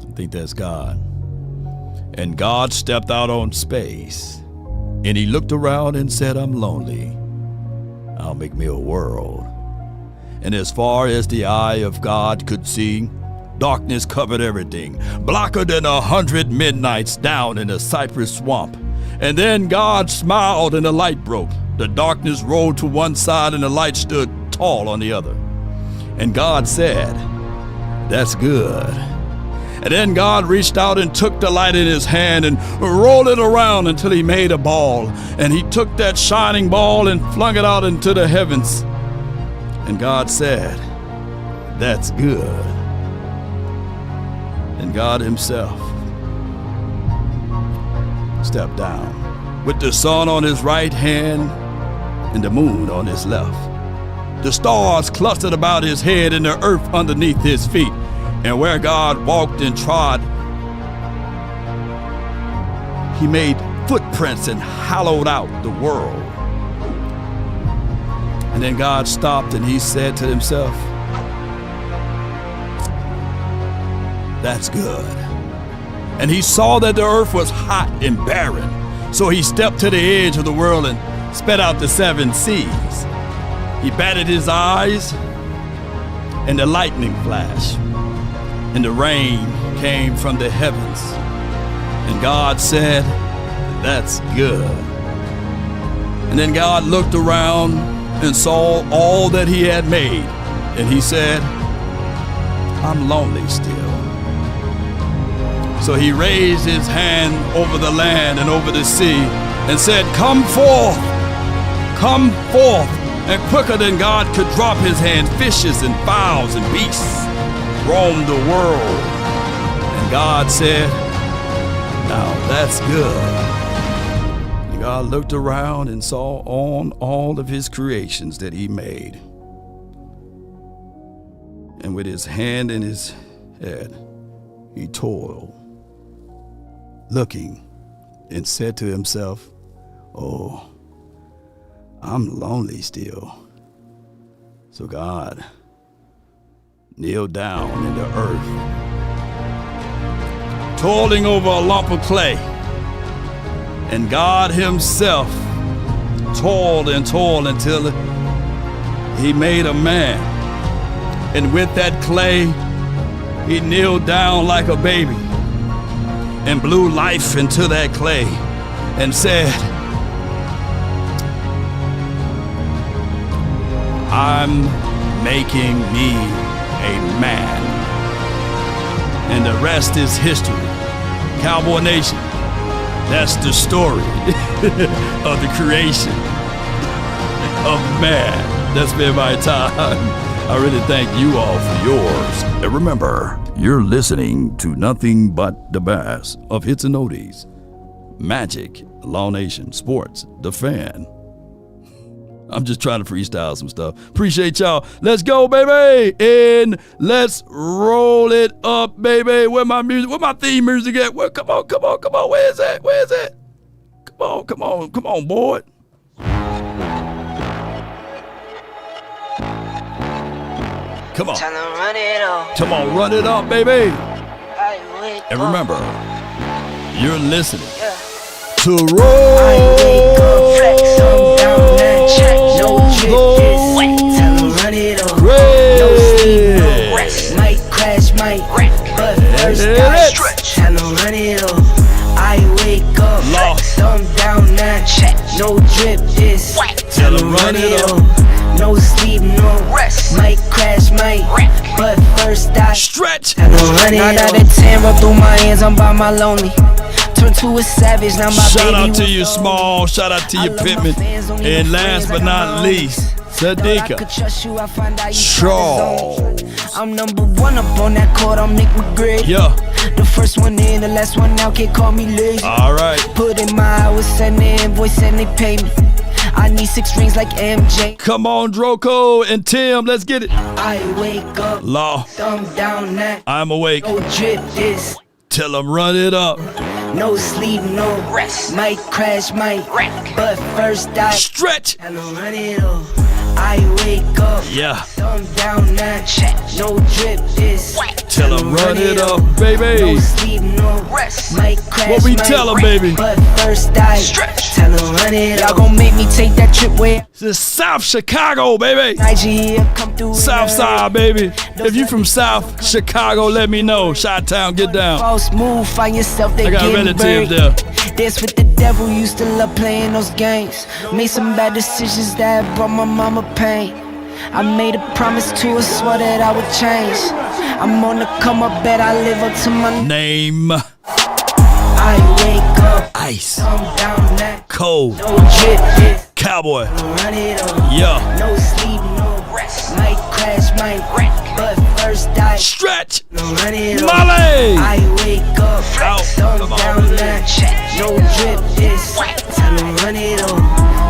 I think that's God. And God stepped out on space, and he looked around and said, I'm lonely. I'll make me a world. And as far as the eye of God could see, darkness covered everything, blacker than 100 midnights down in a cypress swamp. And then God smiled and the light broke. The darkness rolled to one side and the light stood tall on the other. And God said, that's good. And then God reached out and took the light in his hand and rolled it around until he made a ball. And he took that shining ball and flung it out into the heavens. And God said, that's good. And God himself stepped down with the sun on his right hand and the moon on his left. The stars clustered about his head and the earth underneath his feet. And where God walked and trod, he made footprints and hollowed out the world. And then God stopped and he said to himself, that's good. And he saw that the earth was hot and barren. So he stepped to the edge of the world and spat out the 7 seas. He batted his eyes and the lightning flashed. And the rain came from the heavens. And God said, that's good. And then God looked around and saw all that he had made. And he said, I'm lonely still. So he raised his hand over the land and over the sea and said, come forth, come forth. And quicker than God could drop his hand, fishes and fowls and beasts roamed the world. And God said, now that's good. And God looked around and saw on all of his creations that he made. And with his hand in his head, he toiled, looking, and said to himself, oh, I'm lonely still. So God kneeled down in the earth, toiling over a lump of clay. And God himself toiled and toiled until he made a man. And with that clay, he kneeled down like a baby and blew life into that clay and said, I'm making me a man. And the rest is history. Cowboy Nation, that's the story of the creation of man. That's been my time. I really thank you all for yours. And remember, you're listening to nothing but the best of hits and oldies. Magic, Law Nation, Sports, The Fan. I'm just trying to freestyle some stuff. Appreciate y'all. Let's go, baby. And let's roll it up, baby. Where my music? Where my theme music at? Where? Come on. Where is that? Come on, boy. Come on. Run it up. Come on, run it up, baby. And remember, you're listening to Roll Might crash, might wreck, but first I stretch. Tell them run it up. I wake up, thumb down, now check. No drip, this. Tell them run it up. No sleep, no rest. Might crash, might wreck, but first I stretch. Tell them run it up. 9 out of 10, rub through my hands, I'm by my lonely. Turn to a savage, now my shout baby out to you, Small. Shout out to you, Pittman. And last but not least, Sadika. Charles. I'm number one up on that court, I'm Nick McGrady. Yeah. The first one in, the last one out, can't call me lazy. All right. Put in my hours, send the invoice, and they pay me. I need 6 rings like MJ. Come on, Droko and Tim, let's get it. I wake up, Law. thumb down, that. I'm awake. No drip, this. Tell them run it up. No sleep, no rest. Might crash, might wreck, but first I stretch. Tell them run it up. I wake up, yeah. Thumb down, now check. No drip, this. Tell them run it up, baby. No sleep, no rest. Might crash, what we tell them, baby? But first I stretch. Tell them run it up. Y'all gon' make me take that trip where this is South Chicago, baby. Nigeria, come through. South side, baby. If you from South Chicago, let me know. Chi-Town, get down. False move, find yourself, they I got relatives there. Dance with the devil, used to love playing those games. Made some bad decisions that brought my mama pain. I made a promise to her, swore that I would change. I'm on the come up, bet I live up to my name. I wake up, ice, down that cold, no drip, cowboy, run it up. Yeah. No sleep, no rest. Might crash, might wreck, but first I stretch. Run it up. Molly. I wake up, thumb down, now check. No drip, this. Tell them run it up.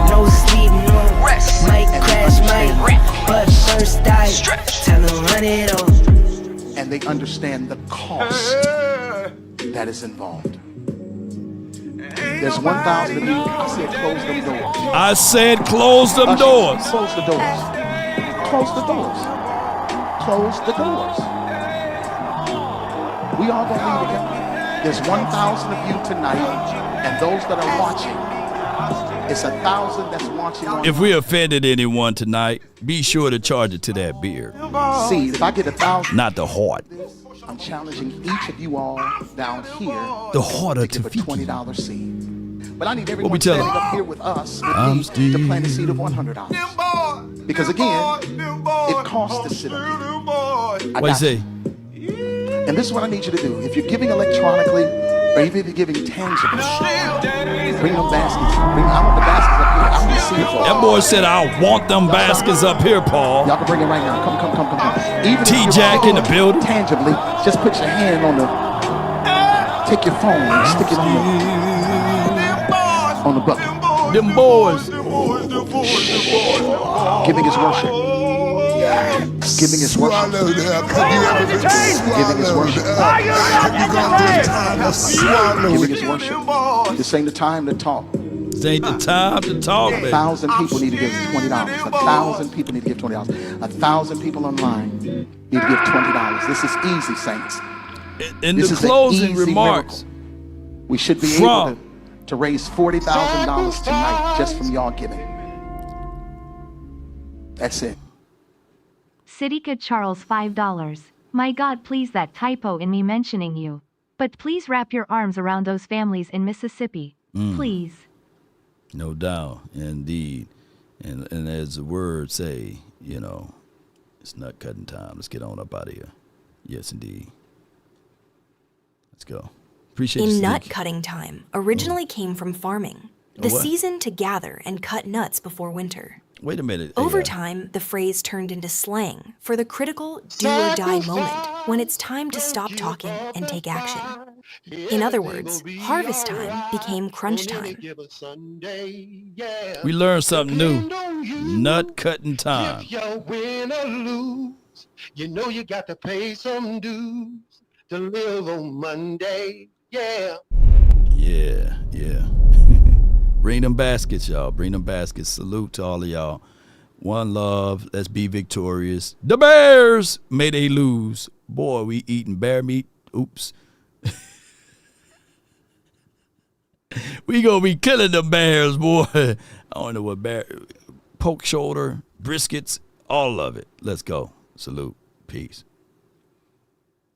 No sleep, no rest. Might crash, might wreck, but first I stretch. Tell them run it up. And they understand the cost that is involved. There's 1,000 of you. I said close them doors. I said close them doors. Close the doors. Close the doors. Close the doors. We all gonna leave again. There's 1,000 of you tonight, and those that are watching, It's 1,000 that's watching on. If we offended anyone tonight, be sure to charge it to that beer. See, if I get 1,000, not the heart. I'm challenging each of you all down here the heart to give a $20 seed. But I need everyone tell standing them? up here with us with me to plant a seed of $100. Because again, it costs to sit up here. What you say? And this is what I need you to do. If you're giving electronically, or even if you're giving tangibly, bring them baskets. I want the baskets up here. I want to see it for That boy said, I want them baskets up here, Paul. Y'all can bring it right now. Come. Even T-Jack in the building. Tangibly, just put your hand on the, take your phone and stick it on the bucket. Them boys. Giving is worship. Giving is worship. Giving is worship. Giving is worship. This ain't the time to talk. This ain't the time to talk, baby. 1,000 people need to give $20. 1,000 people need to give $20. 1,000 people online need to give $20. This is easy, saints. In the closing remarks, miracle. We should be able to raise $40,000 tonight just from y'all giving. That's it. City Kid Charles $5. My God, please, that typo in me mentioning you. But please wrap your arms around those families in Mississippi. Please. No doubt, indeed. And as the words say, it's nut cutting time. Let's get on up out of here. Yes, indeed. Let's go. Appreciate you. Nut cutting time originally came from farming. The season to gather and cut nuts before winter. Wait a minute. Over time, the phrase turned into slang for the critical do-or-die moment when it's time to stop talking and take action. In other words, harvest time became crunch time. We learned something new. Nut cutting time. If you win or lose, you know you got to pay some dues to live on Monday. Yeah. Yeah. Bring them baskets, y'all. Bring them baskets. Salute to all of y'all. One love. Let's be victorious. The Bears, may they lose. Boy, we eating bear meat. Oops. We gonna be killing the Bears, boy. I don't know what bear. Poke shoulder, briskets, all of it. Let's go. Salute. Peace.